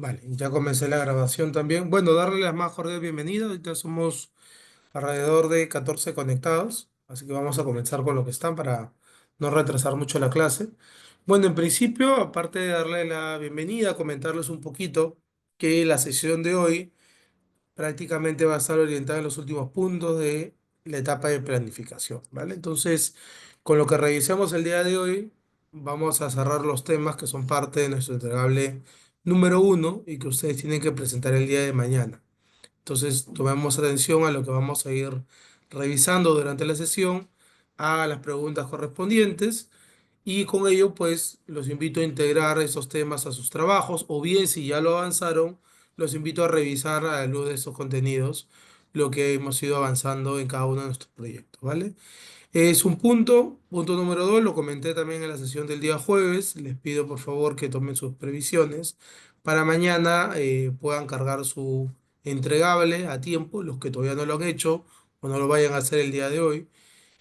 Vale, ya comencé la grabación también. Bueno, darle la más cordial bienvenida. Ahorita somos alrededor de 14 conectados, así que vamos a comenzar con lo que están para no retrasar mucho la clase. Bueno, en principio, aparte de darle la bienvenida, comentarles un poquito que la sesión de hoy prácticamente va a estar orientada en los últimos puntos de la etapa de planificación, ¿vale? Entonces, con lo que revisamos el día de hoy, vamos a cerrar los temas que son parte de nuestro entregable número uno y que ustedes tienen que presentar el día de mañana. Entonces, tomemos atención a lo que vamos a ir revisando durante la sesión, a las preguntas correspondientes y con ello, pues, los invito a integrar esos temas a sus trabajos o bien, si ya lo avanzaron, los invito a revisar a la luz de estos contenidos lo que hemos ido avanzando en cada uno de nuestros proyectos, ¿vale? Es un punto. Punto número dos, lo comenté también en la sesión del día jueves. Les pido por favor que tomen sus previsiones para mañana puedan cargar su entregable a tiempo, los que todavía no lo han hecho o no lo vayan a hacer el día de hoy.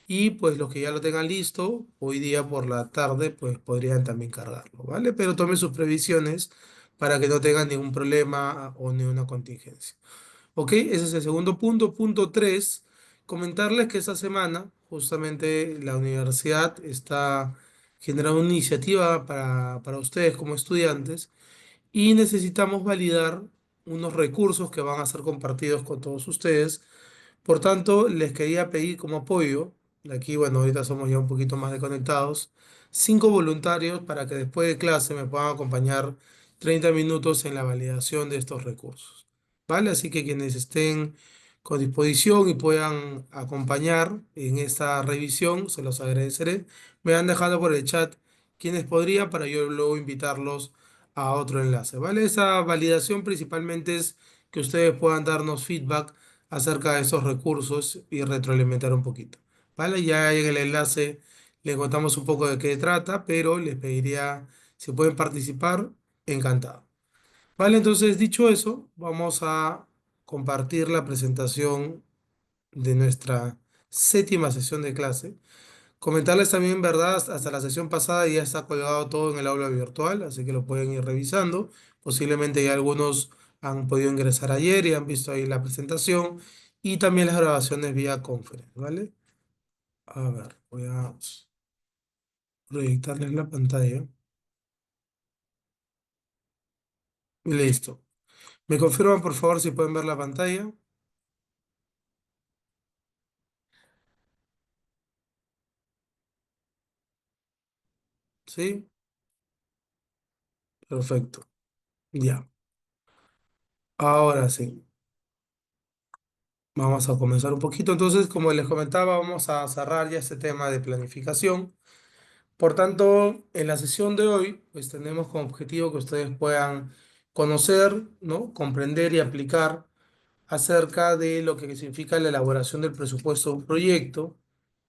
Y pues los que ya lo tengan listo, hoy día por la tarde, pues podrían también cargarlo, ¿vale? Pero tomen sus previsiones para que no tengan ningún problema o ninguna contingencia. Ok, ese es el segundo punto. Punto tres, comentarles que esta semana justamente la universidad está generando una iniciativa para ustedes como estudiantes y necesitamos validar unos recursos que van a ser compartidos con todos ustedes. Por tanto, les quería pedir como apoyo, de aquí, bueno, ahorita somos ya un poquito más desconectados, 5 voluntarios para que después de clase me puedan acompañar 30 minutos en la validación de estos recursos. ¿Vale? Así que quienes estén con disposición y puedan acompañar en esta revisión, se los agradeceré. Me han dejado por el chat quienes podrían para yo luego invitarlos a otro enlace. ¿Vale? Esa validación principalmente es que ustedes puedan darnos feedback acerca de esos recursos y retroalimentar un poquito. ¿Vale? Ya en el enlace les contamos un poco de qué trata, pero les pediría si pueden participar, encantado. Vale, entonces dicho eso, vamos a compartir la presentación de nuestra séptima sesión de clase. Comentarles también, ¿verdad? Hasta la sesión pasada ya está colgado todo en el aula virtual, así que lo pueden ir revisando. Posiblemente ya algunos han podido ingresar ayer y han visto ahí la presentación y también las grabaciones vía conference, ¿vale? A ver, voy a proyectarles la pantalla. Y listo. ¿Me confirman, por favor, si pueden ver la pantalla? ¿Sí? Perfecto. Ya. Ahora sí. Vamos a comenzar un poquito. Entonces, como les comentaba, vamos a cerrar ya este tema de planificación. Por tanto, en la sesión de hoy, pues tenemos como objetivo que ustedes puedan conocer, ¿no? Comprender y aplicar acerca de lo que significa la elaboración del presupuesto de un proyecto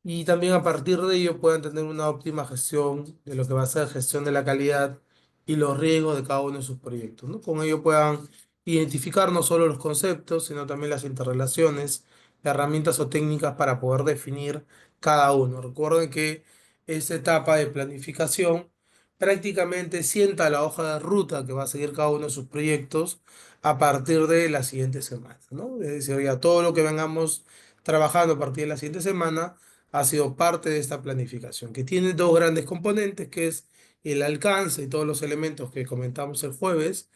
y también a partir de ello puedan tener una óptima gestión de lo que va a ser gestión de la calidad y los riesgos de cada uno de sus proyectos, ¿no? Con ello puedan identificar no solo los conceptos, sino también las interrelaciones, herramientas o técnicas para poder definir cada uno. Recuerden que esta etapa de planificación prácticamente sienta la hoja de ruta que va a seguir cada uno de sus proyectos a partir de la siguiente semana, ¿no? Es decir, ya todo lo que vengamos trabajando a partir de la siguiente semana ha sido parte de esta planificación, que tiene dos grandes componentes, que es el alcance y todos los elementos que comentamos el jueves,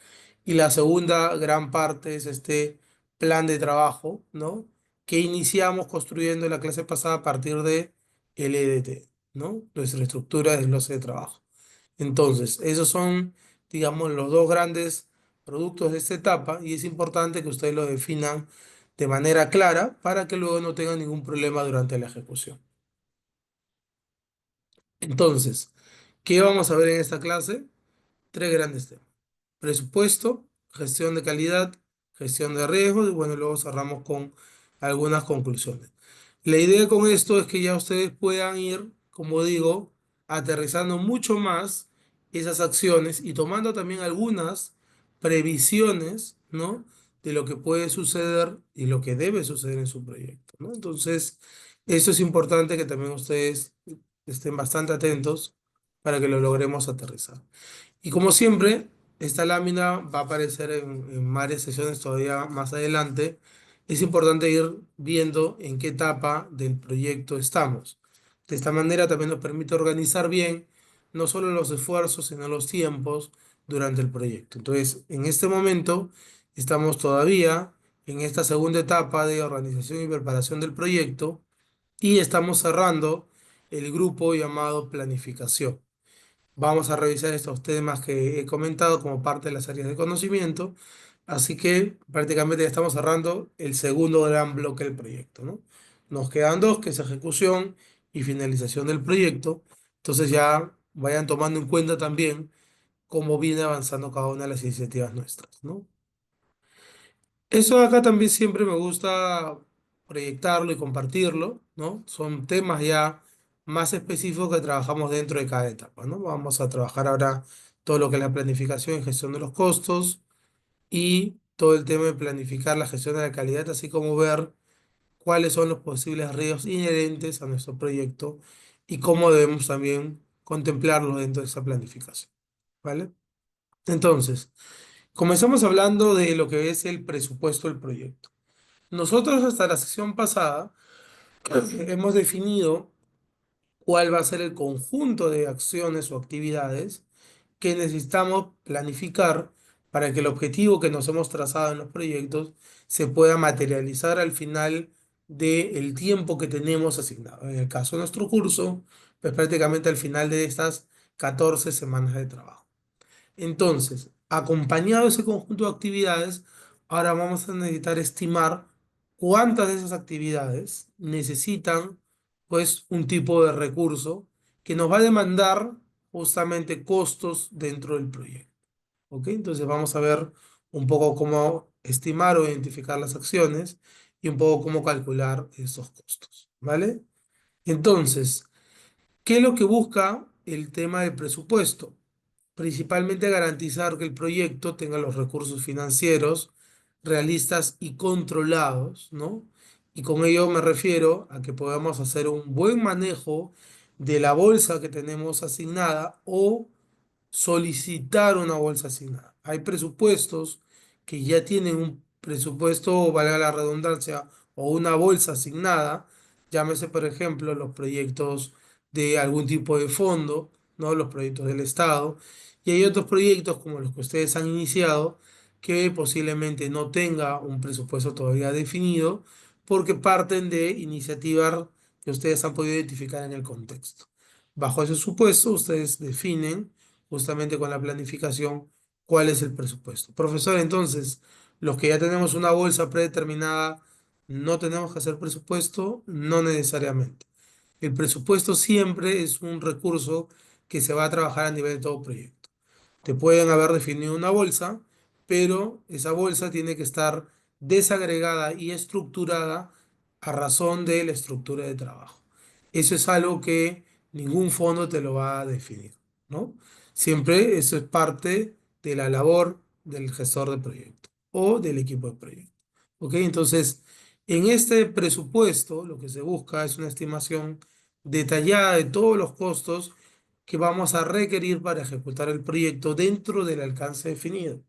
y la segunda gran parte es este plan de trabajo, ¿no? Que iniciamos construyendo en la clase pasada a partir de el EDT, ¿no? Nuestra estructura de desglose de trabajo. Entonces, esos son, digamos, los dos grandes productos de esta etapa y es importante que ustedes lo definan de manera clara para que luego no tengan ningún problema durante la ejecución. Entonces, ¿qué vamos a ver en esta clase? Tres grandes temas: presupuesto, gestión de calidad, gestión de riesgos y bueno, luego cerramos con algunas conclusiones. La idea con esto es que ya ustedes puedan ir, como digo, aterrizando mucho más esas acciones y tomando también algunas previsiones, ¿no? De lo que puede suceder y lo que debe suceder en su proyecto, ¿no? Entonces, eso es importante que también ustedes estén bastante atentos para que lo logremos aterrizar. Y como siempre, Esta lámina va a aparecer en varias sesiones todavía más adelante. Es importante ir viendo en qué etapa del proyecto estamos. De esta manera también nos permite organizar bien no solo los esfuerzos, sino los tiempos durante el proyecto. Entonces, en este momento estamos todavía en esta segunda etapa de organización y preparación del proyecto y estamos cerrando el grupo llamado planificación. Vamos a revisar estos temas que he comentado como parte de las áreas de conocimiento, así que prácticamente ya estamos cerrando el segundo gran bloque del proyecto, ¿no? Nos quedan dos, que es ejecución y finalización del proyecto, entonces ya vayan tomando en cuenta también cómo viene avanzando cada una de las iniciativas nuestras, ¿no? Eso de acá también siempre me gusta proyectarlo y compartirlo, ¿no? Son temas ya más específicos que trabajamos dentro de cada etapa, ¿no? Vamos a trabajar ahora todo lo que es la planificación y gestión de los costos y todo el tema de planificar la gestión de la calidad, así como ver cuáles son los posibles riesgos inherentes a nuestro proyecto y cómo debemos también contemplarlos dentro de esa planificación, ¿vale? Entonces, comenzamos hablando de lo que es el presupuesto del proyecto. Nosotros hasta la sesión pasada hemos definido cuál va a ser el conjunto de acciones o actividades que necesitamos planificar para que el objetivo que nos hemos trazado en los proyectos se pueda materializar al final del tiempo que tenemos asignado. En el caso de nuestro curso, pues prácticamente al final de estas 14 semanas de trabajo. Entonces, acompañado de ese conjunto de actividades, ahora vamos a necesitar estimar cuántas de esas actividades necesitan, pues, un tipo de recurso que nos va a demandar justamente costos dentro del proyecto. ¿Ok? Entonces, vamos a ver un poco cómo estimar o identificar las acciones y un poco cómo calcular esos costos. ¿Vale? Entonces, ¿qué es lo que busca el tema del presupuesto? Principalmente garantizar que el proyecto tenga los recursos financieros realistas y controlados, ¿no? Y con ello me refiero a que podamos hacer un buen manejo de la bolsa que tenemos asignada o solicitar una bolsa asignada. Hay presupuestos que ya tienen un presupuesto, valga la redundancia, o una bolsa asignada, llámese por ejemplo los proyectos de algún tipo de fondo, ¿no? Los proyectos del Estado, y hay otros proyectos como los que ustedes han iniciado que posiblemente no tenga un presupuesto todavía definido porque parten de iniciativas que ustedes han podido identificar en el contexto. Bajo ese supuesto, ustedes definen justamente con la planificación cuál es el presupuesto. Profesor, entonces, los que ya tenemos una bolsa predeterminada, ¿no tenemos que hacer presupuesto? No necesariamente. El presupuesto siempre es un recurso que se va a trabajar a nivel de todo proyecto. Te pueden haber definido una bolsa, pero esa bolsa tiene que estar desagregada y estructurada a razón de la estructura de trabajo. Eso es algo que ningún fondo te lo va a definir, ¿no? Siempre eso es parte de la labor del gestor de proyecto o del equipo de proyecto. ¿Ok? Entonces, en este presupuesto lo que se busca es una estimación detallada de todos los costos que vamos a requerir para ejecutar el proyecto dentro del alcance definido.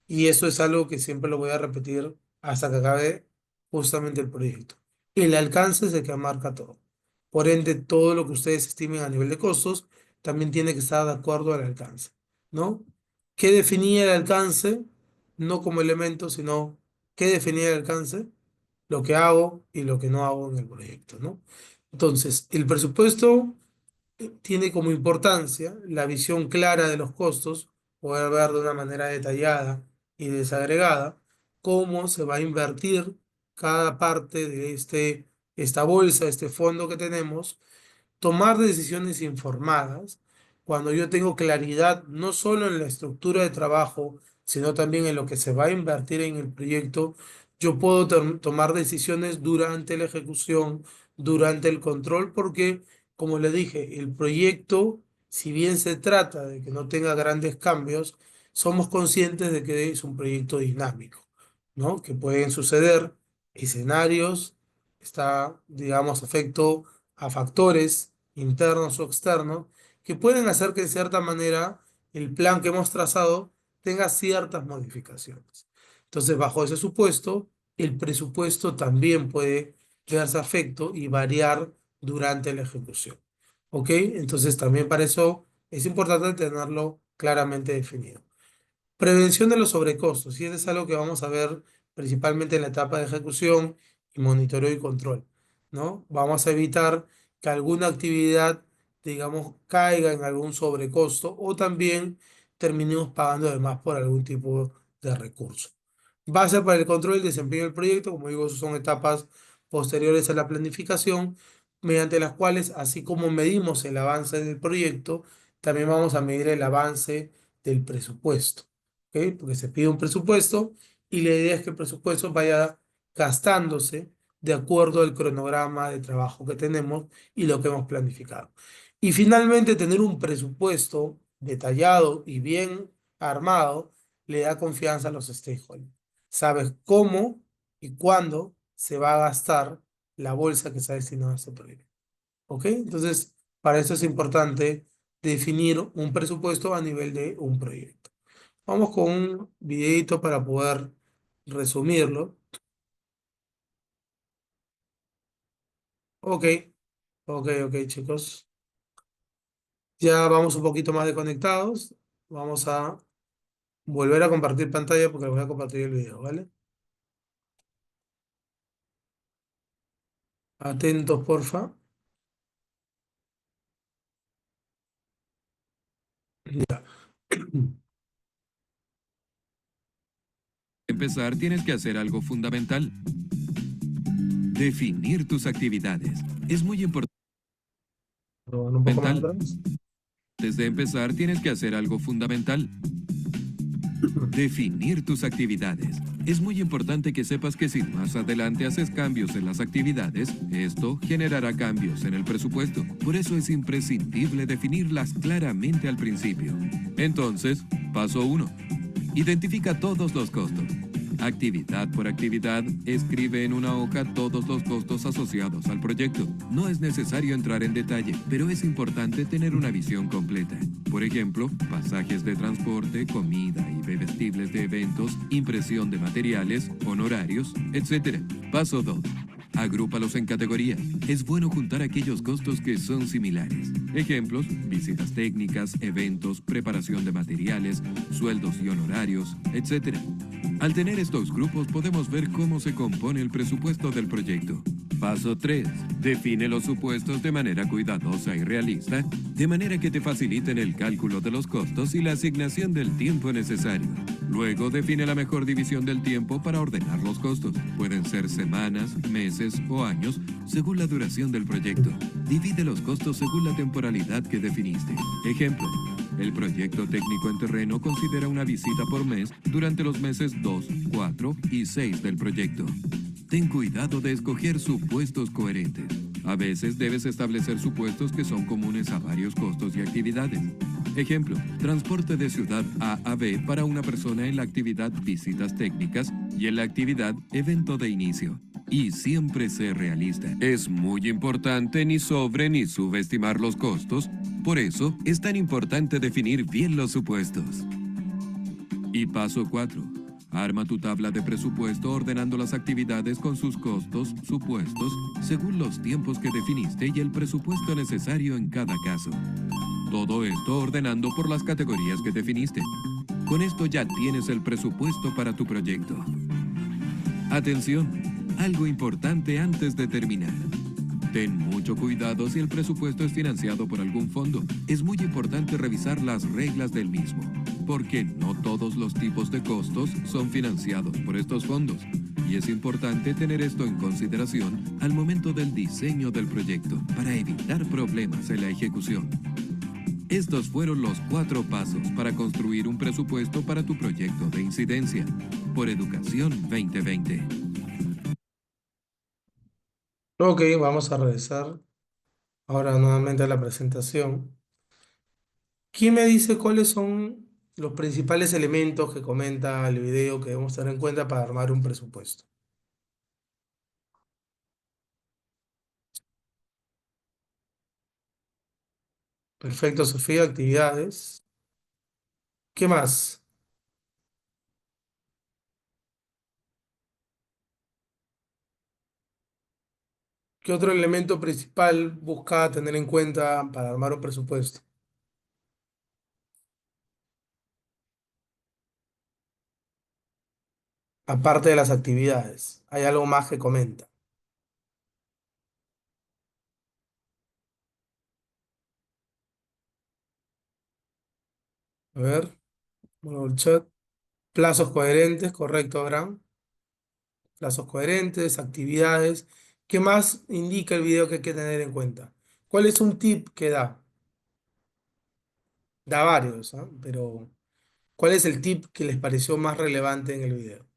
Y eso es algo que siempre lo voy a repetir hasta que acabe justamente el proyecto. El alcance es el que marca todo. Por ende, todo lo que ustedes estimen a nivel de costos también tiene que estar de acuerdo al alcance, ¿no? ¿Qué definía el alcance? No como elemento, sino qué definía el alcance, lo que hago y lo que no hago en el proyecto, ¿no? Entonces, el presupuesto tiene como importancia la visión clara de los costos, poder ver de una manera detallada y desagregada cómo se va a invertir cada parte de esta bolsa, este fondo que tenemos, tomar decisiones informadas, cuando yo tengo claridad no solo en la estructura de trabajo, sino también en lo que se va a invertir en el proyecto, yo puedo tomar decisiones durante la ejecución, durante el control, porque, como le dije, el proyecto, si bien se trata de que no tenga grandes cambios, somos conscientes de que es un proyecto dinámico, ¿no? Que pueden suceder escenarios, está, digamos, afecto a factores internos o externos que pueden hacer que de cierta manera el plan que hemos trazado tenga ciertas modificaciones. Entonces, bajo ese supuesto, el presupuesto también puede verse afecto y variar durante la ejecución. ¿Ok? Entonces, también para eso es importante tenerlo claramente definido. Prevención de los sobrecostos, y eso es algo que vamos a ver principalmente en la etapa de ejecución y monitoreo y control, ¿no? Vamos a evitar que alguna actividad, digamos, caiga en algún sobrecosto o también terminemos pagando además por algún tipo de recurso. Base para el control y desempeño del proyecto, como digo, son etapas posteriores a la planificación, mediante las cuales, así como medimos el avance del proyecto, también vamos a medir el avance del presupuesto. ¿Ok? Porque se pide un presupuesto y la idea es que el presupuesto vaya gastándose de acuerdo al cronograma de trabajo que tenemos y lo que hemos planificado. Y finalmente, tener un presupuesto detallado y bien armado le da confianza a los stakeholders. Sabes cómo y cuándo se va a gastar la bolsa que está destinada a este proyecto. ¿Ok? Entonces, para eso es importante definir un presupuesto a nivel de un proyecto. Vamos con un videito para poder resumirlo. Ok, ok, chicos. Ya vamos un poquito más de conectados. Vamos a volver a compartir pantalla porque les voy a compartir el video, ¿vale? Atentos, porfa. Ya. Empezar, tienes que hacer algo fundamental. Definir tus actividades. Es muy importante. Pero bueno, un poco más atrás. Antes de empezar, tienes que hacer algo fundamental. Definir tus actividades. Es muy importante que sepas que si más adelante haces cambios en las actividades, esto generará cambios en el presupuesto. Por eso es imprescindible definirlas claramente al principio. Entonces, paso 1. Identifica todos los costos. Actividad por actividad, escribe en una hoja todos los costos asociados al proyecto. No es necesario entrar en detalle, pero es importante tener una visión completa. Por ejemplo, pasajes de transporte, comida y bebestibles de eventos, impresión de materiales, honorarios, etc. Paso 2. Agrúpalos en categorías. Es bueno juntar aquellos costos que son similares. Ejemplos: visitas técnicas, eventos, preparación de materiales, sueldos y honorarios, etc. Al tener estos grupos podemos ver cómo se compone el presupuesto del proyecto. Paso 3. Define los supuestos de manera cuidadosa y realista, de manera que te faciliten el cálculo de los costos y la asignación del tiempo necesario. Luego define la mejor división del tiempo para ordenar los costos. Pueden ser semanas, meses o años, según la duración del proyecto. Divide los costos según la temporalidad que definiste. Ejemplo: el proyecto técnico en terreno considera una visita por mes durante los meses 2, 4 y 6 del proyecto. Ten cuidado de escoger supuestos coherentes. A veces debes establecer supuestos que son comunes a varios costos y actividades. Ejemplo: transporte de ciudad A a B para una persona en la actividad visitas técnicas y en la actividad evento de inicio. Y siempre ser realista. Es muy importante ni sobre ni subestimar los costos. Por eso es tan importante definir bien los supuestos. Y paso 4. Arma tu tabla de presupuesto ordenando las actividades con sus costos, supuestos, según los tiempos que definiste y el presupuesto necesario en cada caso. Todo esto ordenando por las categorías que definiste. Con esto ya tienes el presupuesto para tu proyecto. Atención, algo importante antes de terminar. Ten mucho cuidado si el presupuesto es financiado por algún fondo. Es muy importante revisar las reglas del mismo, porque no todos los tipos de costos son financiados por estos fondos. Y es importante tener esto en consideración al momento del diseño del proyecto para evitar problemas en la ejecución. Estos fueron los 4 pasos para construir un presupuesto para tu proyecto de incidencia por Educación 2020. Ok, vamos a regresar ahora nuevamente a la presentación. ¿Quién me dice cuáles son los principales elementos que comenta el video que debemos tener en cuenta para armar un presupuesto? Perfecto, Sofía, actividades. ¿Qué más? ¿Qué otro elemento principal busca tener en cuenta para armar un presupuesto? Aparte de las actividades, ¿hay algo más que comenta? A ver, bueno, el chat. Plazos coherentes, correcto, Abraham. Plazos coherentes, actividades. ¿Qué más indica el video que hay que tener en cuenta? ¿Cuál es un tip que da? Da varios, ¿ah? Pero ¿cuál es el tip que les pareció más relevante en el video?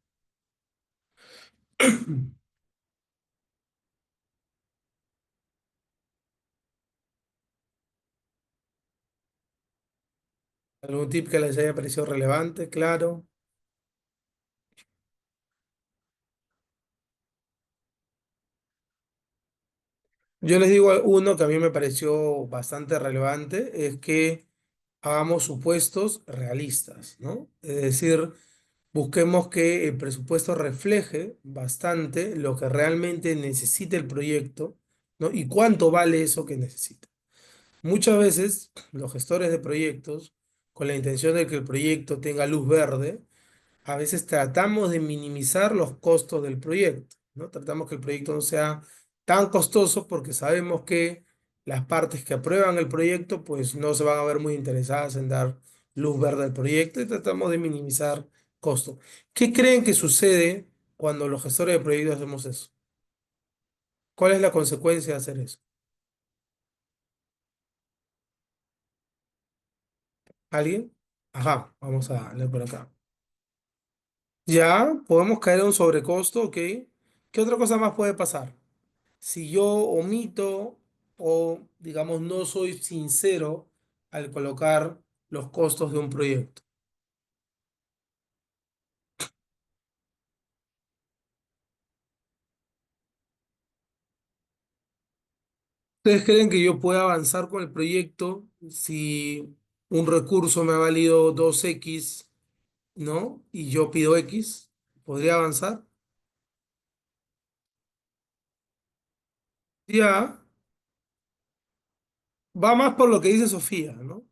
¿Algún tip que les haya parecido relevante? Claro. Yo les digo uno que a mí me pareció bastante relevante, es que hagamos supuestos realistas, ¿no? Es decir, busquemos que el presupuesto refleje bastante lo que realmente necesita el proyecto, ¿no? Y cuánto vale eso que necesita. Muchas veces los gestores de proyectos, con la intención de que el proyecto tenga luz verde, a veces tratamos de minimizar los costos del proyecto, ¿no? Tratamos que el proyecto no sea tan costoso porque sabemos que las partes que aprueban el proyecto pues no se van a ver muy interesadas en dar luz verde al proyecto y tratamos de minimizar costos. ¿Qué creen que sucede cuando los gestores de proyectos hacemos eso? ¿Cuál es la consecuencia de hacer eso? ¿Alguien? Ajá, vamos a leer por acá. Ya, podemos caer en un sobrecosto, ¿ok? ¿Qué otra cosa más puede pasar? Si yo omito o, digamos, no soy sincero al colocar los costos de un proyecto. ¿Ustedes creen que yo pueda avanzar con el proyecto si un recurso me ha valido 2x, ¿no? Y yo pido x, ¿podría avanzar? Ya, va más por lo que dice Sofía, ¿no?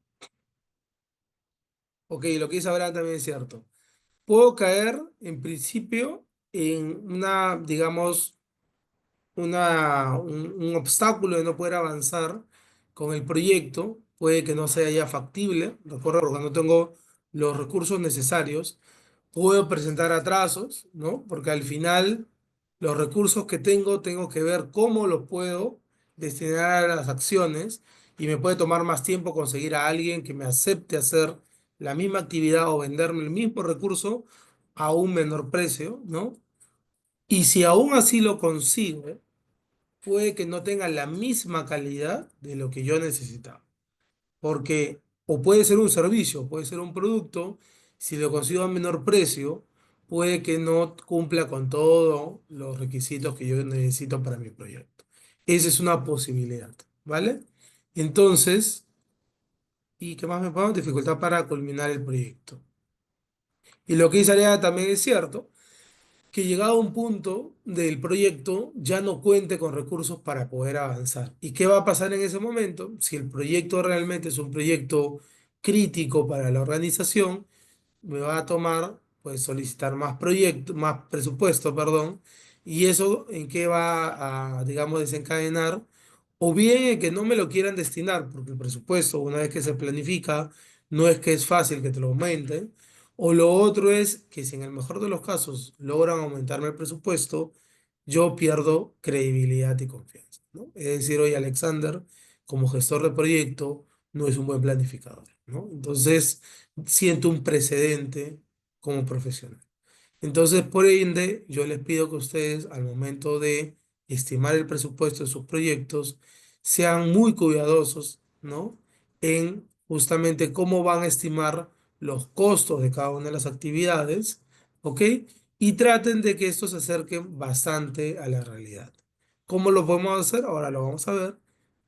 Ok, lo que dice Abraham también es cierto. Puedo caer, en principio, en una, digamos, un obstáculo de no poder avanzar con el proyecto, puede que no sea ya factible, recuerdo, porque no tengo los recursos necesarios, puedo presentar atrasos, ¿no? Porque al final los recursos que tengo que ver cómo los puedo destinar a las acciones y me puede tomar más tiempo conseguir a alguien que me acepte hacer la misma actividad o venderme el mismo recurso a un menor precio, ¿no? Y si aún así lo consigo, puede que no tenga la misma calidad de lo que yo necesitaba. Porque, o puede ser un servicio, puede ser un producto, si lo consigo a menor precio, puede que no cumpla con todos los requisitos que yo necesito para mi proyecto. Esa es una posibilidad, ¿vale? Entonces, ¿y qué más me pongo? Dificultad para culminar el proyecto. Y lo que dice Ariana también es cierto que llegado a un punto del proyecto ya no cuente con recursos para poder avanzar. ¿Y qué va a pasar en ese momento? Si el proyecto realmente es un proyecto crítico para la organización, me va a tomar pues solicitar más proyectos, más presupuesto, perdón, y eso en qué va a, digamos, desencadenar, o bien en que no me lo quieran destinar, porque el presupuesto, una vez que se planifica, no es que es fácil que te lo aumenten, o lo otro es que si en el mejor de los casos logran aumentarme el presupuesto, yo pierdo credibilidad y confianza, ¿no? Es decir, oye, Alexander, como gestor de proyecto, no es un buen planificador, ¿no? Entonces, siento un precedente como profesional. Entonces, por ende, yo les pido que ustedes, al momento de estimar el presupuesto de sus proyectos, sean muy cuidadosos, ¿no? En justamente cómo van a estimar los costos de cada una de las actividades, ¿ok? Y traten de que esto se acerque bastante a la realidad. ¿Cómo lo podemos hacer? Ahora lo vamos a ver,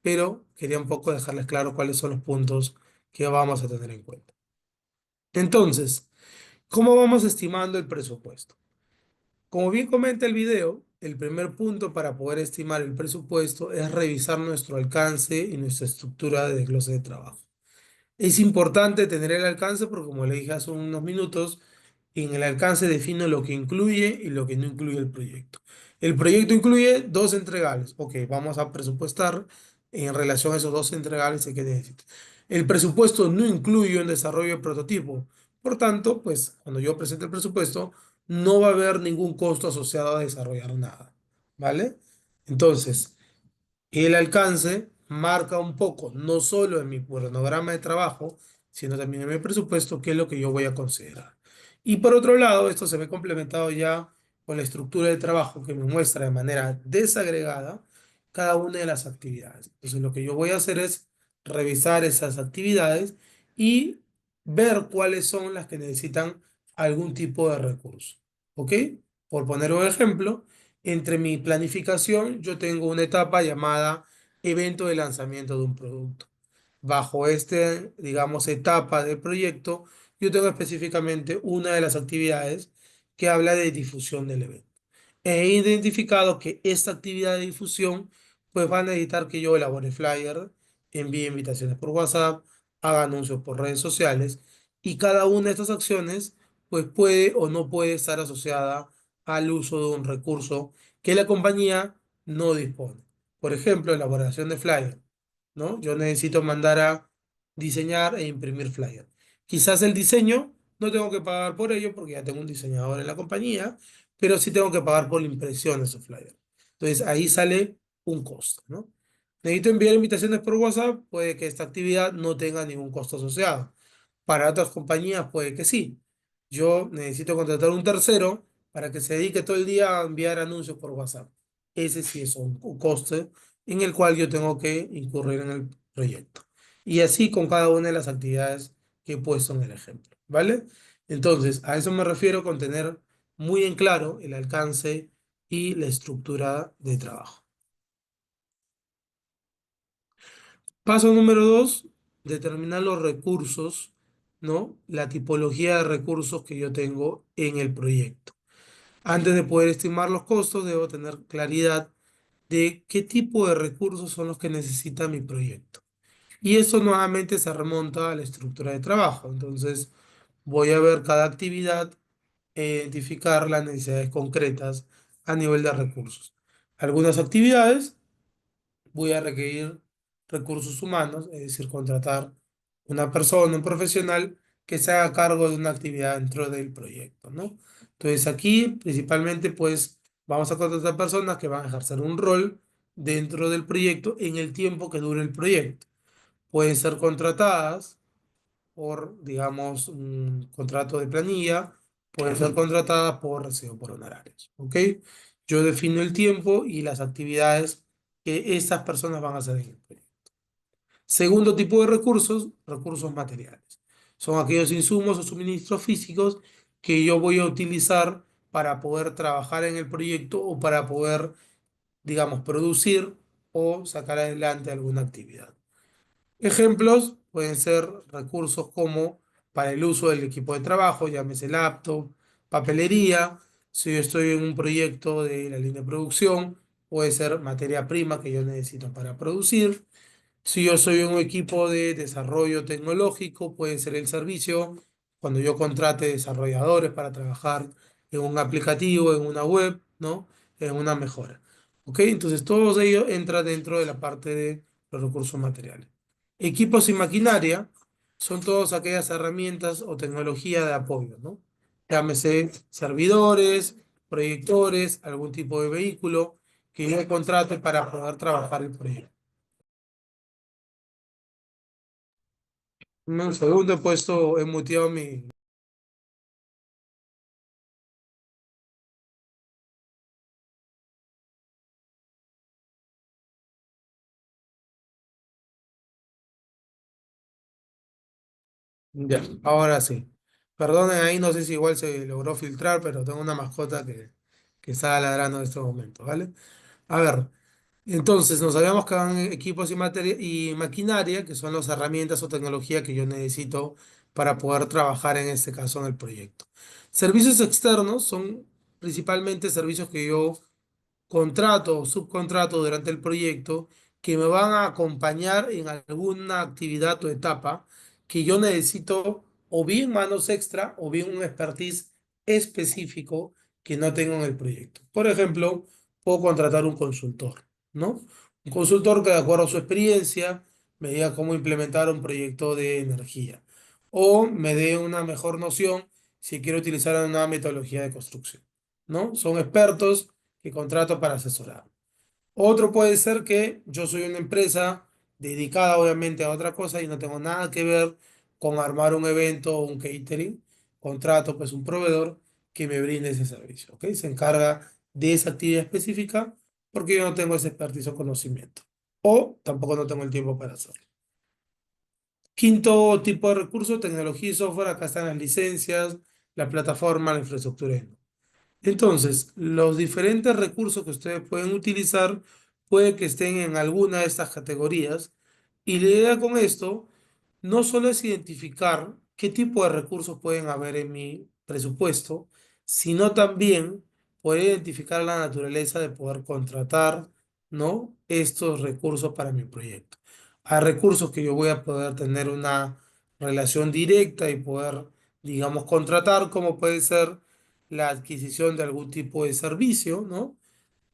pero quería un poco dejarles claro cuáles son los puntos que vamos a tener en cuenta. Entonces, ¿cómo vamos estimando el presupuesto? Como bien comenta el video, el primer punto para poder estimar el presupuesto es revisar nuestro alcance y nuestra estructura de desglose de trabajo. Es importante tener el alcance porque, como le dije hace unos minutos, en el alcance defino lo que incluye y lo que no incluye el proyecto. El proyecto incluye dos entregables. Ok, vamos a presupuestar en relación a esos dos entregables y qué necesito. El presupuesto no incluye un desarrollo de prototipo. Por tanto, pues cuando yo presente el presupuesto, no va a haber ningún costo asociado a desarrollar nada. ¿Vale? Entonces, el alcance marca un poco, no solo en mi cronograma de trabajo, sino también en mi presupuesto, qué es lo que yo voy a considerar. Y por otro lado, esto se ve complementado ya con la estructura de trabajo que me muestra de manera desagregada cada una de las actividades. Entonces, lo que yo voy a hacer es revisar esas actividades y ver cuáles son las que necesitan algún tipo de recurso. ¿Ok? Por poner un ejemplo. Entre mi planificación, yo tengo una etapa llamada evento de lanzamiento de un producto. Bajo este, digamos, etapa del proyecto, yo tengo específicamente una de las actividades que habla de difusión del evento. He identificado que esta actividad de difusión, pues va a necesitar que yo elabore flyer, envíe invitaciones por WhatsApp, haga anuncios por redes sociales y cada una de estas acciones, pues puede o no puede estar asociada al uso de un recurso que la compañía no dispone. Por ejemplo, elaboración de flyer, ¿no? Yo necesito mandar a diseñar e imprimir flyer. Quizás el diseño no tengo que pagar por ello porque ya tengo un diseñador en la compañía, pero sí tengo que pagar por la impresión de su flyer. Entonces ahí sale un costo, ¿no? Necesito enviar invitaciones por WhatsApp, puede que esta actividad no tenga ningún costo asociado. Para otras compañías puede que sí. Yo necesito contratar un tercero para que se dedique todo el día a enviar anuncios por WhatsApp. Ese sí es un coste en el cual yo tengo que incurrir en el proyecto. Y así con cada una de las actividades que he puesto en el ejemplo, ¿vale? Entonces, a eso me refiero con tener muy en claro el alcance y la estructura de trabajo. Paso número dos, determinar los recursos, ¿no? La tipología de recursos que yo tengo en el proyecto. Antes de poder estimar los costos, debo tener claridad de qué tipo de recursos son los que necesita mi proyecto. Y eso nuevamente se remonta a la estructura de trabajo. Entonces, voy a ver cada actividad e identificar las necesidades concretas a nivel de recursos. Algunas actividades voy a requerir recursos humanos, es decir, contratar una persona, un profesional que se haga cargo de una actividad dentro del proyecto, ¿no? Entonces aquí principalmente pues vamos a contratar personas que van a ejercer un rol dentro del proyecto en el tiempo que dure el proyecto. Pueden ser contratadas por, digamos, un contrato de planilla, pueden ser contratadas por recibo por honorarios, ¿ok? Yo defino el tiempo y las actividades que estas personas van a hacer en el proyecto. Segundo tipo de recursos, recursos materiales. Son aquellos insumos o suministros físicos que yo voy a utilizar para poder trabajar en el proyecto o para poder, digamos, producir o sacar adelante alguna actividad. Ejemplos pueden ser recursos como para el uso del equipo de trabajo, llámese laptop, papelería. Si yo estoy en un proyecto de la línea de producción, puede ser materia prima que yo necesito para producir. Si yo soy un equipo de desarrollo tecnológico, puede ser el servicio, cuando yo contrate desarrolladores para trabajar en un aplicativo, en una web, ¿no? En una mejora. ¿Ok? Entonces, todo ello entra dentro de la parte de los recursos materiales. Equipos y maquinaria son todas aquellas herramientas o tecnología de apoyo, ¿no? Llámese servidores, proyectores, algún tipo de vehículo que yo contrate para poder trabajar el proyecto. Un segundo he puesto, he muteado mi... Ya, ahora sí. Perdonen ahí, no sé si igual se logró filtrar, pero tengo una mascota que está ladrando en estos momentos, ¿vale? A ver, entonces nos habíamos quedado en equipos y, y maquinaria, que son las herramientas o tecnología que yo necesito para poder trabajar en este caso en el proyecto. Servicios externos son principalmente servicios que yo contrato o subcontrato durante el proyecto que me van a acompañar en alguna actividad o etapa que yo necesito o bien manos extra o bien un expertise específico que no tengo en el proyecto. Por ejemplo, puedo contratar un consultor, ¿no? Un consultor que de acuerdo a su experiencia me diga cómo implementar un proyecto de energía o me dé una mejor noción si quiero utilizar una metodología de construcción, ¿no? Son expertos que contrato para asesorar. Otro puede ser que yo soy una empresa dedicada obviamente a otra cosa y no tengo nada que ver con armar un evento o un catering. Contrato pues un proveedor que me brinde ese servicio, ¿ok? Se encarga de esa actividad específica porque yo no tengo ese expertise o conocimiento. O tampoco no tengo el tiempo para hacerlo. Quinto tipo de recurso, tecnología y software. Acá están las licencias, la plataforma, la infraestructura. Entonces, los diferentes recursos que ustedes pueden utilizar puede que estén en alguna de estas categorías y la idea con esto no solo es identificar qué tipo de recursos pueden haber en mi presupuesto, sino también poder identificar la naturaleza de poder contratar, ¿no? Estos recursos para mi proyecto. Hay recursos que yo voy a poder tener una relación directa y poder, digamos, contratar, como puede ser la adquisición de algún tipo de servicio, ¿no?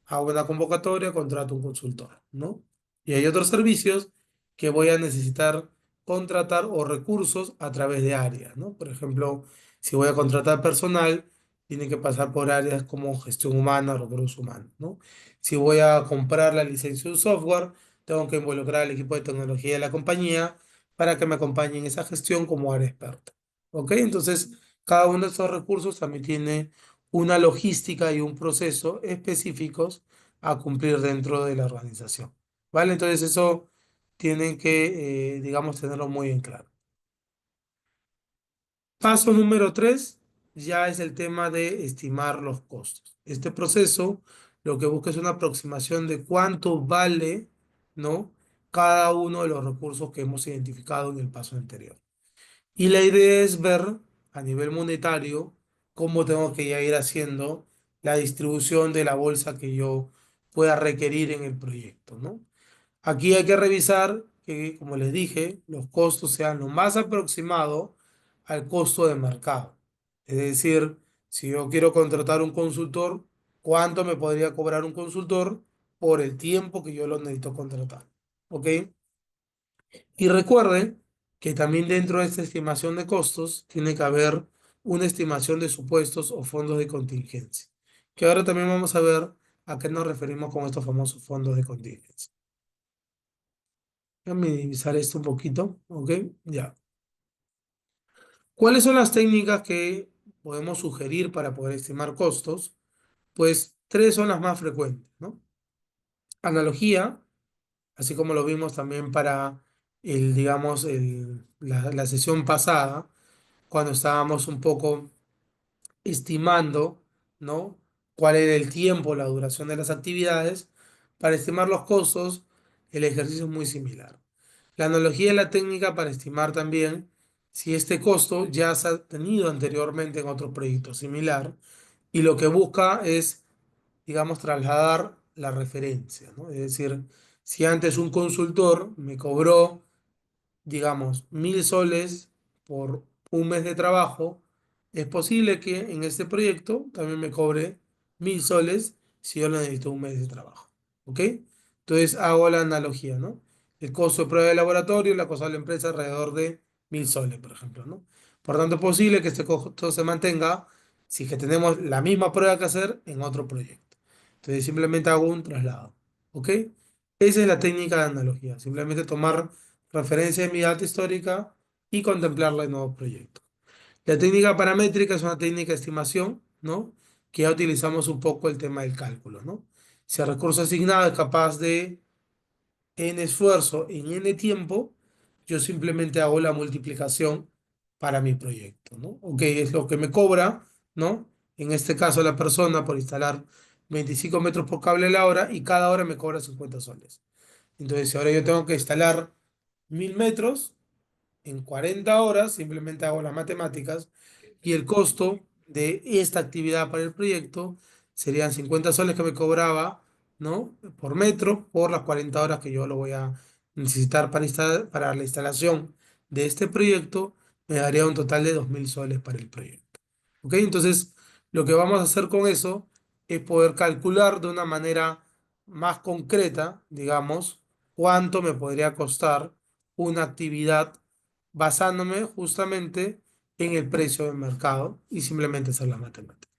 Hago una convocatoria, contrato un consultor, ¿no? Y hay otros servicios que voy a necesitar contratar o recursos a través de áreas, ¿no? Por ejemplo, si voy a contratar personal, tiene que pasar por áreas como gestión humana, recursos humanos, ¿no? Si voy a comprar la licencia de un software, tengo que involucrar al equipo de tecnología de la compañía para que me acompañe en esa gestión como área experta, ¿ok? Entonces, cada uno de estos recursos también tiene una logística y un proceso específicos a cumplir dentro de la organización. ¿Vale? Entonces eso tienen que, digamos, tenerlo muy en claro. Paso número 3 ya es el tema de estimar los costos. Este proceso lo que busca es una aproximación de cuánto vale, ¿no? Cada uno de los recursos que hemos identificado en el paso anterior. Y la idea es ver a nivel monetario cómo tengo que ya ir haciendo la distribución de la bolsa que yo pueda requerir en el proyecto, ¿no? Aquí hay que revisar que, como les dije, los costos sean lo más aproximado al costo de mercado. Es decir, si yo quiero contratar un consultor, ¿cuánto me podría cobrar un consultor por el tiempo que yo lo necesito contratar? ¿Ok? Y recuerden que también dentro de esta estimación de costos tiene que haber una estimación de supuestos o fondos de contingencia, que ahora también vamos a ver a qué nos referimos con estos famosos fondos de contingencia. Déjame minimizar esto un poquito, ¿ok? Ya. ¿Cuáles son las técnicas que podemos sugerir para poder estimar costos? Pues tres son las más frecuentes, ¿no? Analogía, así como lo vimos también para digamos, la sesión pasada cuando estábamos un poco estimando, ¿no? Cuál era el tiempo, la duración de las actividades. Para estimar los costos, el ejercicio es muy similar. La analogía es la técnica para estimar también si este costo ya se ha tenido anteriormente en otro proyecto similar y lo que busca es, digamos, trasladar la referencia, ¿no? Es decir, si antes un consultor me cobró digamos, 1.000 soles por un mes de trabajo, es posible que en este proyecto también me cobre 1.000 soles si yo necesito un mes de trabajo. ¿Ok? Entonces hago la analogía, ¿no? El costo de prueba de laboratorio, la cosa de la empresa alrededor de 1.000 soles, por ejemplo, ¿no? Por tanto, es posible que este costo se mantenga si es que tenemos la misma prueba que hacer en otro proyecto. Entonces simplemente hago un traslado. ¿Ok? Esa es la técnica de analogía. Simplemente tomar referencia de mi data histórica y contemplarla en nuevos proyectos. La técnica paramétrica es una técnica de estimación, ¿no? Que ya utilizamos un poco el tema del cálculo, ¿no? Si el recurso asignado es capaz de n esfuerzo en n tiempo, yo simplemente hago la multiplicación para mi proyecto, ¿no? Ok, es lo que me cobra, ¿no? En este caso la persona por instalar 25 metros por cable a la hora y cada hora me cobra 50 soles. Entonces, si ahora yo tengo que instalar 1.000 metros, en 40 horas, simplemente hago las matemáticas y el costo de esta actividad para el proyecto serían 50 soles que me cobraba ¿no? Por metro, por las 40 horas que yo lo voy a necesitar para la instalación de este proyecto, me daría un total de 2.000 soles para el proyecto. ¿Ok? Entonces, lo que vamos a hacer con eso es poder calcular de una manera más concreta, digamos, cuánto me podría costar una actividad basándome justamente en el precio del mercado y simplemente hacer la matemática.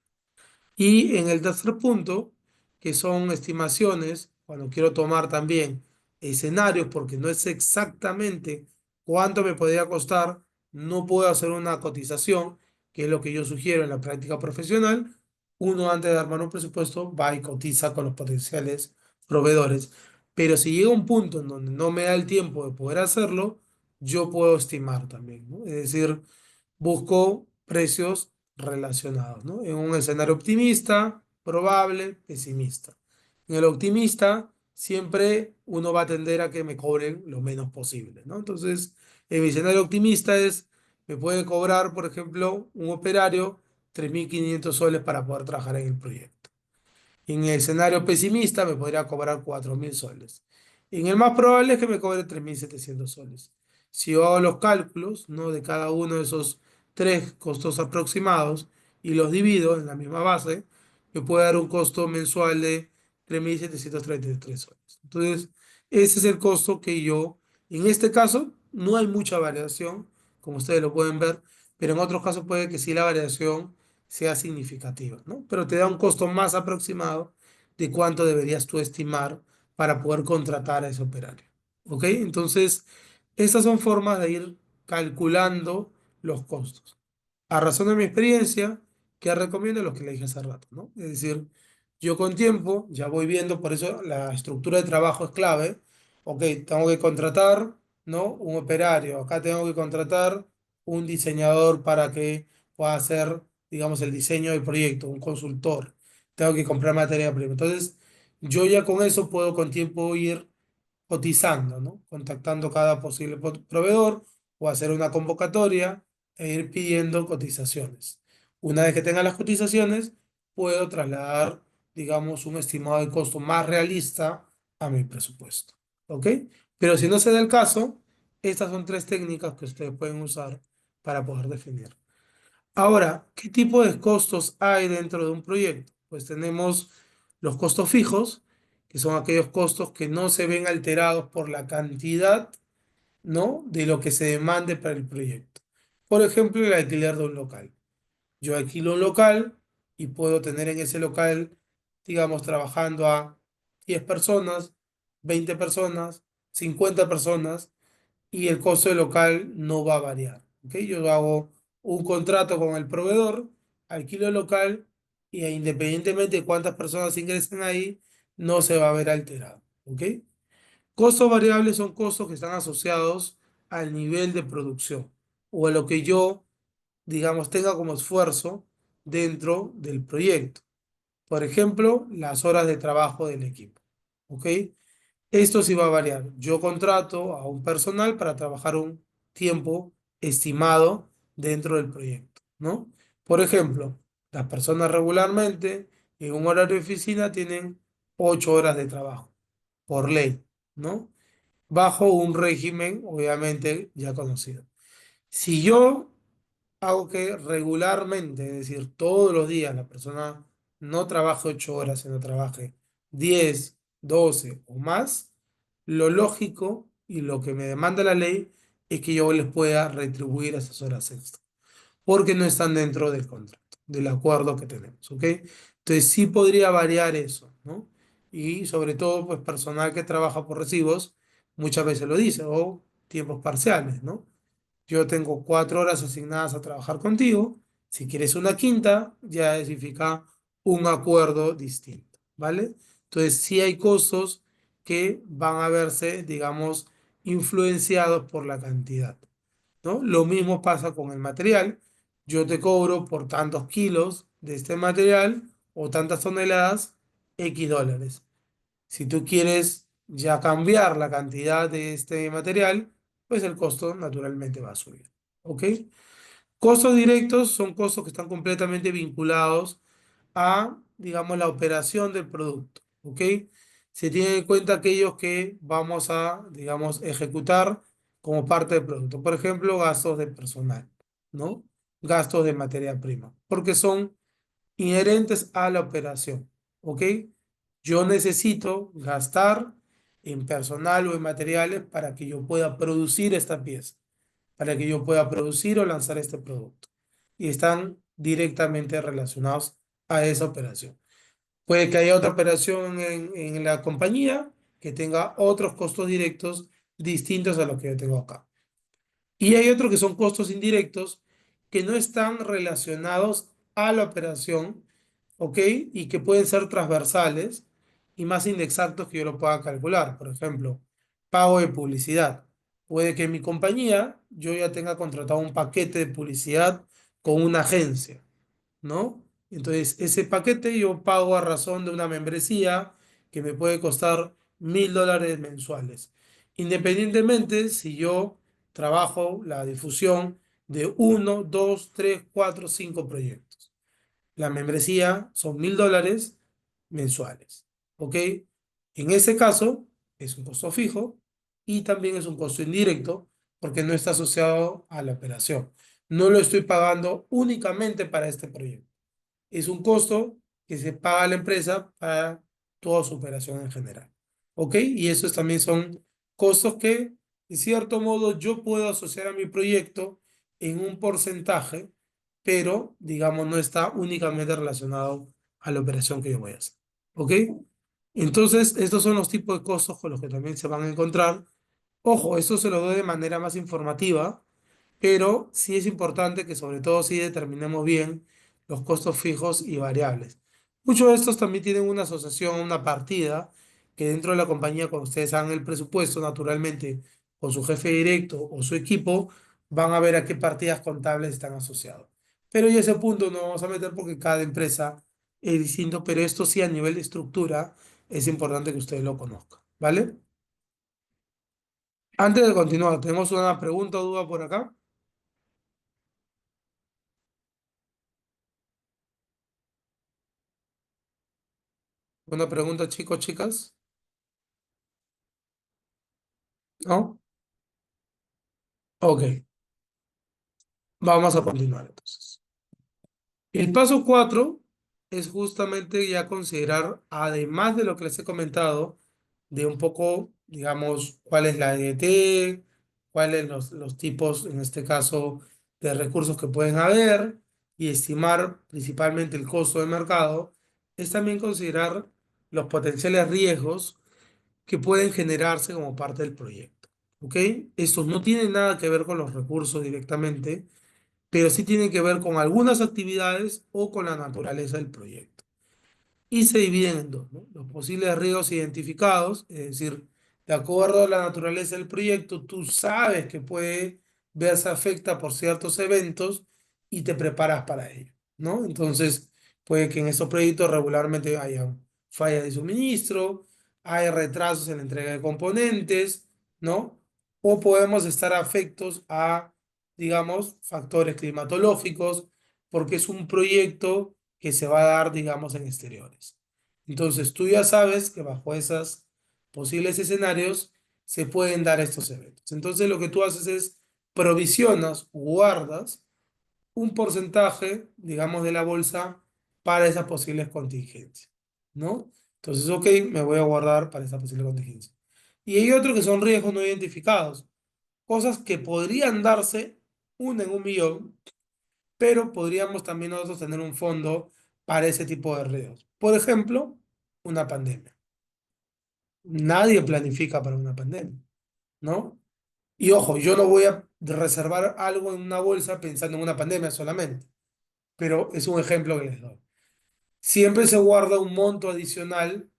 Y en el tercer punto, que son estimaciones, cuando quiero tomar también escenarios, porque no es exactamente cuánto me podría costar, no puedo hacer una cotización, que es lo que yo sugiero en la práctica profesional. Uno antes de armar un presupuesto va y cotiza con los potenciales proveedores. Pero si llega un punto en donde no me da el tiempo de poder hacerlo, yo puedo estimar también, ¿no? Es decir, busco precios relacionados, ¿no? En un escenario optimista, probable, pesimista. En el optimista, siempre uno va a tender a que me cobren lo menos posible, ¿no? Entonces, en mi escenario optimista es, me puede cobrar, por ejemplo, un operario 3.500 soles para poder trabajar en el proyecto. En el escenario pesimista me podría cobrar 4.000 soles. En el más probable es que me cobre 3.700 soles. Si yo hago los cálculos, ¿no? De cada uno de esos tres costos aproximados y los divido en la misma base, me puede dar un costo mensual de 3.733 soles. Entonces, ese es el costo que yo, en este caso, no hay mucha variación, como ustedes lo pueden ver, pero en otros casos puede que sí la variación sea significativa, ¿no? Pero te da un costo más aproximado de cuánto deberías tú estimar para poder contratar a ese operario. ¿Ok? Entonces, estas son formas de ir calculando los costos. A razón de mi experiencia, que recomiendo lo que le dije hace rato, ¿no? Es decir, yo con tiempo ya voy viendo, por eso la estructura de trabajo es clave. Ok, tengo que contratar, ¿no? Un operario. Acá tengo que contratar un diseñador para que pueda hacer, digamos, el diseño del proyecto, un consultor. Tengo que comprar materia prima. Entonces, yo ya con eso puedo con tiempo ir cotizando, ¿no? Contactando cada posible proveedor o hacer una convocatoria e ir pidiendo cotizaciones. Una vez que tenga las cotizaciones, puedo trasladar, digamos, un estimado de costo más realista a mi presupuesto. ¿Ok? Pero si no se da el caso, estas son tres técnicas que ustedes pueden usar para poder definir. Ahora, ¿qué tipo de costos hay dentro de un proyecto? Pues tenemos los costos fijos, que son aquellos costos que no se ven alterados por la cantidad, ¿no? De lo que se demande para el proyecto. Por ejemplo, el alquiler de un local. Yo alquilo un local y puedo tener en ese local, digamos, trabajando a 10 personas, 20 personas, 50 personas y el costo del local no va a variar. ¿Ok? Yo hago un contrato con el proveedor, alquilo el local y independientemente de cuántas personas ingresen ahí, no se va a ver alterado. ¿Ok? Costos variables son costos que están asociados al nivel de producción o a lo que yo, digamos, tenga como esfuerzo dentro del proyecto. Por ejemplo, las horas de trabajo del equipo. ¿Ok? Esto sí va a variar. Yo contrato a un personal para trabajar un tiempo estimado dentro del proyecto, ¿no? Por ejemplo, las personas regularmente en un horario de oficina tienen 8 horas de trabajo por ley, ¿no? Bajo un régimen, obviamente, ya conocido. Si yo hago que regularmente, es decir, todos los días la persona no trabaje 8 horas, sino trabaje 10, 12 o más, lo lógico y lo que me demanda la ley es que yo les pueda retribuir esas horas extra, porque no están dentro del contrato, del acuerdo que tenemos, ¿ok? Entonces sí podría variar eso, ¿no? Y sobre todo, pues personal que trabaja por recibos, muchas veces lo dice, o tiempos parciales, ¿no? Yo tengo 4 horas asignadas a trabajar contigo. Si quieres una quinta, ya significa un acuerdo distinto, ¿vale? Entonces, sí hay costos que van a verse, digamos, influenciados por la cantidad, ¿no? Lo mismo pasa con el material. Yo te cobro por tantos kilos de este material o tantas toneladas, X dólares. Si tú quieres ya cambiar la cantidad de este material, pues el costo naturalmente va a subir. ¿Ok? Costos directos son costos que están completamente vinculados a, digamos, la operación del producto. ¿Ok? se tienen en cuenta aquellos que vamos a, digamos, ejecutar como parte del producto. Por ejemplo, gastos de personal, ¿no? Gastos de materia prima, porque son inherentes a la operación, ¿ok? Yo necesito gastar en personal o en materiales para que yo pueda producir esta pieza, para que yo pueda producir o lanzar este producto. Y están directamente relacionados a esa operación. Puede que haya otra operación en la compañía que tenga otros costos directos distintos a los que yo tengo acá. Y hay otros que son costos indirectos que no están relacionados a la operación, ¿ok? Y que pueden ser transversales y más inexactos que yo lo pueda calcular. Por ejemplo, pago de publicidad. Puede que en mi compañía yo ya tenga contratado un paquete de publicidad con una agencia, ¿no? Entonces, ese paquete yo pago a razón de una membresía que me puede costar $1.000 mensuales. Independientemente si yo trabajo la difusión de uno, dos, tres, cuatro, cinco proyectos. La membresía son $1.000 mensuales. ¿Ok? En ese caso, es un costo fijo y también es un costo indirecto porque no está asociado a la operación. No lo estoy pagando únicamente para este proyecto. Es un costo que se paga a la empresa para toda su operación en general. ¿Ok? Y esos también son costos que, de cierto modo, yo puedo asociar a mi proyecto en un porcentaje, pero, digamos, no está únicamente relacionado a la operación que yo voy a hacer. ¿Ok? Entonces, estos son los tipos de costos con los que también se van a encontrar. Ojo, esto se lo doy de manera más informativa, pero sí es importante que sobre todo sí determinemos bien los costos fijos y variables. Muchos de estos también tienen una asociación, una partida, que dentro de la compañía, cuando ustedes hagan el presupuesto, naturalmente, con su jefe directo o su equipo, van a ver a qué partidas contables están asociados. Pero ya ese punto no vamos a meter porque cada empresa es distinto, pero esto sí a nivel de estructura es importante que ustedes lo conozcan, ¿vale? Antes de continuar, ¿tenemos una pregunta o duda por acá? ¿Una pregunta, chicos, chicas? ¿No? Ok, vamos a continuar entonces. El paso 4 es justamente ya considerar, además de lo que les he comentado, de un poco, digamos, cuál es la EDT, cuáles los tipos, en este caso, de recursos que pueden haber y estimar principalmente el costo de mercado, es también considerar los potenciales riesgos que pueden generarse como parte del proyecto. ¿Ok? Estos no tienen nada que ver con los recursos directamente, pero sí tienen que ver con algunas actividades o con la naturaleza del proyecto y se dividen en dos, ¿no? Los posibles riesgos identificados, es decir, de acuerdo a la naturaleza del proyecto, tú sabes que puede verse afecta por ciertos eventos y te preparas para ello, ¿no? Entonces, puede que en estos proyectos regularmente haya fallas de suministro, hay retrasos en la entrega de componentes, ¿no? O podemos estar afectos a, digamos, factores climatológicos, porque es un proyecto que se va a dar, digamos, en exteriores. Entonces, tú ya sabes que bajo esos posibles escenarios se pueden dar estos eventos. Entonces, lo que tú haces es provisionas o guardas un porcentaje, digamos, de la bolsa para esas posibles contingencias, ¿no? Entonces, ok, me voy a guardar para esa posible contingencia. Y hay otros que son riesgos no identificados, cosas que podrían darse una en un millón, pero podríamos también nosotros tener un fondo para ese tipo de riesgos. Por ejemplo, una pandemia. Nadie planifica para una pandemia, ¿no? Y ojo, yo no voy a reservar algo en una bolsa pensando en una pandemia solamente, pero es un ejemplo que les doy. Siempre se guarda un monto adicional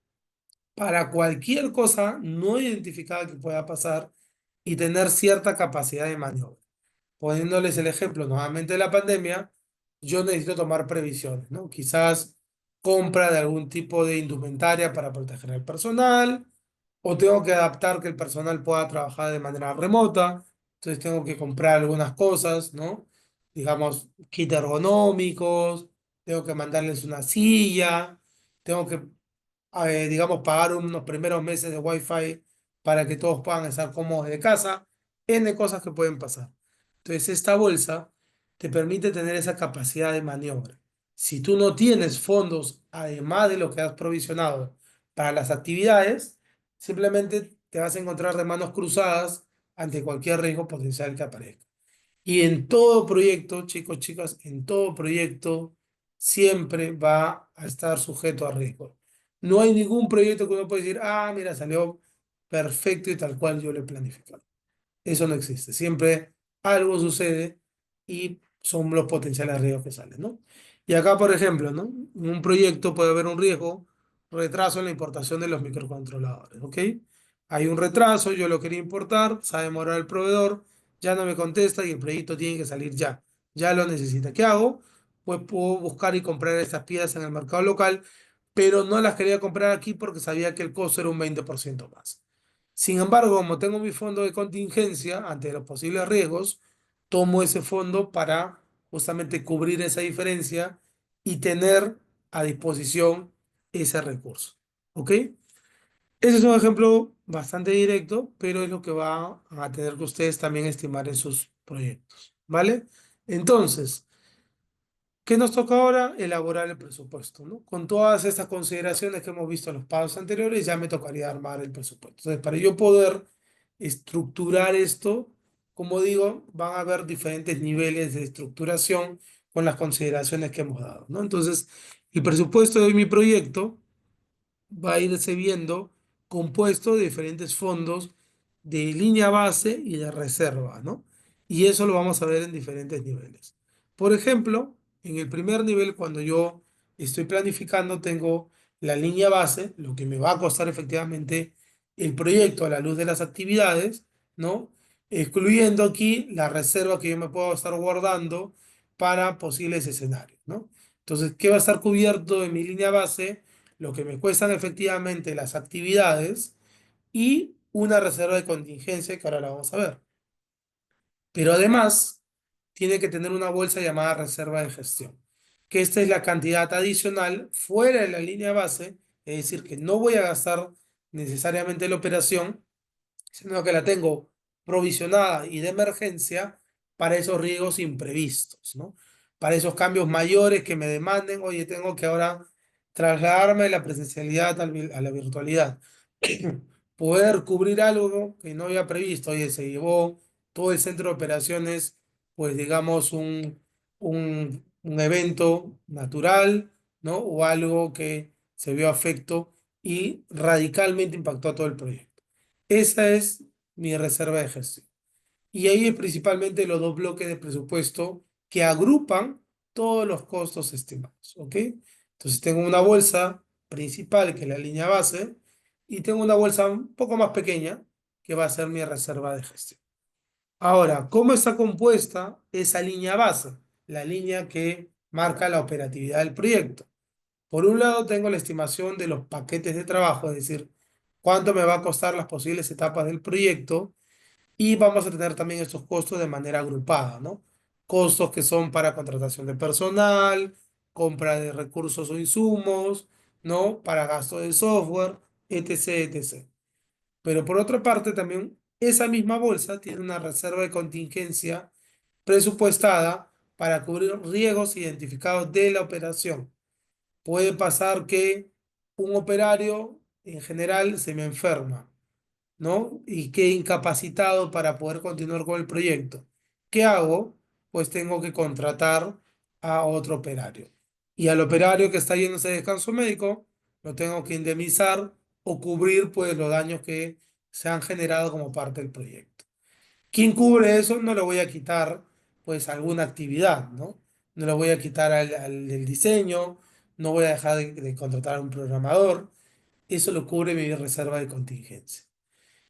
para cualquier cosa no identificada que pueda pasar y tener cierta capacidad de maniobra. Poniéndoles el ejemplo nuevamente de la pandemia, yo necesito tomar previsiones, ¿no? Quizás compra de algún tipo de indumentaria para proteger al personal, o tengo que adaptar que el personal pueda trabajar de manera remota, entonces tengo que comprar algunas cosas, ¿no? Digamos, kits ergonómicos, tengo que mandarles una silla, tengo que digamos, pagar unos primeros meses de Wi-Fi para que todos puedan estar cómodos de casa, N cosas que pueden pasar. Entonces, esta bolsa te permite tener esa capacidad de maniobra. Si tú no tienes fondos, además de lo que has provisionado para las actividades, simplemente te vas a encontrar de manos cruzadas ante cualquier riesgo potencial que aparezca. Y en todo proyecto, chicos, chicas, en todo proyecto siempre va a estar sujeto a riesgo. No hay ningún proyecto que uno pueda decir, ah, mira, salió perfecto y tal cual yo lo he planificado. Eso no existe. Siempre algo sucede y son los potenciales riesgos que salen, ¿no? Y acá, por ejemplo, ¿no? En un proyecto puede haber un riesgo, retraso en la importación de los microcontroladores, ¿ok? Hay un retraso, yo lo quería importar, se ha demorado el proveedor, ya no me contesta y el proyecto tiene que salir ya. Ya lo necesita. ¿Qué hago? Pues puedo buscar y comprar estas piezas en el mercado local, pero no las quería comprar aquí porque sabía que el costo era un 20% más. Sin embargo, como tengo mi fondo de contingencia ante los posibles riesgos, tomo ese fondo para justamente cubrir esa diferencia y tener a disposición ese recurso. ¿Ok? Ese es un ejemplo bastante directo, pero es lo que va a tener que ustedes también estimar en sus proyectos. ¿Vale? Entonces, ¿qué nos toca ahora? Elaborar el presupuesto, ¿no? Con todas estas consideraciones que hemos visto en los pasos anteriores, ya me tocaría armar el presupuesto. Entonces, para yo poder estructurar esto, como digo, van a haber diferentes niveles de estructuración con las consideraciones que hemos dado, ¿no? Entonces, el presupuesto de mi proyecto va a irse viendo compuesto de diferentes fondos de línea base y de reserva, ¿no? Y eso lo vamos a ver en diferentes niveles. Por ejemplo, en el primer nivel, cuando yo estoy planificando, tengo la línea base, lo que me va a costar efectivamente el proyecto a la luz de las actividades, ¿no? Excluyendo aquí la reserva que yo me puedo estar guardando para posibles escenarios, ¿no? Entonces, ¿qué va a estar cubierto en mi línea base? Lo que me cuestan efectivamente las actividades y una reserva de contingencia que ahora la vamos a ver. Pero además, tiene que tener una bolsa llamada reserva de gestión, que esta es la cantidad adicional fuera de la línea base, es decir, que no voy a gastar necesariamente la operación, sino que la tengo provisionada y de emergencia para esos riesgos imprevistos, ¿no? Para esos cambios mayores que me demanden, oye, tengo que ahora trasladarme de la presencialidad a la virtualidad. Poder cubrir algo que no había previsto, oye, se llevó todo el centro de operaciones, pues digamos, un evento natural, ¿no? O algo que se vio afecto y radicalmente impactó a todo el proyecto. Esa es mi reserva de gestión. Y ahí es principalmente los dos bloques de presupuesto que agrupan todos los costos estimados. ¿Ok? Entonces tengo una bolsa principal que es la línea base y tengo una bolsa un poco más pequeña que va a ser mi reserva de gestión. Ahora, ¿cómo está compuesta esa línea base? La línea que marca la operatividad del proyecto. Por un lado, tengo la estimación de los paquetes de trabajo, es decir, cuánto me va a costar las posibles etapas del proyecto y vamos a tener también estos costos de manera agrupada, ¿no? Costos que son para contratación de personal, compra de recursos o insumos, ¿no? Para gasto de software, etc., etc. Pero por otra parte, también esa misma bolsa tiene una reserva de contingencia presupuestada para cubrir riesgos identificados de la operación. Puede pasar que un operario en general se me enferma, ¿no? Y quede incapacitado para poder continuar con el proyecto. ¿Qué hago? Pues tengo que contratar a otro operario. Y al operario que está yéndose de descanso médico, lo tengo que indemnizar o cubrir pues los daños que se han generado como parte del proyecto. ¿Quién cubre eso? No le voy a quitar pues alguna actividad, ¿no? No le voy a quitar al del diseño, no voy a dejar de contratar a un programador. Eso lo cubre mi reserva de contingencia.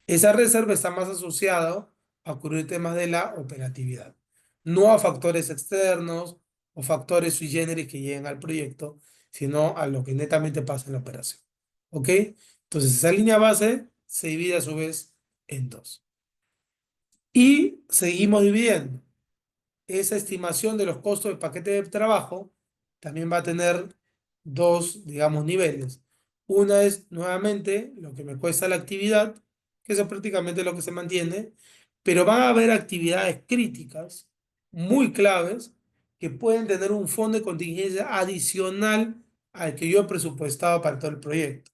Esa reserva está más asociada a cubrir temas de la operatividad, no a factores externos o factores sui generis que lleguen al proyecto, sino a lo que netamente pasa en la operación. ¿Ok? Entonces, esa línea base se divide a su vez en dos. Y seguimos dividiendo. Esa estimación de los costos del paquete de trabajo también va a tener dos, digamos, niveles. Una es nuevamente lo que me cuesta la actividad, que eso es prácticamente lo que se mantiene, pero van a haber actividades críticas muy claves que pueden tener un fondo de contingencia adicional al que yo he presupuestado para todo el proyecto.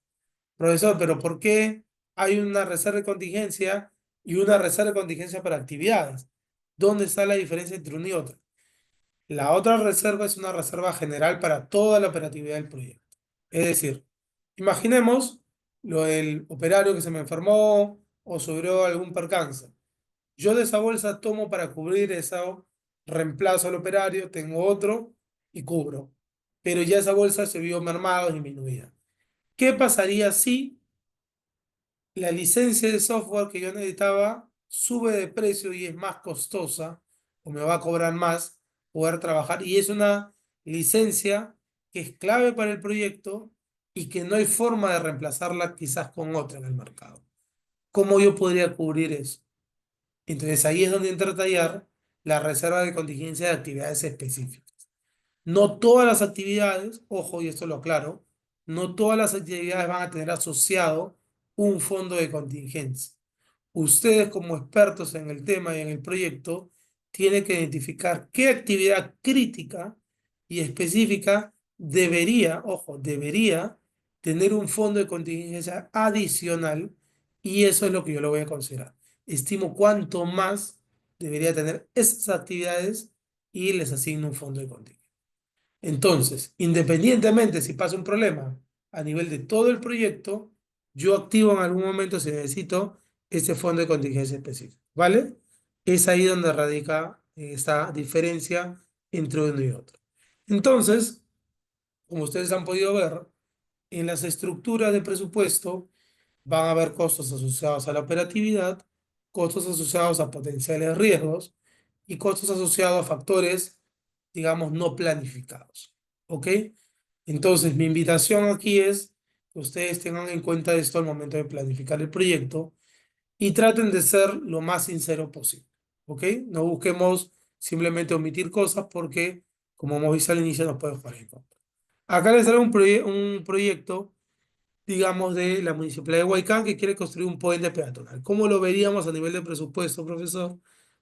Profesor, pero ¿por qué hay una reserva de contingencia y una reserva de contingencia para actividades? ¿Dónde está la diferencia entre una y otra? La otra reserva es una reserva general para toda la operatividad del proyecto. Es decir, imaginemos lo del operario que se me enfermó o sufrió algún percance. Yo de esa bolsa tomo para cubrir ese reemplazo al operario, tengo otro y cubro. Pero ya esa bolsa se vio mermada o disminuida. ¿Qué pasaría si la licencia de software que yo necesitaba sube de precio y es más costosa o me va a cobrar más poder trabajar? Y es una licencia que es clave para el proyecto y que no hay forma de reemplazarla quizás con otra en el mercado. ¿Cómo yo podría cubrir eso? Entonces ahí es donde entra a tallar la reserva de contingencia de actividades específicas. No todas las actividades, ojo, y esto lo aclaro, no todas las actividades van a tener asociado un fondo de contingencia. Ustedes como expertos en el tema y en el proyecto tienen que identificar qué actividad crítica y específica debería, ojo, debería tener un fondo de contingencia adicional y eso es lo que yo lo voy a considerar. Estimo cuánto más debería tener esas actividades y les asigno un fondo de contingencia. Entonces, independientemente si pasa un problema a nivel de todo el proyecto, yo activo en algún momento si necesito ese fondo de contingencia específico, ¿vale? Es ahí donde radica esta diferencia entre uno y otro. Entonces, como ustedes han podido ver, en las estructuras de presupuesto van a haber costos asociados a la operatividad, costos asociados a potenciales riesgos y costos asociados a factores, digamos, no planificados. ¿Ok? Entonces, mi invitación aquí es que ustedes tengan en cuenta esto al momento de planificar el proyecto y traten de ser lo más sincero posible. ¿Ok? No busquemos simplemente omitir cosas porque, como hemos visto al inicio, nos puede jugar en contra. Acá les traigo un proyecto, digamos, de la Municipalidad de Huaycán que quiere construir un puente peatonal. ¿Cómo lo veríamos a nivel de presupuesto, profesor?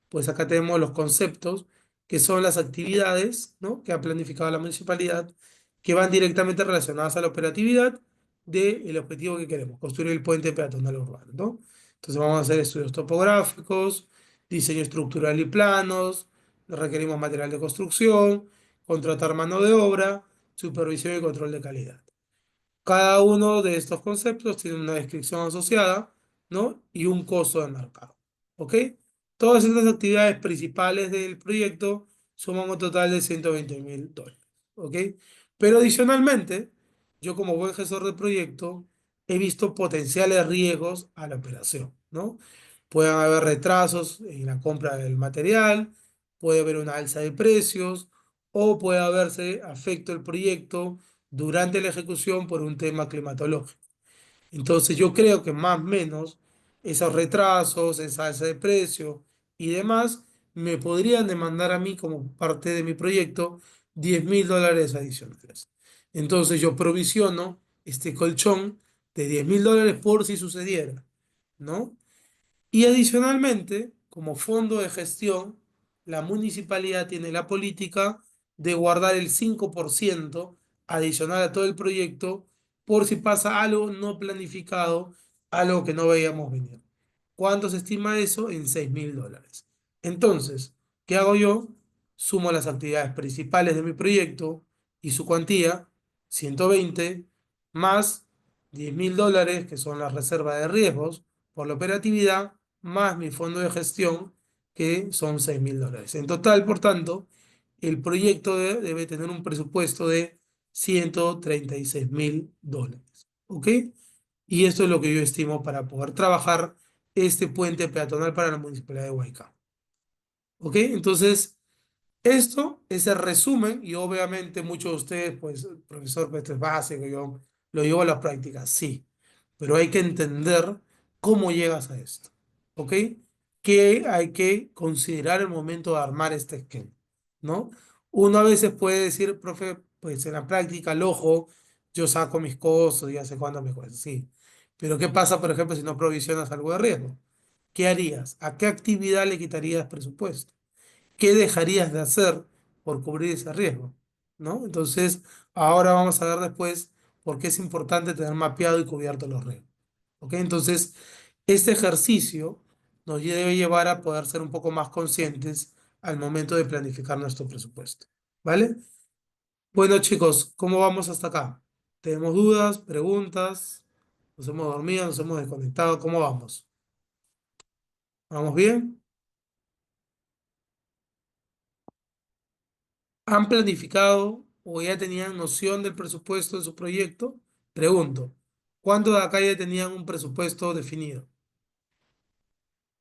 Pues acá tenemos los conceptos, que son las actividades, ¿no?, que ha planificado la municipalidad, que van directamente relacionadas a la operatividad del objetivo que queremos, construir el puente peatonal urbano, ¿no? Entonces vamos a hacer estudios topográficos, diseño estructural y planos, requerimos material de construcción, contratar mano de obra, supervisión y control de calidad. Cada uno de estos conceptos tiene una descripción asociada, ¿no? Y un costo de mercado. ¿Ok? Todas estas actividades principales del proyecto suman un total de $120.000. ¿Ok? Pero adicionalmente, yo como buen gestor de proyecto he visto potenciales riesgos a la operación, ¿no? Pueden haber retrasos en la compra del material, puede haber una alza de precios o puede haberse afecto el proyecto durante la ejecución por un tema climatológico. Entonces yo creo que más o menos esos retrasos, esa alza de precio y demás me podrían demandar a mí como parte de mi proyecto $10.000 adicionales. Entonces yo provisiono este colchón de $10.000 por si sucediera, ¿no? Y adicionalmente, como fondo de gestión, la municipalidad tiene la política de guardar el 5% adicional a todo el proyecto por si pasa algo no planificado, algo que no veíamos venir. ¿Cuánto se estima eso? En $6.000. Entonces, ¿qué hago yo? Sumo las actividades principales de mi proyecto y su cuantía, 120, más $10.000, que son las reservas de riesgos por la operatividad, más mi fondo de gestión, que son $6.000. En total, por tanto, el proyecto debe tener un presupuesto de $136.000. ¿Ok? Y esto es lo que yo estimo para poder trabajar este puente peatonal para la Municipalidad de Huaycán. ¿Ok? Entonces, esto es el resumen y obviamente muchos de ustedes, pues, profesor, pues, esto es básico, yo lo llevo a la práctica, sí, pero hay que entender cómo llegas a esto, ¿ok? Que hay que considerar el momento de armar este esquema, ¿no? Uno a veces puede decir, profe, pues en la práctica, al ojo, yo saco mis costos, ya sé cuánto me cuesta, sí. Pero ¿qué pasa, por ejemplo, si no provisionas algo de riesgo? ¿Qué harías? ¿A qué actividad le quitarías presupuesto? ¿Qué dejarías de hacer por cubrir ese riesgo? ¿No? Entonces, ahora vamos a ver después por qué es importante tener mapeado y cubierto los riesgos. ¿Ok? Entonces, este ejercicio nos debe llevar a poder ser un poco más conscientes al momento de planificar nuestro presupuesto. ¿Vale? Bueno, chicos, ¿cómo vamos hasta acá? ¿Tenemos dudas, preguntas? ¿Nos hemos dormido, nos hemos desconectado? ¿Cómo vamos? ¿Vamos bien? ¿Han planificado o ya tenían noción del presupuesto de su proyecto? Pregunto, ¿cuántos de acá ya tenían un presupuesto definido?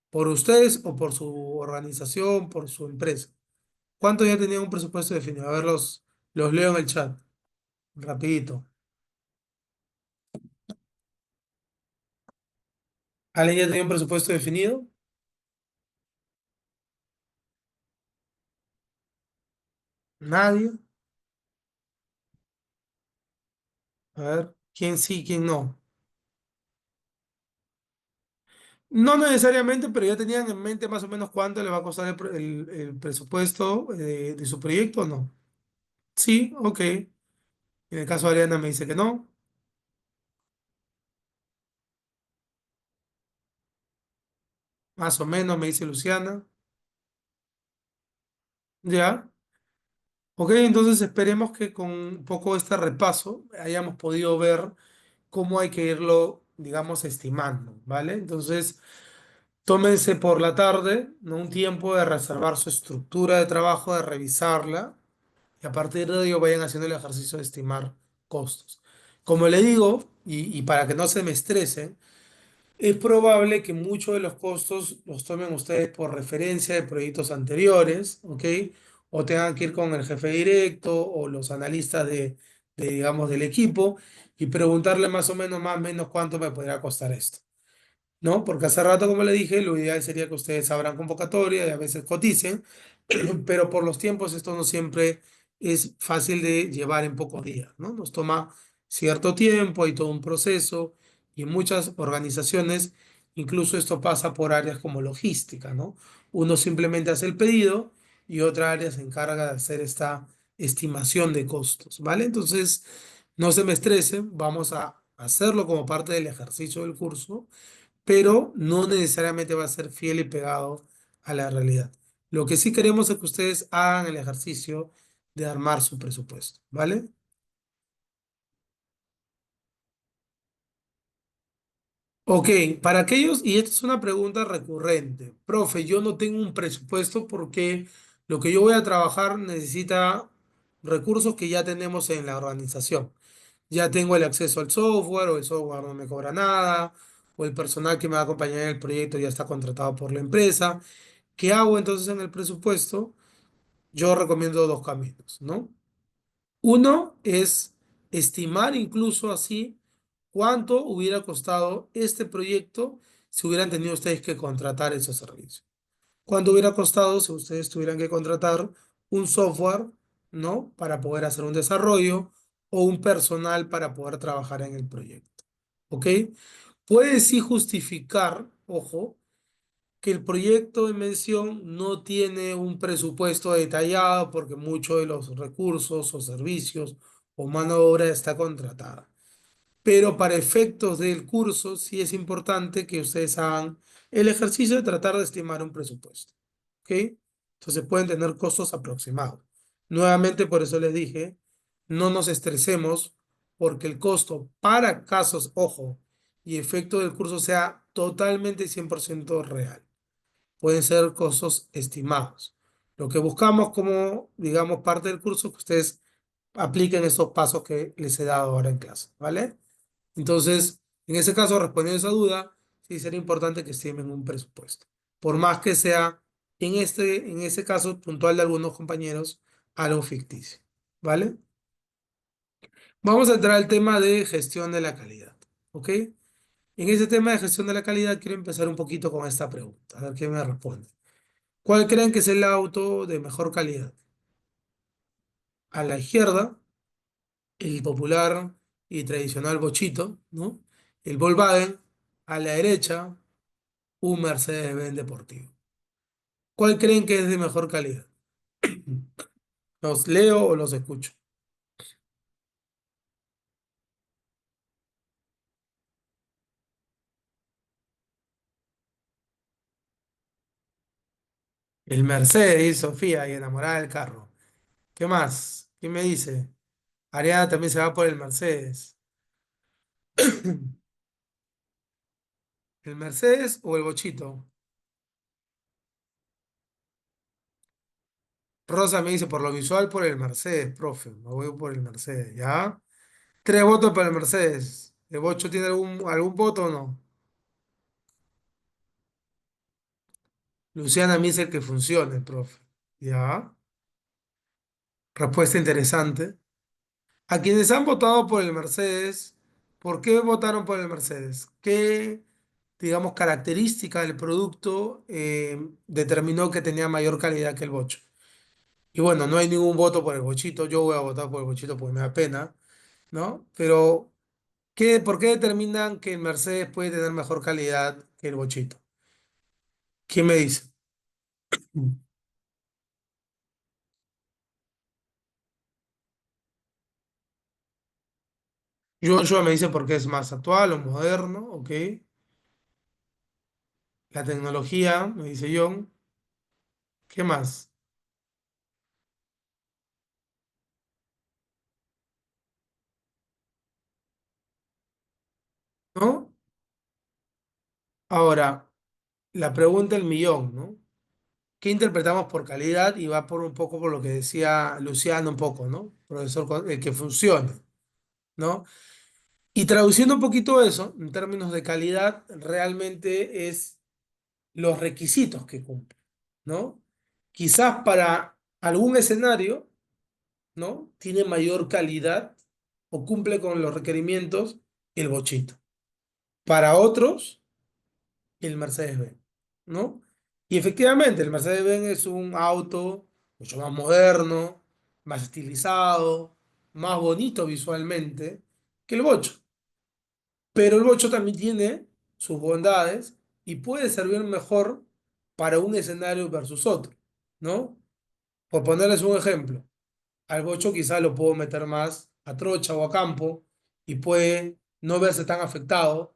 ¿Por ustedes o por su organización, por su empresa? ¿Cuántos ya tenían un presupuesto definido? A ver, los leo en el chat, rapidito. ¿Alguien ya tenía un presupuesto definido? ¿Nadie? A ver, ¿quién sí, quién no? No necesariamente, pero ya tenían en mente más o menos cuánto le va a costar el presupuesto de su proyecto, ¿o no? Sí, ok. En el caso de Ariana me dice que no, más o menos me dice Luciana. Ya. Ok, entonces esperemos que con un poco este repaso hayamos podido ver cómo hay que irlo, digamos, estimando, ¿vale? Entonces, tómense por la tarde, ¿no? Un tiempo de reservar su estructura de trabajo, de revisarla. Y a partir de ello vayan haciendo el ejercicio de estimar costos. Como le digo, y para que no se me estresen, es probable que muchos de los costos los tomen ustedes por referencia de proyectos anteriores, ¿ok? O tengan que ir con el jefe directo o los analistas digamos, del equipo y preguntarle más o menos, más o menos cuánto me podría costar esto. ¿No? Porque hace rato, como le dije, lo ideal sería que ustedes abran convocatoria y a veces coticen, pero por los tiempos esto no siempre es fácil de llevar en pocos días, ¿no? Nos toma cierto tiempo, hay todo un proceso y en muchas organizaciones incluso esto pasa por áreas como logística, ¿no? Uno simplemente hace el pedido y otra área se encarga de hacer esta estimación de costos, ¿vale? Entonces, no se me estresen, vamos a hacerlo como parte del ejercicio del curso, pero no necesariamente va a ser fiel y pegado a la realidad. Lo que sí queremos es que ustedes hagan el ejercicio de armar su presupuesto, ¿vale? Ok, para aquellos, y esta es una pregunta recurrente, profe, yo no tengo un presupuesto porque lo que yo voy a trabajar necesita recursos que ya tenemos en la organización. Ya tengo el acceso al software o el software no me cobra nada, o el personal que me va a acompañar en el proyecto ya está contratado por la empresa. ¿Qué hago entonces en el presupuesto? Yo recomiendo dos caminos, ¿no? Uno es estimar incluso así cuánto hubiera costado este proyecto si hubieran tenido ustedes que contratar esos servicios. ¿Cuánto hubiera costado si ustedes tuvieran que contratar un software, ¿no? Para poder hacer un desarrollo o un personal para poder trabajar en el proyecto. ¿Ok? Puede sí justificar, ojo, que el proyecto en mención no tiene un presupuesto detallado porque muchos de los recursos o servicios o mano de obra está contratada. Pero para efectos del curso sí es importante que ustedes hagan el ejercicio de tratar de estimar un presupuesto. ¿Ok? Entonces pueden tener costos aproximados. Nuevamente, por eso les dije, no nos estresemos porque el costo para casos, ojo, y efecto del curso sea totalmente 100% real, pueden ser costos estimados. Lo que buscamos como, digamos, parte del curso es que ustedes apliquen esos pasos que les he dado ahora en clase, ¿vale? Entonces, en ese caso, respondiendo a esa duda, sí sería importante que estimen un presupuesto. Por más que sea, en ese caso puntual de algunos compañeros, algo ficticio, ¿vale? Vamos a entrar al tema de gestión de la calidad, ¿ok? En ese tema de gestión de la calidad quiero empezar un poquito con esta pregunta, a ver qué me responde. ¿Cuál creen que es el auto de mejor calidad? A la izquierda, el popular y tradicional bochito, ¿no? El Volkswagen, a la derecha, un Mercedes-Benz deportivo. ¿Cuál creen que es de mejor calidad? ¿Los leo o los escucho? El Mercedes, Sofía, y enamorada del carro. ¿Qué más? ¿Quién me dice? Ariana también se va por el Mercedes. ¿El Mercedes o el bochito? Rosa me dice por lo visual por el Mercedes, profe. Me voy por el Mercedes, ¿ya? Tres votos para el Mercedes. ¿El bocho tiene algún voto o no? Luciana me dice que funcione, profe. ¿Ya? Respuesta interesante. A quienes han votado por el Mercedes, ¿por qué votaron por el Mercedes? ¿Qué, digamos, característica del producto determinó que tenía mayor calidad que el bocho? Y bueno, no hay ningún voto por el bochito. Yo voy a votar por el bochito porque me da pena, ¿no? Pero ¿por qué determinan que el Mercedes puede tener mejor calidad que el bochito? ¿Quién me dice? Yo me dice porque es más actual o moderno, ¿ok? La tecnología, me dice John. ¿Qué más? ¿No? Ahora, la pregunta del millón, ¿no? ¿Qué interpretamos por calidad? Y va por un poco por lo que decía Luciano, un poco, ¿no? Profesor, que funcione, ¿no? Y traduciendo un poquito eso, en términos de calidad, realmente es los requisitos que cumple, ¿no? Quizás para algún escenario, ¿no? Tiene mayor calidad o cumple con los requerimientos el bochito. Para otros, el Mercedes-Benz, ¿no? Y efectivamente, el Mercedes-Benz es un auto mucho más moderno, más estilizado, más bonito visualmente que el Bocho. Pero el Bocho también tiene sus bondades y puede servir mejor para un escenario versus otro, ¿no? Por ponerles un ejemplo, al bocho quizá lo puedo meter más a trocha o a campo y puede no verse tan afectado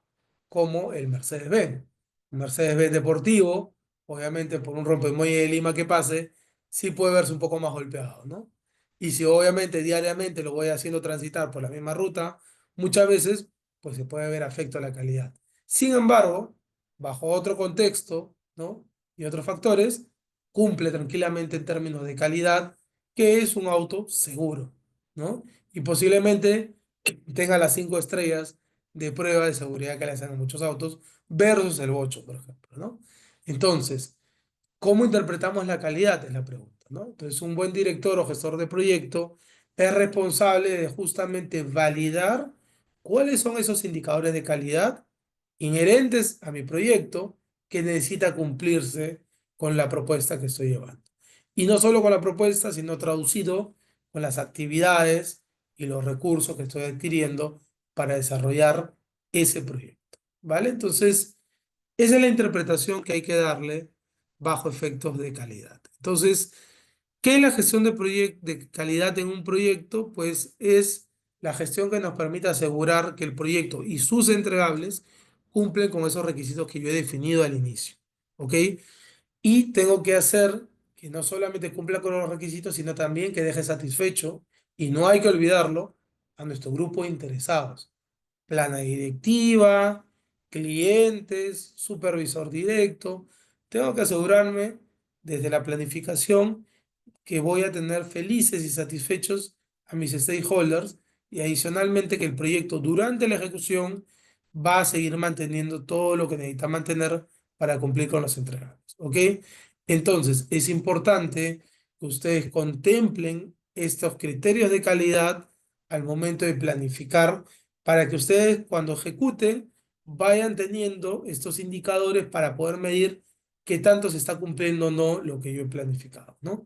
como el Mercedes-Benz. Un Mercedes-Benz deportivo, obviamente por un rompemuelle de Lima que pase, sí puede verse un poco más golpeado, ¿no? Y si obviamente diariamente lo voy haciendo transitar por la misma ruta, muchas veces pues se puede ver afecto a la calidad. Sin embargo, bajo otro contexto, ¿no? Y otros factores, cumple tranquilamente en términos de calidad que es un auto seguro, ¿no? Y posiblemente tenga las 5 estrellas de prueba de seguridad que le hacen a muchos autos versus el Bocho, por ejemplo, ¿no? Entonces, ¿cómo interpretamos la calidad? Es la pregunta, ¿no? Entonces, un buen director o gestor de proyecto es responsable de justamente validar cuáles son esos indicadores de calidad inherentes a mi proyecto que necesita cumplirse con la propuesta que estoy llevando. Y no solo con la propuesta, sino traducido con las actividades y los recursos que estoy adquiriendo para desarrollar ese proyecto. ¿Vale? Entonces, esa es la interpretación que hay que darle bajo efectos de calidad. Entonces, ¿qué es la gestión de calidad en un proyecto? Pues es la gestión que nos permite asegurar que el proyecto y sus entregables cumplen con esos requisitos que yo he definido al inicio. ¿Ok? Y tengo que hacer que no solamente cumpla con los requisitos, sino también que deje satisfecho, y no hay que olvidarlo, a nuestro grupo de interesados. Plana directiva, clientes, supervisor directo. Tengo que asegurarme desde la planificación que voy a tener felices y satisfechos a mis stakeholders y adicionalmente que el proyecto durante la ejecución va a seguir manteniendo todo lo que necesita mantener para cumplir con los entregables. ¿Ok? Entonces, es importante que ustedes contemplen estos criterios de calidad al momento de planificar para que ustedes cuando ejecuten vayan teniendo estos indicadores para poder medir qué tanto se está cumpliendo o no lo que yo he planificado, ¿no?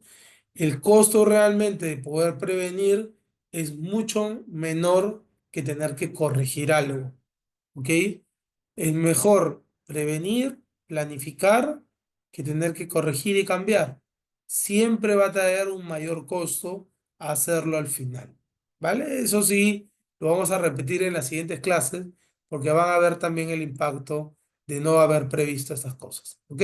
El costo realmente de poder prevenir es mucho menor que tener que corregir algo. ¿Ok? Es mejor prevenir, planificar, que tener que corregir y cambiar. Siempre va a traer un mayor costo hacerlo al final. ¿Vale? Eso sí, lo vamos a repetir en las siguientes clases porque van a ver también el impacto de no haber previsto estas cosas. ¿Ok?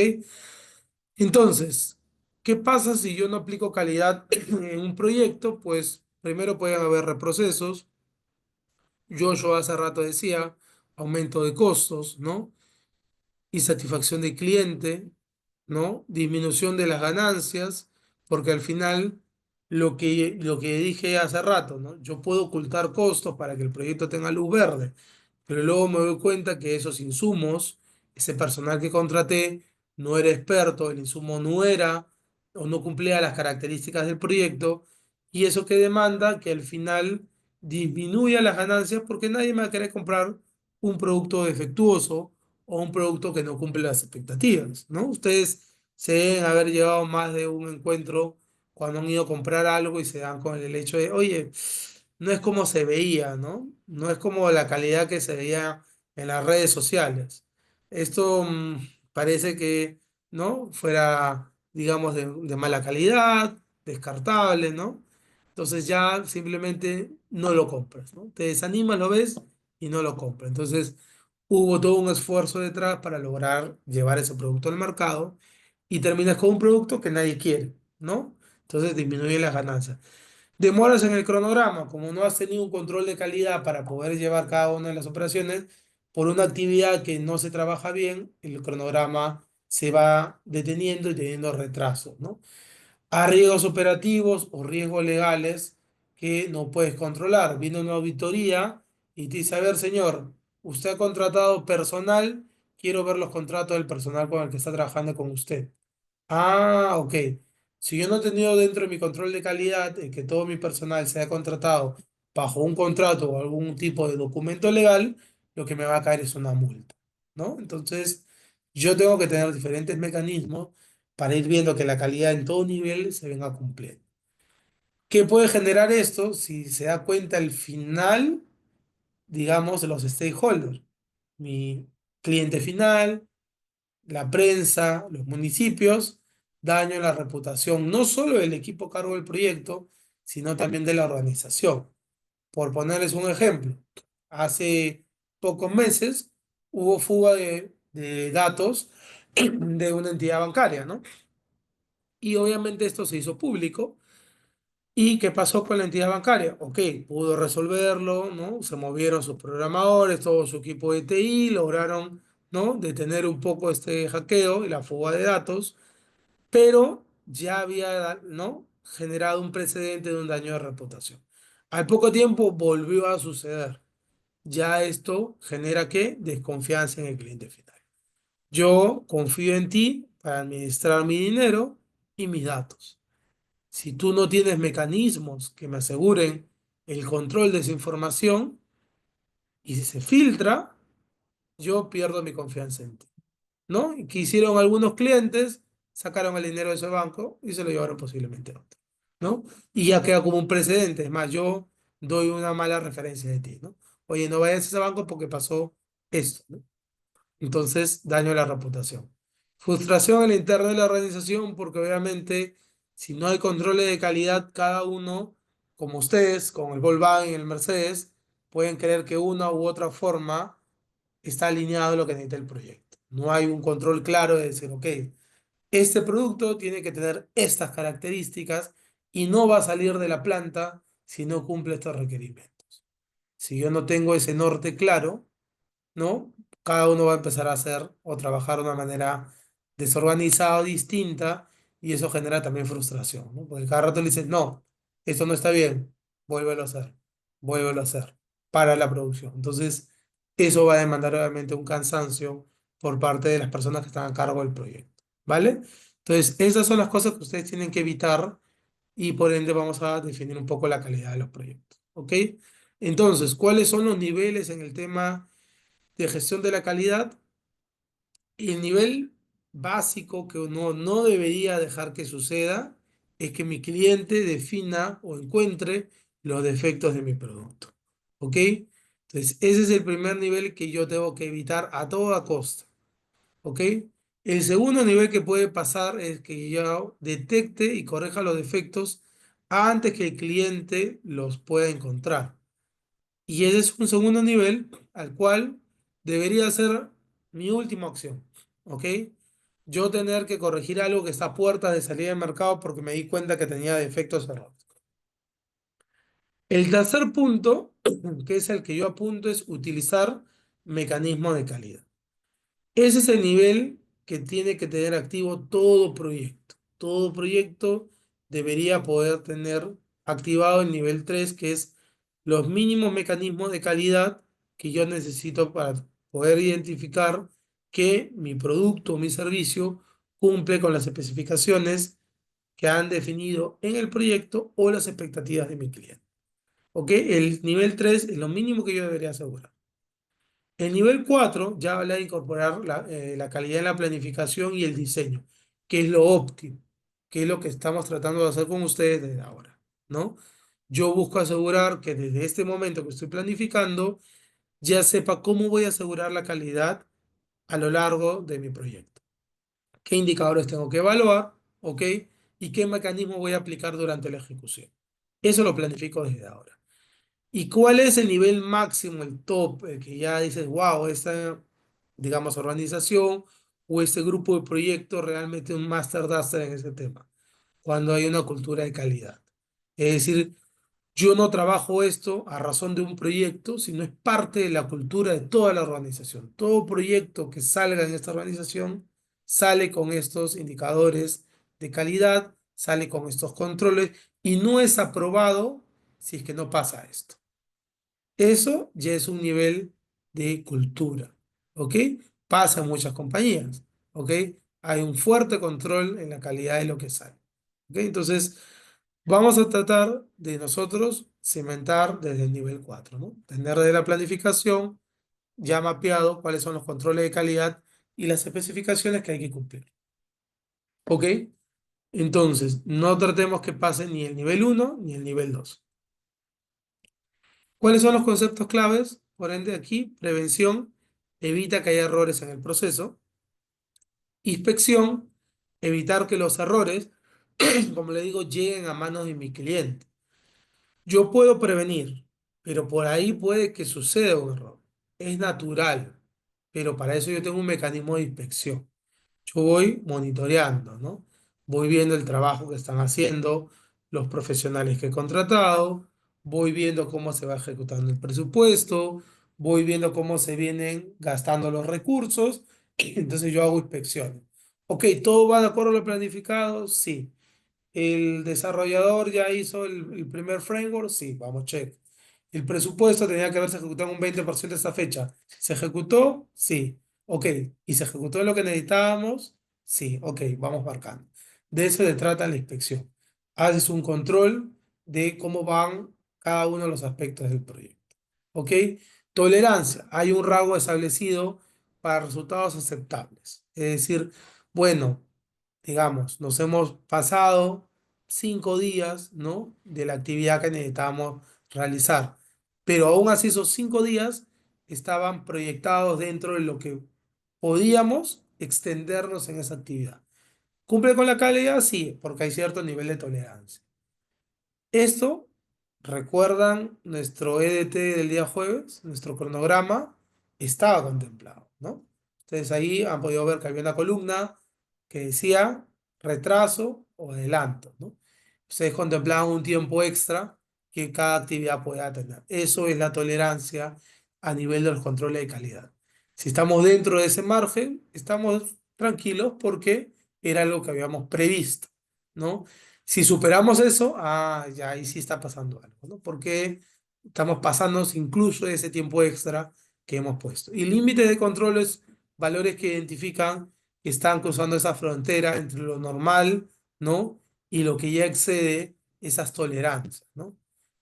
Entonces, ¿qué pasa si yo no aplico calidad en un proyecto? Pues primero pueden haber reprocesos. Yo hace rato decía aumento de costos, ¿no? Insatisfacción del cliente, ¿no? Disminución de las ganancias, porque al final lo que dije hace rato, ¿no? Yo puedo ocultar costos para que el proyecto tenga luz verde, pero luego me doy cuenta que esos insumos, ese personal que contraté, no era experto, el insumo no era o no cumplía las características del proyecto, y eso que demanda que al final disminuya las ganancias porque nadie me va a querer comprar un producto defectuoso o un producto que no cumple las expectativas, ¿no? Ustedes se deben haber llevado más de un encuentro cuando han ido a comprar algo y se dan con el hecho de, oye, no es como se veía, ¿no? No es como la calidad que se veía en las redes sociales. Esto parece que, ¿no? Fuera, digamos, de mala calidad, descartable, ¿no? Entonces ya simplemente no lo compras, ¿no? Te desanimas, lo ves y no lo compras. Entonces hubo todo un esfuerzo detrás para lograr llevar ese producto al mercado y terminas con un producto que nadie quiere, ¿no? Entonces disminuye las ganancias. Demoras en el cronograma, como no has tenido un control de calidad para poder llevar cada una de las operaciones, por una actividad que no se trabaja bien, el cronograma se va deteniendo y teniendo retrasos, ¿no? A riesgos operativos o riesgos legales que no puedes controlar. Viene una auditoría y te dice, a ver, señor, usted ha contratado personal, quiero ver los contratos del personal con el que está trabajando con usted. Ah, ok. Si yo no he tenido dentro de mi control de calidad que todo mi personal sea contratado bajo un contrato o algún tipo de documento legal, lo que me va a caer es una multa, ¿no? Entonces, yo tengo que tener diferentes mecanismos para ir viendo que la calidad en todo nivel se venga cumpliendo. ¿Qué puede generar esto si se da cuenta al final, digamos, de los stakeholders? Mi cliente final, la prensa, los municipios, daño en la reputación no solo del equipo a cargo del proyecto, sino también de la organización. Por ponerles un ejemplo, hace pocos meses hubo fuga de datos de una entidad bancaria, ¿no? Y obviamente esto se hizo público. ¿Y qué pasó con la entidad bancaria? Ok, pudo resolverlo, ¿no? Se movieron sus programadores, todo su equipo de TI, lograron, ¿no? Detener un poco este hackeo y la fuga de datos, pero ya había, ¿no? Generado un precedente de un daño de reputación. Al poco tiempo volvió a suceder. Ya esto genera ¿qué? Desconfianza en el cliente final. Yo confío en ti para administrar mi dinero y mis datos. Si tú no tienes mecanismos que me aseguren el control de esa información y si se filtra, yo pierdo mi confianza en ti, ¿no? ¿Y qué hicieron algunos clientes? Sacaron el dinero de ese banco y se lo llevaron posiblemente a otro, ¿no? Y ya queda como un precedente. Es más, yo doy una mala referencia de ti, ¿no? Oye, no vayas a ese banco porque pasó esto, ¿no? Entonces, daño a la reputación. Frustración en la interna de la organización porque obviamente si no hay controles de calidad, cada uno, como ustedes, con el Volkswagen y el Mercedes, pueden creer que una u otra forma está alineado a lo que necesita el proyecto. No hay un control claro de decir, ok, este producto tiene que tener estas características y no va a salir de la planta si no cumple estos requerimientos. Si yo no tengo ese norte claro, ¿no? Cada uno va a empezar a hacer o trabajar de una manera desorganizada o distinta y eso genera también frustración, ¿no? Porque cada rato le dices, no, esto no está bien, vuélvelo a hacer, vuélvelo a hacer para la producción. Entonces, eso va a demandar obviamente un cansancio por parte de las personas que están a cargo del proyecto, ¿vale? Entonces, esas son las cosas que ustedes tienen que evitar y por ende vamos a definir un poco la calidad de los proyectos, ¿ok? Entonces, ¿cuáles son los niveles en el tema de gestión de la calidad? Y el nivel básico que uno no debería dejar que suceda es que mi cliente defina o encuentre los defectos de mi producto. ¿Ok? Entonces, ese es el primer nivel que yo tengo que evitar a toda costa. ¿Ok? El segundo nivel que puede pasar es que yo detecte y corrija los defectos antes que el cliente los pueda encontrar. Y ese es un segundo nivel al cual debería ser mi última opción. ¿Ok? Yo tener que corregir algo que está a puertas de salida del mercado porque me di cuenta que tenía defectos errores. El tercer punto, que es el que yo apunto, es utilizar mecanismos de calidad. Ese es el nivel que tiene que tener activo todo proyecto. Todo proyecto debería poder tener activado el nivel 3, que es los mínimos mecanismos de calidad que yo necesito para poder identificar que mi producto o mi servicio cumple con las especificaciones que han definido en el proyecto o las expectativas de mi cliente. ¿Ok? El nivel 3 es lo mínimo que yo debería asegurar. El nivel 4 ya habla de incorporar la calidad en la planificación y el diseño, que es lo óptimo, que es lo que estamos tratando de hacer con ustedes desde ahora, ¿no? Yo busco asegurar que desde este momento que estoy planificando, ya sepa cómo voy a asegurar la calidad a lo largo de mi proyecto. ¿Qué indicadores tengo que evaluar? ¿Ok? ¿Y qué mecanismo voy a aplicar durante la ejecución? Eso lo planifico desde ahora. ¿Y cuál es el nivel máximo, el top, que ya dices, wow, esta, digamos, organización o este grupo de proyectos realmente un master duster en ese tema? Cuando hay una cultura de calidad. Es decir, yo no trabajo esto a razón de un proyecto, sino es parte de la cultura de toda la organización. Todo proyecto que salga en esta organización sale con estos indicadores de calidad, sale con estos controles y no es aprobado si es que no pasa esto. Eso ya es un nivel de cultura, ¿ok? Pasa en muchas compañías, ¿ok? Hay un fuerte control en la calidad de lo que sale, ¿ok? Entonces, vamos a tratar de nosotros cimentar desde el nivel 4, ¿no? Tener de la planificación ya mapeado cuáles son los controles de calidad y las especificaciones que hay que cumplir, ¿ok? Entonces, no tratemos que pase ni el nivel 1 ni el nivel 2. ¿Cuáles son los conceptos claves? Por ende, aquí, prevención, evita que haya errores en el proceso. Inspección, evitar que los errores, como le digo, lleguen a manos de mi cliente. Yo puedo prevenir, pero por ahí puede que suceda un error. Es natural, pero para eso yo tengo un mecanismo de inspección. Yo voy monitoreando, ¿no? Voy viendo el trabajo que están haciendo los profesionales que he contratado, voy viendo cómo se va ejecutando el presupuesto, voy viendo cómo se vienen gastando los recursos, entonces yo hago inspecciones. Ok, ¿todo va de acuerdo a lo planificado? Sí. ¿El desarrollador ya hizo el primer framework? Sí, vamos, check. El presupuesto tenía que haberse ejecutado un 20% de esta fecha. ¿Se ejecutó? Sí. Ok. ¿Y se ejecutó lo que necesitábamos? Sí. Ok, vamos marcando. De eso se trata la inspección. Haces un control de cómo van cada uno de los aspectos del proyecto. ¿Ok? Tolerancia. Hay un rango establecido para resultados aceptables. Es decir, bueno, digamos, nos hemos pasado 5 días, ¿no? De la actividad que necesitábamos realizar. Pero aún así esos 5 días estaban proyectados dentro de lo que podíamos extendernos en esa actividad. ¿Cumple con la calidad? Sí, porque hay cierto nivel de tolerancia. Esto, recuerdan nuestro EDT del día jueves, nuestro cronograma, estaba contemplado, ¿no? Entonces ahí han podido ver que había una columna que decía retraso o adelanto, ¿no? Ustedes contemplaban un tiempo extra que cada actividad pueda tener. Eso es la tolerancia a nivel de los controles de calidad. Si estamos dentro de ese margen, estamos tranquilos porque era algo que habíamos previsto, ¿no? Si superamos eso, ya ahí sí está pasando algo, ¿no? Porque estamos pasándonos incluso de ese tiempo extra que hemos puesto. Y límites de control es valores que identifican que están cruzando esa frontera entre lo normal, ¿no? Y lo que ya excede esas tolerancias, ¿no?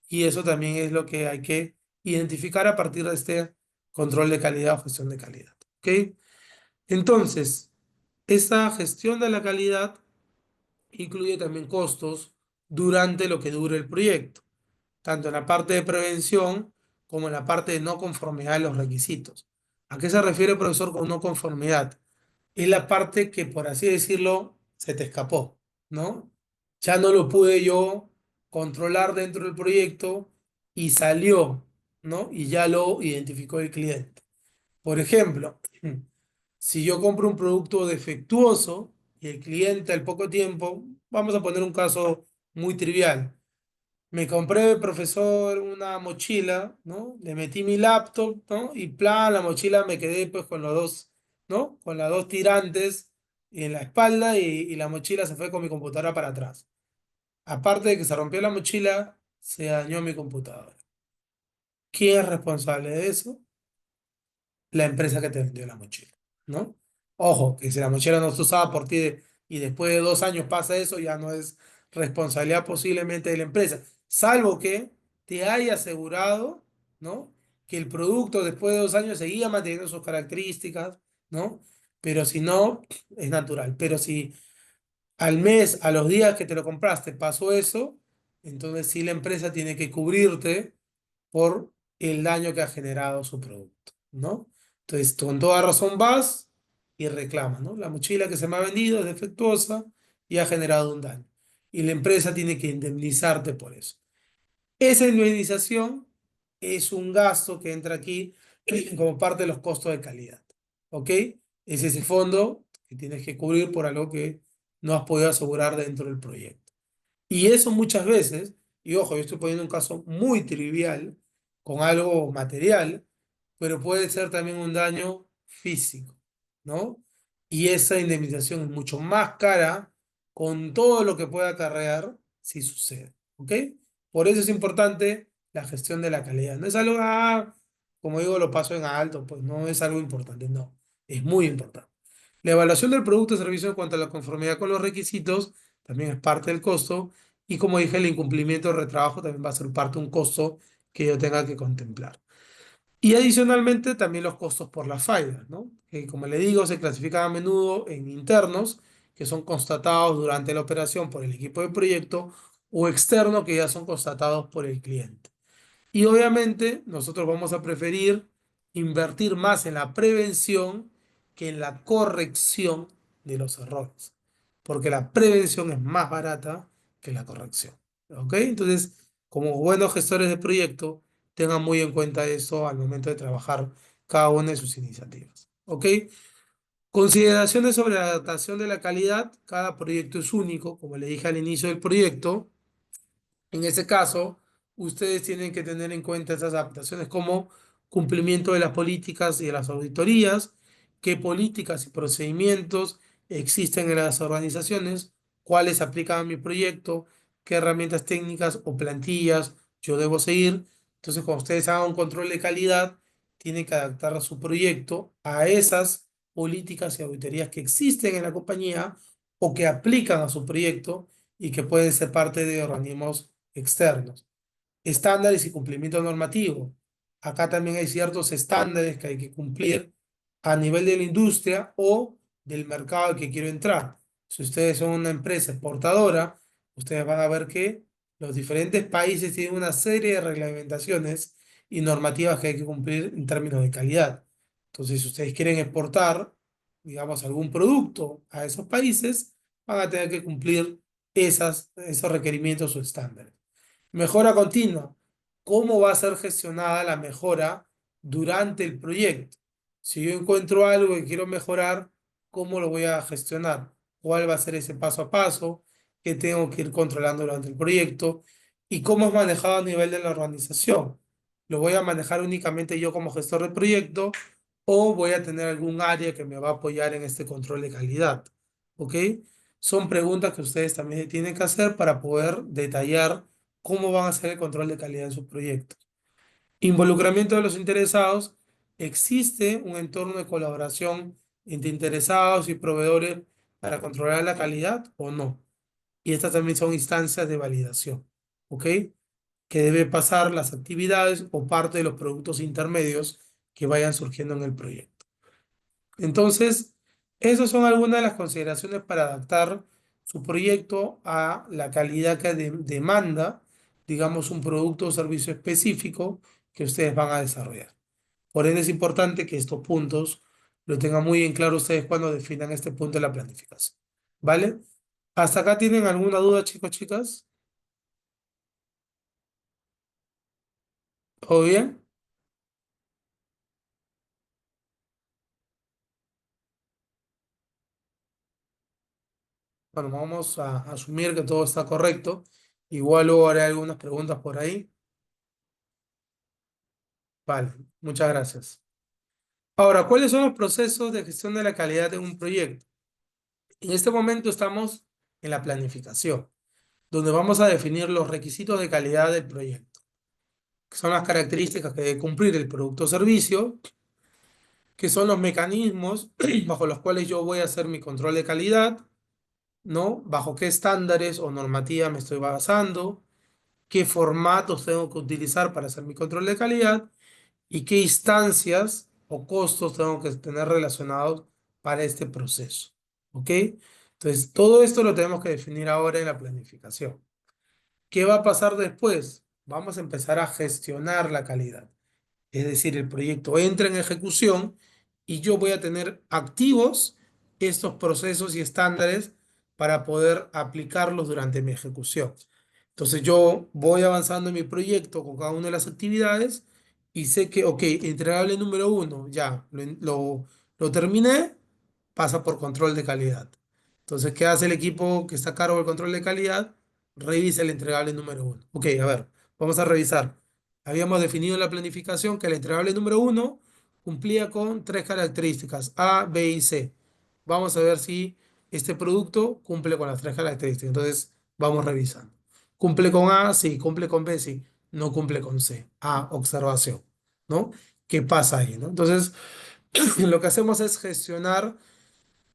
Y eso también es lo que hay que identificar a partir de este control de calidad o gestión de calidad, ¿ok? Entonces, esa gestión de la calidad incluye también costos durante lo que dure el proyecto, tanto en la parte de prevención como en la parte de no conformidad de los requisitos. ¿A qué se refiere, profesor, con no conformidad? Es la parte que, por así decirlo, se te escapó, ¿no? Ya no lo pude yo controlar dentro del proyecto y salió, ¿no? Y ya lo identificó el cliente. Por ejemplo, si yo compro un producto defectuoso y el cliente al poco tiempo, vamos a poner un caso muy trivial. Me compré, profesor, una mochila, ¿no? Le metí mi laptop, ¿no? Y plan, la mochila me quedé pues con los dos, ¿no? Con las dos tirantes en la espalda y la mochila se fue con mi computadora para atrás. Aparte de que se rompió la mochila, se dañó mi computadora. ¿Quién es responsable de eso? La empresa que te vendió la mochila, ¿no? Ojo, que si la mochila no es usada por ti y después de 2 años pasa eso, ya no es responsabilidad posiblemente de la empresa, salvo que te haya asegurado, ¿no? Que el producto después de 2 años seguía manteniendo sus características, ¿no? Pero si no, es natural. Pero si al mes, a los días que te lo compraste, pasó eso, entonces sí la empresa tiene que cubrirte por el daño que ha generado su producto, ¿no? Entonces, con toda razón vas y reclamas, ¿no? La mochila que se me ha vendido es defectuosa y ha generado un daño. Y la empresa tiene que indemnizarte por eso. Esa indemnización es un gasto que entra aquí como parte de los costos de calidad, ¿ok? Es ese fondo que tienes que cubrir por algo que no has podido asegurar dentro del proyecto. Y eso muchas veces, y ojo, yo estoy poniendo un caso muy trivial con algo material, pero puede ser también un daño físico, ¿no? Y esa indemnización es mucho más cara con todo lo que pueda acarrear si sucede, ¿ok? Por eso es importante la gestión de la calidad. No es algo, como digo, lo paso en alto, pues no es algo importante, no, es muy importante. La evaluación del producto o servicio en cuanto a la conformidad con los requisitos también es parte del costo. Y como dije, el incumplimiento del retrabajo también va a ser parte de un costo que yo tenga que contemplar. Y adicionalmente también los costos por las fallas, ¿no? Que como le digo, se clasifican a menudo en internos, que son constatados durante la operación por el equipo de proyecto, o externos, que ya son constatados por el cliente. Y obviamente nosotros vamos a preferir invertir más en la prevención que en la corrección de los errores, porque la prevención es más barata que la corrección. ¿Ok? Entonces, como buenos gestores de proyecto, tengan muy en cuenta eso al momento de trabajar cada una de sus iniciativas. ¿Ok? Consideraciones sobre la adaptación de la calidad. Cada proyecto es único, como le dije al inicio del proyecto. En ese caso, ustedes tienen que tener en cuenta esas adaptaciones como cumplimiento de las políticas y de las auditorías, qué políticas y procedimientos existen en las organizaciones, cuáles se aplican a mi proyecto, qué herramientas técnicas o plantillas yo debo seguir. Entonces, cuando ustedes hagan un control de calidad, tienen que adaptar su proyecto a esas políticas y auditorías que existen en la compañía o que aplican a su proyecto y que pueden ser parte de organismos externos. Estándares y cumplimiento normativo. Acá también hay ciertos estándares que hay que cumplir a nivel de la industria o del mercado al que quiero entrar. Si ustedes son una empresa exportadora, ustedes van a ver que los diferentes países tienen una serie de reglamentaciones y normativas que hay que cumplir en términos de calidad. Entonces, si ustedes quieren exportar, digamos, algún producto a esos países, van a tener que cumplir esos requerimientos o estándares. Mejora continua. ¿Cómo va a ser gestionada la mejora durante el proyecto? Si yo encuentro algo que quiero mejorar, ¿cómo lo voy a gestionar? ¿Cuál va a ser ese paso a paso? ¿Qué tengo que ir controlando durante el proyecto? ¿Y cómo es manejado a nivel de la organización? ¿Lo voy a manejar únicamente yo como gestor del proyecto o voy a tener algún área que me va a apoyar en este control de calidad? ¿Ok? Son preguntas que ustedes también tienen que hacer para poder detallar cómo van a hacer el control de calidad en sus proyectos. Involucramiento de los interesados. ¿Existe un entorno de colaboración entre interesados y proveedores para controlar la calidad o no? Y estas también son instancias de validación, ¿ok? Que debe pasar las actividades o parte de los productos intermedios que vayan surgiendo en el proyecto. Entonces, esas son algunas de las consideraciones para adaptar su proyecto a la calidad que demanda, digamos, un producto o servicio específico que ustedes van a desarrollar. Por ende, es importante que estos puntos lo tengan muy en claro ustedes cuando definan este punto de la planificación. ¿Vale? ¿Hasta acá tienen alguna duda, chicos, chicas? ¿Todo bien? Bueno, vamos a asumir que todo está correcto. Igual luego haré algunas preguntas por ahí. Vale, muchas gracias. Ahora, ¿cuáles son los procesos de gestión de la calidad de un proyecto? En este momento estamos en la planificación, donde vamos a definir los requisitos de calidad del proyecto, que son las características que debe cumplir el producto o servicio, que son los mecanismos bajo los cuales yo voy a hacer mi control de calidad, ¿no? Bajo qué estándares o normativa me estoy basando, qué formatos tengo que utilizar para hacer mi control de calidad y qué instancias o costos tengo que tener relacionados para este proceso. ¿Ok? Entonces, todo esto lo tenemos que definir ahora en la planificación. ¿Qué va a pasar después? Vamos a empezar a gestionar la calidad. Es decir, el proyecto entra en ejecución y yo voy a tener activos estos procesos y estándares para poder aplicarlos durante mi ejecución. Entonces yo voy avanzando en mi proyecto con cada una de las actividades y sé que, ok, entregable número uno, ya, lo terminé, pasa por control de calidad. Entonces, ¿qué hace el equipo que está a cargo del control de calidad? Revisa el entregable número uno. Ok, a ver, vamos a revisar. Habíamos definido en la planificación que el entregable número uno cumplía con tres características, A, B y C. Vamos a ver si este producto cumple con las tres características. Entonces, vamos revisando. ¿Cumple con A? Sí. ¿Cumple con B? Sí. No cumple con C. A, observación, ¿no? ¿Qué pasa ahí, no? Entonces, lo que hacemos es gestionar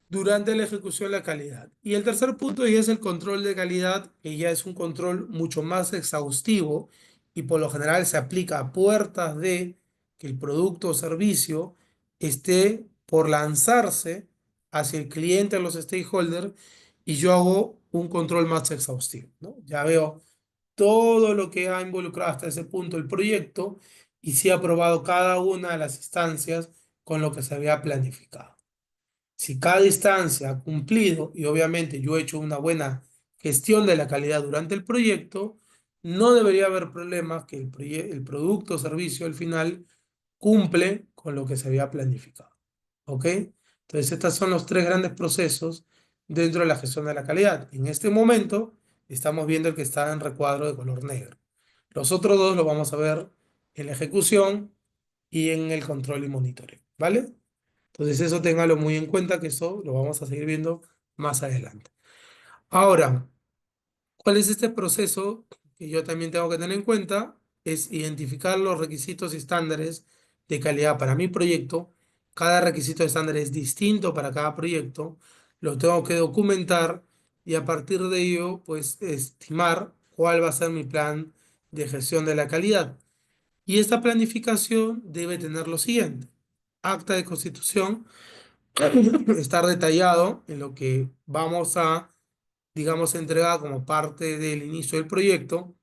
durante la ejecución la calidad. Y el tercer punto ya es el control de calidad, que ya es un control mucho más exhaustivo y por lo general se aplica a puertas de que el producto o servicio esté por lanzarse hacia el cliente, a los stakeholders, y yo hago un control más exhaustivo, ¿no? Ya veo todo lo que ha involucrado hasta ese punto el proyecto y si ha aprobado cada una de las instancias con lo que se había planificado. Si cada instancia ha cumplido y obviamente yo he hecho una buena gestión de la calidad durante el proyecto, no debería haber problemas que el producto o servicio al final cumple con lo que se había planificado. ¿Ok? Entonces, estos son los tres grandes procesos dentro de la gestión de la calidad. En este momento estamos viendo el que está en recuadro de color negro. Los otros dos los vamos a ver en la ejecución y en el control y monitoreo. ¿Vale? Entonces eso téngalo muy en cuenta que eso lo vamos a seguir viendo más adelante. Ahora, ¿cuál es este proceso que yo también tengo que tener en cuenta? Es identificar los requisitos y estándares de calidad para mi proyecto. Cada requisito de estándar es distinto para cada proyecto. Lo tengo que documentar y a partir de ello, pues estimar cuál va a ser mi plan de gestión de la calidad. Y esta planificación debe tener lo siguiente: acta de constitución, estar detallado en lo que vamos a, digamos, entregar como parte del inicio del proyecto.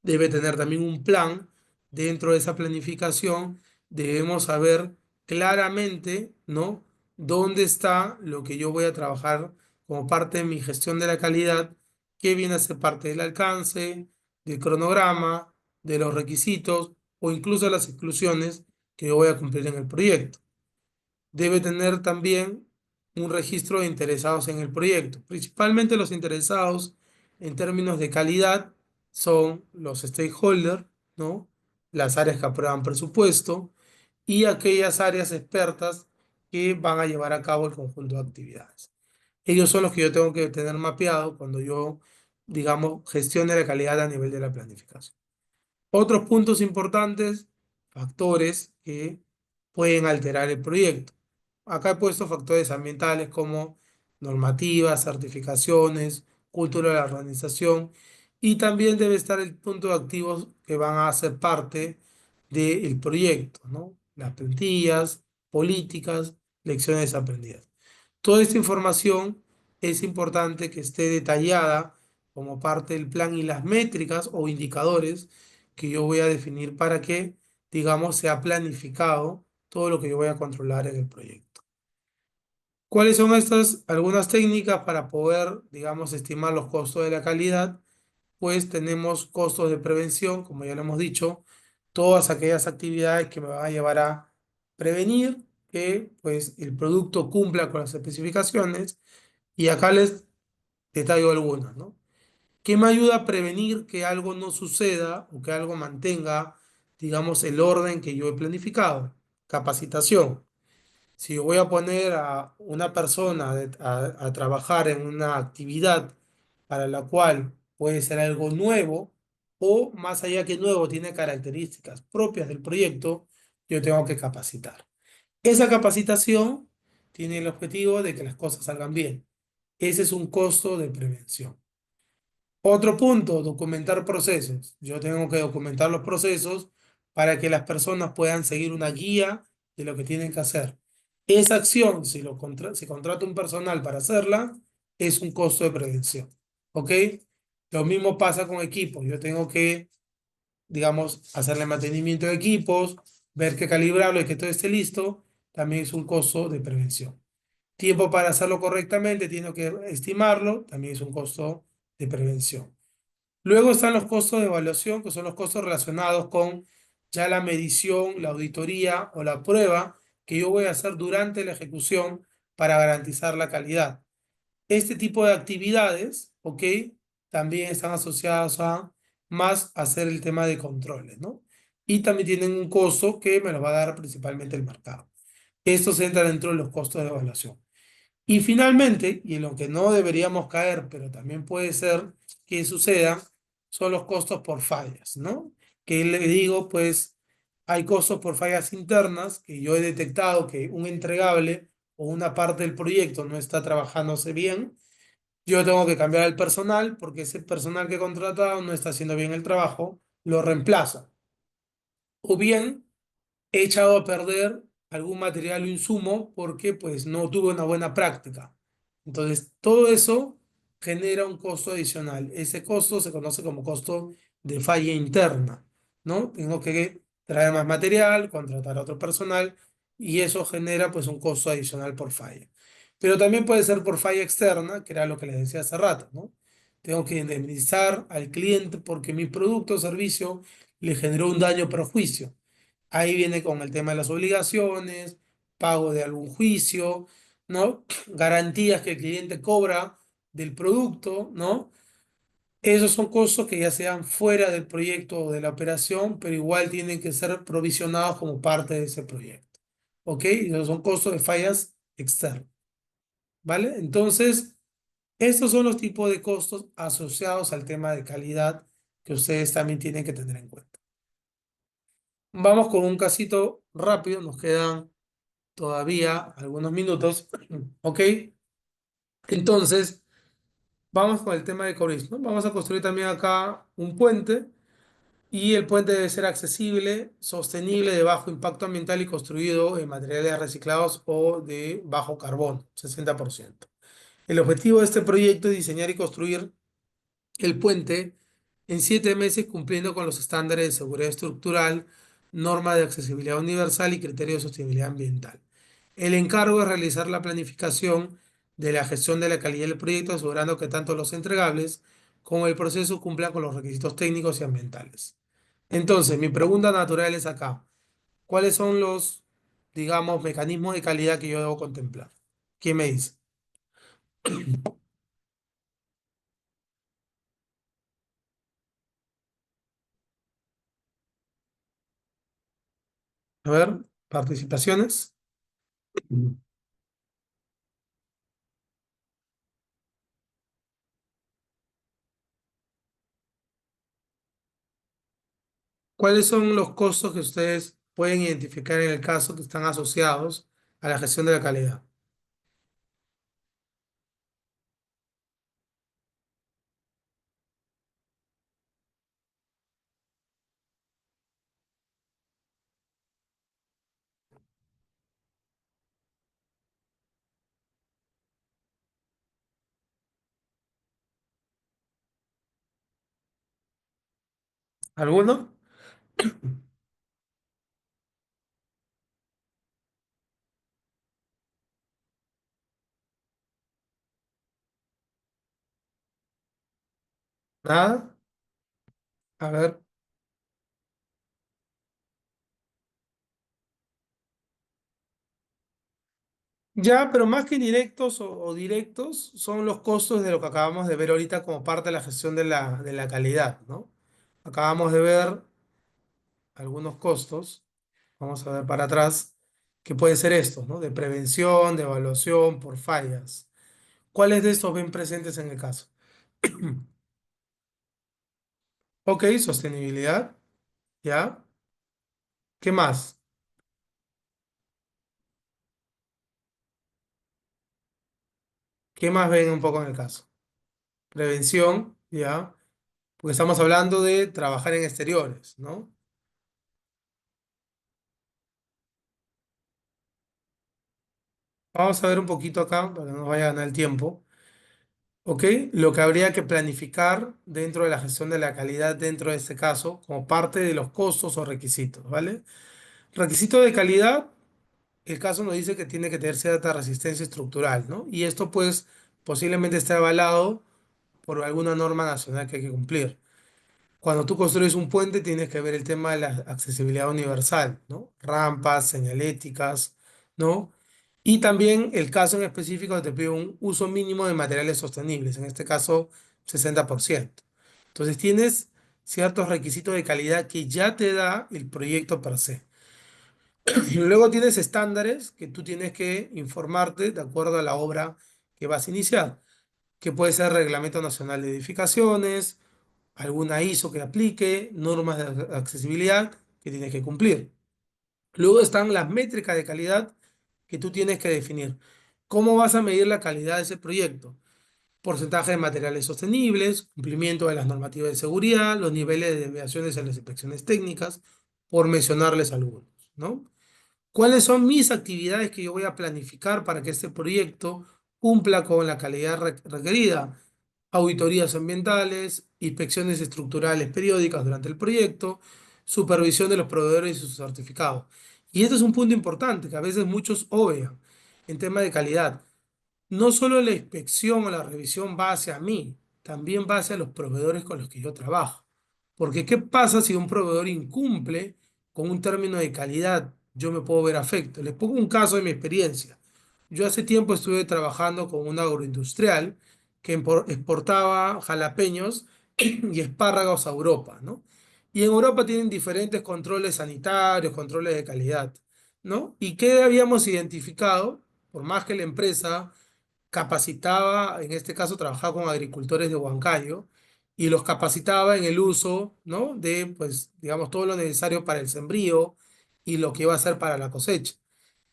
Debe tener también un plan. Dentro de esa planificación debemos saber claramente, ¿no? Dónde está lo que yo voy a trabajar como parte de mi gestión de la calidad, que viene a ser parte del alcance, del cronograma, de los requisitos o incluso las exclusiones que yo voy a cumplir en el proyecto. Debe tener también un registro de interesados en el proyecto. Principalmente los interesados en términos de calidad son los stakeholders, ¿no? Las áreas que aprueban presupuesto y aquellas áreas expertas que van a llevar a cabo el conjunto de actividades. Ellos son los que yo tengo que tener mapeado cuando yo, digamos, gestione la calidad a nivel de la planificación. Otros puntos importantes, factores que pueden alterar el proyecto. Acá he puesto factores ambientales como normativas, certificaciones, cultura de la organización y también debe estar el punto de activos que van a ser parte del proyecto, ¿no? Las plantillas, políticas, lecciones aprendidas. Toda esta información es importante que esté detallada como parte del plan y las métricas o indicadores que yo voy a definir para que, digamos, sea planificado todo lo que yo voy a controlar en el proyecto. ¿Cuáles son estas algunas técnicas para poder, digamos, estimar los costos de la calidad? Pues tenemos costos de prevención, como ya lo hemos dicho, todas aquellas actividades que me van a llevar a prevenir que pues el producto cumpla con las especificaciones, y acá les detallo algunas, ¿no? ¿Qué me ayuda a prevenir que algo no suceda o que algo mantenga, digamos, el orden que yo he planificado? Capacitación. Si yo voy a poner a una persona a trabajar en una actividad para la cual puede ser algo nuevo o más allá que nuevo, tiene características propias del proyecto, yo tengo que capacitar. Esa capacitación tiene el objetivo de que las cosas salgan bien. Ese es un costo de prevención. Otro punto, documentar procesos. Yo tengo que documentar los procesos para que las personas puedan seguir una guía de lo que tienen que hacer. Esa acción, si contrato un personal para hacerla, es un costo de prevención. ¿Ok? Lo mismo pasa con equipos. Yo tengo que, digamos, hacerle mantenimiento de equipos, ver que calibrarlo y que todo esté listo, también es un costo de prevención. Tiempo para hacerlo correctamente, tengo que estimarlo, también es un costo de prevención. Luego están los costos de evaluación, que son los costos relacionados con ya la medición, la auditoría o la prueba que yo voy a hacer durante la ejecución para garantizar la calidad. Este tipo de actividades, ¿ok? También están asociadas a más hacer el tema de controles, ¿no? Y también tienen un costo que me lo va a dar principalmente el mercado. Esto se entra dentro de los costos de evaluación. Y finalmente, y en lo que no deberíamos caer, pero también puede ser que suceda, son los costos por fallas, ¿no? Que le digo, pues hay costos por fallas internas que yo he detectado que un entregable o una parte del proyecto no está trabajándose bien. Yo tengo que cambiar el personal porque ese personal que he contratado no está haciendo bien el trabajo, lo reemplazo. O bien he echado a perder algún material o insumo porque pues no tuve una buena práctica. Entonces, todo eso genera un costo adicional. Ese costo se conoce como costo de falla interna, ¿no? Tengo que traer más material, contratar a otro personal y eso genera pues un costo adicional por falla. Pero también puede ser por falla externa, que era lo que les decía hace rato, ¿no? Tengo que indemnizar al cliente porque mi producto o servicio le generó un daño o perjuicio. Ahí viene con el tema de las obligaciones, pago de algún juicio, ¿no? Garantías que el cliente cobra del producto, ¿no? Esos son costos que ya sean fuera del proyecto o de la operación, pero igual tienen que ser provisionados como parte de ese proyecto. ¿Ok? Y esos son costos de fallas externas, ¿vale? Entonces, estos son los tipos de costos asociados al tema de calidad que ustedes también tienen que tener en cuenta. Vamos con un casito rápido, nos quedan todavía algunos minutos. ¿Ok? Entonces, vamos con el tema de Coris, ¿no? Vamos a construir también acá un puente y el puente debe ser accesible, sostenible, de bajo impacto ambiental y construido en materiales reciclados o de bajo carbono, 60%. El objetivo de este proyecto es diseñar y construir el puente en 7 meses cumpliendo con los estándares de seguridad estructural, norma de accesibilidad universal y criterios de sostenibilidad ambiental. El encargo es realizar la planificación de la gestión de la calidad del proyecto, asegurando que tanto los entregables como el proceso cumplan con los requisitos técnicos y ambientales. Entonces, mi pregunta natural es acá, ¿cuáles son los, digamos, mecanismos de calidad que yo debo contemplar? ¿Quién me dice? A ver, participaciones. ¿Cuáles son los costos que ustedes pueden identificar en el caso que están asociados a la gestión de la calidad? ¿Alguno? Nada. A ver. Ya, pero más que indirectos o directos, son los costos de lo que acabamos de ver ahorita como parte de la gestión de la calidad, ¿no? Acabamos de ver algunos costos, vamos a ver para atrás, que pueden ser estos, ¿no? De prevención, de evaluación por fallas. ¿Cuáles de estos ven presentes en el caso? Ok, sostenibilidad, ¿ya? ¿Qué más? ¿Qué más ven un poco en el caso? Prevención, ¿ya? Porque estamos hablando de trabajar en exteriores, ¿no? Vamos a ver un poquito acá para que no nos vaya a ganar el tiempo. ¿Ok? Lo que habría que planificar dentro de la gestión de la calidad dentro de este caso, como parte de los costos o requisitos, ¿vale? Requisito de calidad, el caso nos dice que tiene que tener cierta resistencia estructural, ¿no? Y esto pues posiblemente esté avalado por alguna norma nacional que hay que cumplir. Cuando tú construyes un puente tienes que ver el tema de la accesibilidad universal, ¿no? Rampas, señaléticas, ¿no? Y también el caso en específico te pide un uso mínimo de materiales sostenibles, en este caso 60%. Entonces tienes ciertos requisitos de calidad que ya te da el proyecto per se. Luego tienes estándares que tú tienes que informarte de acuerdo a la obra que vas a iniciar, que puede ser Reglamento Nacional de Edificaciones, alguna ISO que aplique, normas de accesibilidad que tienes que cumplir. Luego están las métricas de calidad que tú tienes que definir. ¿Cómo vas a medir la calidad de ese proyecto? Porcentaje de materiales sostenibles, cumplimiento de las normativas de seguridad, los niveles de desviaciones en las inspecciones técnicas, por mencionarles algunos, ¿no? ¿Cuáles son mis actividades que yo voy a planificar para que este proyecto cumpla con la calidad requerida? Auditorías ambientales, inspecciones estructurales periódicas durante el proyecto, supervisión de los proveedores y sus certificados. Y este es un punto importante que a veces muchos obvian en tema de calidad. No solo la inspección o la revisión va hacia mí, también va hacia los proveedores con los que yo trabajo. Porque ¿qué pasa si un proveedor incumple con un término de calidad? Yo me puedo ver afecto. Les pongo un caso de mi experiencia. Yo hace tiempo estuve trabajando con un agroindustrial que exportaba jalapeños y espárragos a Europa, ¿no? Y en Europa tienen diferentes controles sanitarios, controles de calidad, ¿no? ¿Y qué habíamos identificado? Por más que la empresa capacitaba, en este caso trabajaba con agricultores de Huancayo, y los capacitaba en el uso, ¿no? De, pues, digamos, todo lo necesario para el sembrío y lo que iba a hacer para la cosecha.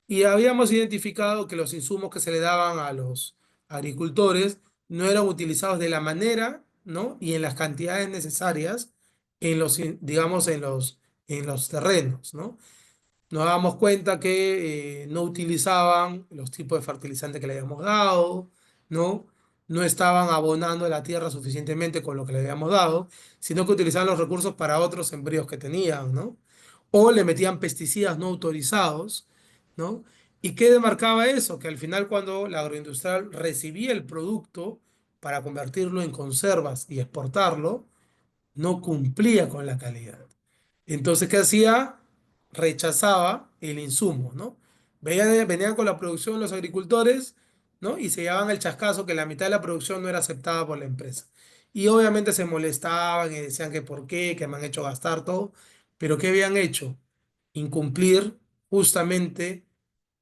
Y habíamos identificado que los insumos que se le daban a los agricultores no eran utilizados de la manera, ¿no? Y en las cantidades necesarias en los, digamos, en los terrenos, ¿no? Nos dábamos cuenta que no utilizaban los tipos de fertilizante que le habíamos dado, ¿no? No estaban abonando a la tierra suficientemente con lo que le habíamos dado, sino que utilizaban los recursos para otros sembríos que tenían, ¿no? O le metían pesticidas no autorizados, ¿no? ¿Y qué demarcaba eso? Que al final cuando la agroindustrial recibía el producto para convertirlo en conservas y exportarlo, no cumplía con la calidad. Entonces, ¿qué hacía? Rechazaba el insumo, ¿no? Venían con la producción los agricultores, ¿no? Y se llevaban el chascazo que la mitad de la producción no era aceptada por la empresa. Y obviamente se molestaban y decían que por qué, que me han hecho gastar todo. Pero ¿qué habían hecho? Incumplir justamente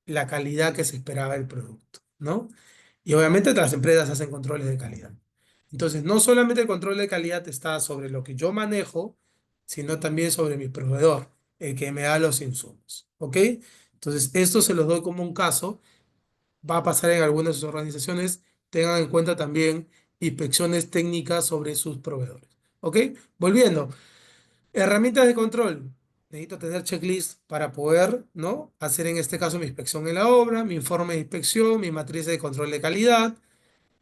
la calidad que se esperaba del producto, ¿no? Y obviamente las empresas hacen controles de calidad. Entonces, no solamente el control de calidad está sobre lo que yo manejo, sino también sobre mi proveedor, el que me da los insumos, ¿ok? Entonces, esto se los doy como un caso, va a pasar en algunas de sus organizaciones, tengan en cuenta también inspecciones técnicas sobre sus proveedores, ¿ok? Volviendo. Herramientas de control. Necesito tener checklist para poder, ¿no? Hacer en este caso mi inspección en la obra, mi informe de inspección, mi matriz de control de calidad,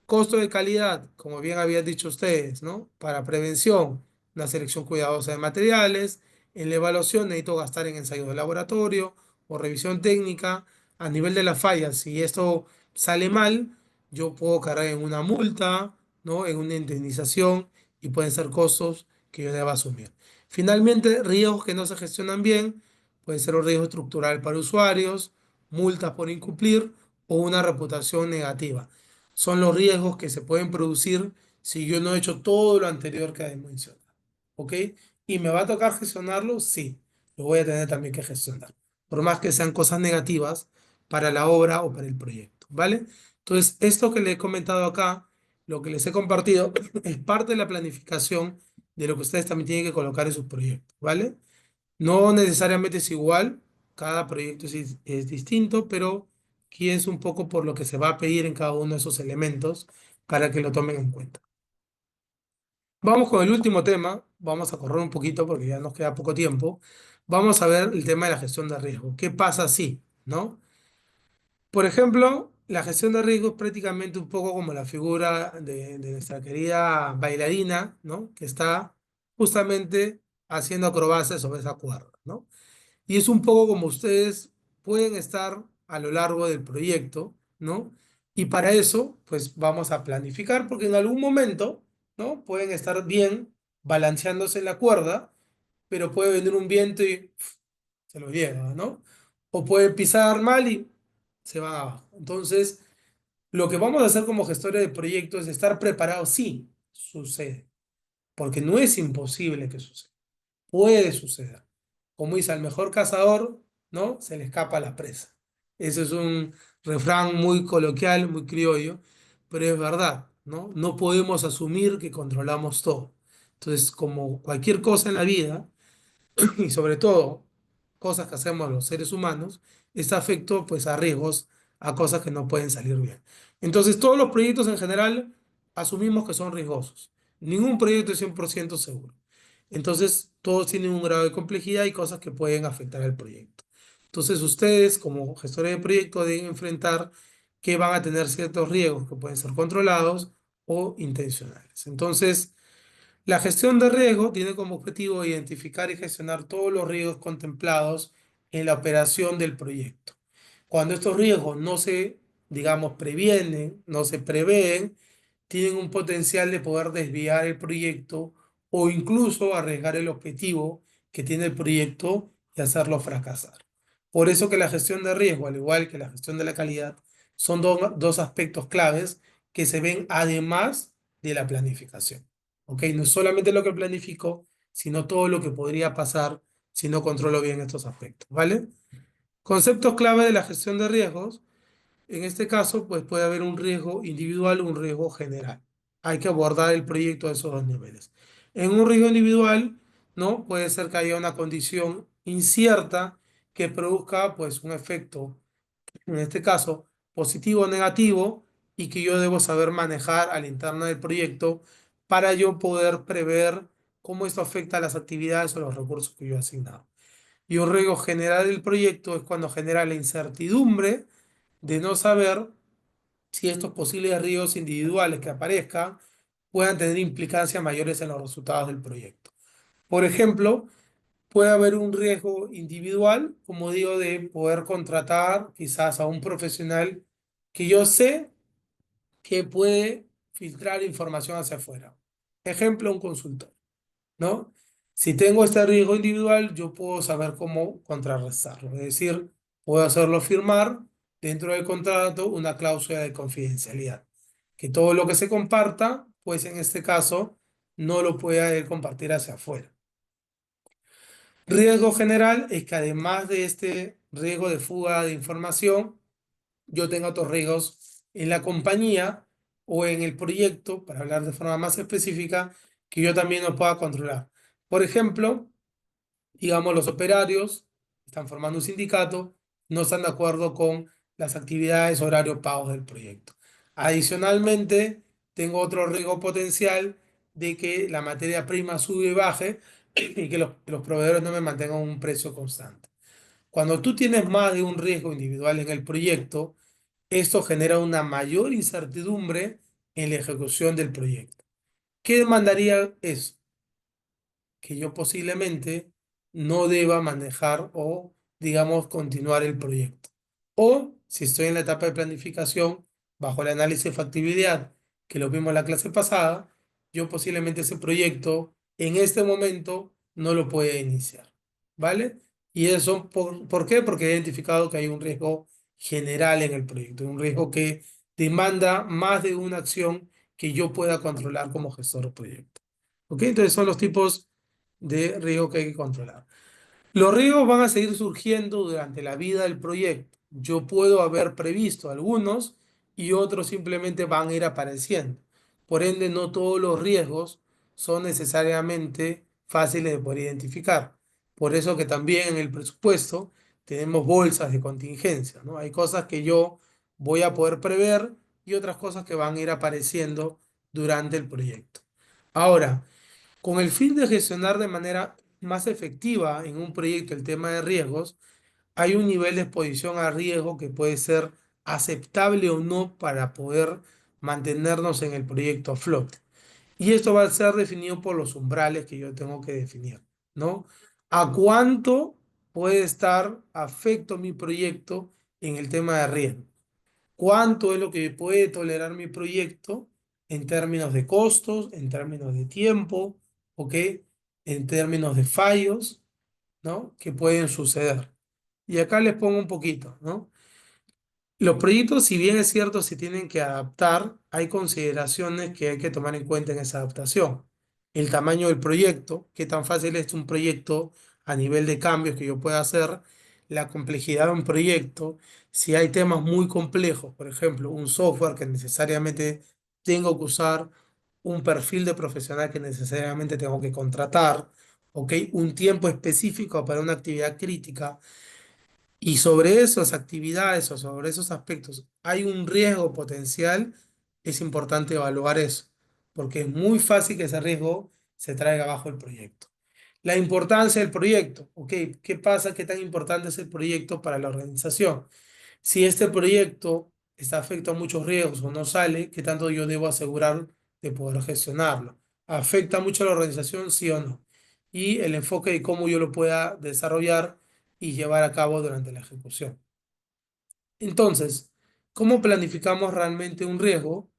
costo de calidad, como bien habían dicho ustedes, ¿no? Para prevención, una selección cuidadosa de materiales, En la evaluación necesito gastar en ensayos de laboratorio o revisión técnica. A nivel de las fallas, si esto sale mal, yo puedo caer en una multa, ¿no? En una indemnización y pueden ser costos que yo deba asumir. Finalmente, riesgos que no se gestionan bien, puede ser un riesgo estructural para usuarios, multas por incumplir o una reputación negativa. Son los riesgos que se pueden producir si yo no he hecho todo lo anterior que he mencionado. ¿Ok? ¿Y me va a tocar gestionarlo? Sí, lo voy a tener también que gestionar. Por más que sean cosas negativas para la obra o para el proyecto. ¿Vale? Entonces, esto que les he comentado acá, lo que les he compartido, es parte de la planificación de lo que ustedes también tienen que colocar en sus proyectos. ¿Vale? No necesariamente es igual, cada proyecto es distinto, pero aquí es un poco por lo que se va a pedir en cada uno de esos elementos para que lo tomen en cuenta. Vamos con el último tema, vamos a correr un poquito porque ya nos queda poco tiempo. Vamos a ver el tema de la gestión de riesgo. ¿Qué pasa si, no? Por ejemplo, la gestión de riesgo es prácticamente un poco como la figura de nuestra querida bailarina, ¿no? Que está justamente haciendo acrobacias sobre esa cuerda, ¿no? Y es un poco como ustedes pueden estar a lo largo del proyecto, ¿no? Y para eso, pues vamos a planificar, porque en algún momento, ¿no? Pueden estar bien balanceándose en la cuerda, pero puede venir un viento y se los lleva, ¿no? O puede pisar mal y se van abajo. Entonces, lo que vamos a hacer como gestores de proyectos es estar preparados, sí, sucede, porque no es imposible que suceda. Puede suceder. Como dice, al mejor cazador, ¿no? Se le escapa la presa. Ese es un refrán muy coloquial, muy criollo, pero es verdad, ¿no? No podemos asumir que controlamos todo. Entonces, como cualquier cosa en la vida, y sobre todo cosas que hacemos los seres humanos, está afecto pues a riesgos, a cosas que no pueden salir bien. Entonces, todos los proyectos en general asumimos que son riesgosos. Ningún proyecto es 100% seguro. Entonces, todos tienen un grado de complejidad y cosas que pueden afectar al proyecto. Entonces, ustedes como gestores de proyecto deben enfrentar que van a tener ciertos riesgos que pueden ser controlados o intencionales. Entonces, la gestión de riesgo tiene como objetivo identificar y gestionar todos los riesgos contemplados en la operación del proyecto. Cuando estos riesgos no se, digamos, previenen, no se prevén, tienen un potencial de poder desviar el proyecto o incluso arriesgar el objetivo que tiene el proyecto y hacerlo fracasar. Por eso que la gestión de riesgo, al igual que la gestión de la calidad, son dos aspectos claves que se ven además de la planificación. ¿Ok? No es solamente lo que planifico, sino todo lo que podría pasar si no controlo bien estos aspectos. ¿Vale? Conceptos clave de la gestión de riesgos. En este caso, pues puede haber un riesgo individual o un riesgo general. Hay que abordar el proyecto a esos dos niveles. En un riesgo individual, ¿no? Puede ser que haya una condición incierta que produzca, pues, un efecto, en este caso, positivo o negativo, y que yo debo saber manejar a la interna del proyecto para yo poder prever cómo esto afecta a las actividades o los recursos que yo he asignado. Y un riesgo general del proyecto es cuando genera la incertidumbre de no saber si estos posibles riesgos individuales que aparezcan puedan tener implicancias mayores en los resultados del proyecto. Por ejemplo, puede haber un riesgo individual, como digo, de poder contratar quizás a un profesional que yo sé que puede filtrar información hacia afuera. Ejemplo, un consultor, ¿no? Si tengo este riesgo individual, yo puedo saber cómo contrarrestarlo. Es decir, puedo hacerlo firmar dentro del contrato una cláusula de confidencialidad. Que todo lo que se comparta, pues en este caso, no lo pueda él compartir hacia afuera. Riesgo general es que además de este riesgo de fuga de información, yo tenga otros riesgos en la compañía o en el proyecto, para hablar de forma más específica, que yo también no pueda controlar. Por ejemplo, digamos, los operarios están formando un sindicato, no están de acuerdo con las actividades, horarios, pagos del proyecto. Adicionalmente, tengo otro riesgo potencial de que la materia prima sube y baje y que los proveedores no me mantengan un precio constante. Cuando tú tienes más de un riesgo individual en el proyecto, esto genera una mayor incertidumbre en la ejecución del proyecto. ¿Qué demandaría eso? Que yo posiblemente no deba manejar o, digamos, continuar el proyecto. O si estoy en la etapa de planificación, bajo el análisis de factibilidad, que lo vimos en la clase pasada, yo posiblemente ese proyecto en este momento no lo pueda iniciar. ¿Vale? Y eso, ¿por qué? Porque he identificado que hay un riesgo general en el proyecto, un riesgo que demanda más de una acción que yo pueda controlar como gestor de proyecto. ¿Ok? Entonces son los tipos de riesgo que hay que controlar. Los riesgos van a seguir surgiendo durante la vida del proyecto. Yo puedo haber previsto algunos y otros simplemente van a ir apareciendo. Por ende, no todos los riesgos son necesariamente fáciles de poder identificar. Por eso que también en el presupuesto tenemos bolsas de contingencia, ¿no? Hay cosas que yo voy a poder prever y otras cosas que van a ir apareciendo durante el proyecto. Ahora, con el fin de gestionar de manera más efectiva en un proyecto el tema de riesgos, hay un nivel de exposición a riesgo que puede ser aceptable o no para poder mantenernos en el proyecto a flote. Y esto va a ser definido por los umbrales que yo tengo que definir, ¿no? ¿A cuánto puede estar afecto mi proyecto en el tema de riesgo? ¿Cuánto es lo que puede tolerar mi proyecto en términos de costos, en términos de tiempo, ¿ok? En términos de fallos, ¿no? Que pueden suceder. Y acá les pongo un poquito, ¿no? Los proyectos, si bien es cierto, se tienen que adaptar, hay consideraciones que hay que tomar en cuenta en esa adaptación. El tamaño del proyecto, qué tan fácil es un proyecto a nivel de cambios que yo pueda hacer, la complejidad de un proyecto, si hay temas muy complejos, por ejemplo, un software que necesariamente tengo que usar, un perfil de profesional que necesariamente tengo que contratar, ¿ok? Un tiempo específico para una actividad crítica y sobre esas actividades o sobre esos aspectos hay un riesgo potencial, es importante evaluar eso, porque es muy fácil que ese riesgo se traiga abajo el proyecto. La importancia del proyecto, ¿ok? ¿Qué pasa? ¿Qué tan importante es el proyecto para la organización? Si este proyecto está afecto a muchos riesgos o no sale, ¿qué tanto yo debo asegurar de poder gestionarlo? ¿Afecta mucho a la organización, sí o no? Y el enfoque de cómo yo lo pueda desarrollar y llevar a cabo durante la ejecución. Entonces, ¿cómo planificamos realmente un riesgo?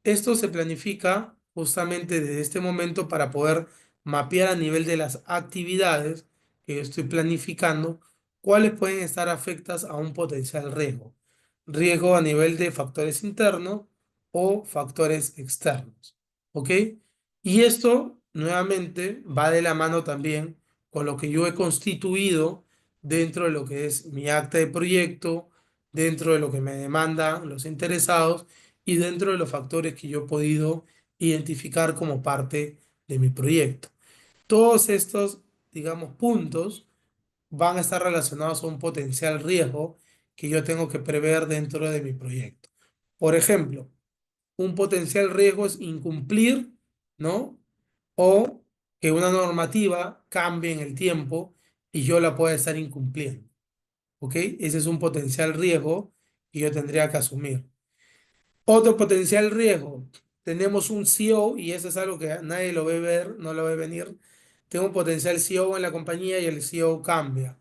Esto se planifica justamente desde este momento para poder mapear a nivel de las actividades que yo estoy planificando, cuáles pueden estar afectas a un potencial riesgo. Riesgo a nivel de factores internos o factores externos. ¿Ok? Y esto nuevamente va de la mano también con lo que yo he constituido dentro de lo que es mi acta de proyecto, dentro de lo que me demandan los interesados y dentro de los factores que yo he podido identificar como parte de mi proyecto. Todos estos, digamos, puntos van a estar relacionados a un potencial riesgo que yo tengo que prever dentro de mi proyecto. Por ejemplo, un potencial riesgo es incumplir, ¿no? O que una normativa cambie en el tiempo y yo la pueda estar incumpliendo, ¿ok? Ese es un potencial riesgo que yo tendría que asumir. Otro potencial riesgo. Tenemos un CEO y eso es algo que nadie lo ve ver, no lo ve venir. Tengo un potencial CEO en la compañía y el CEO cambia.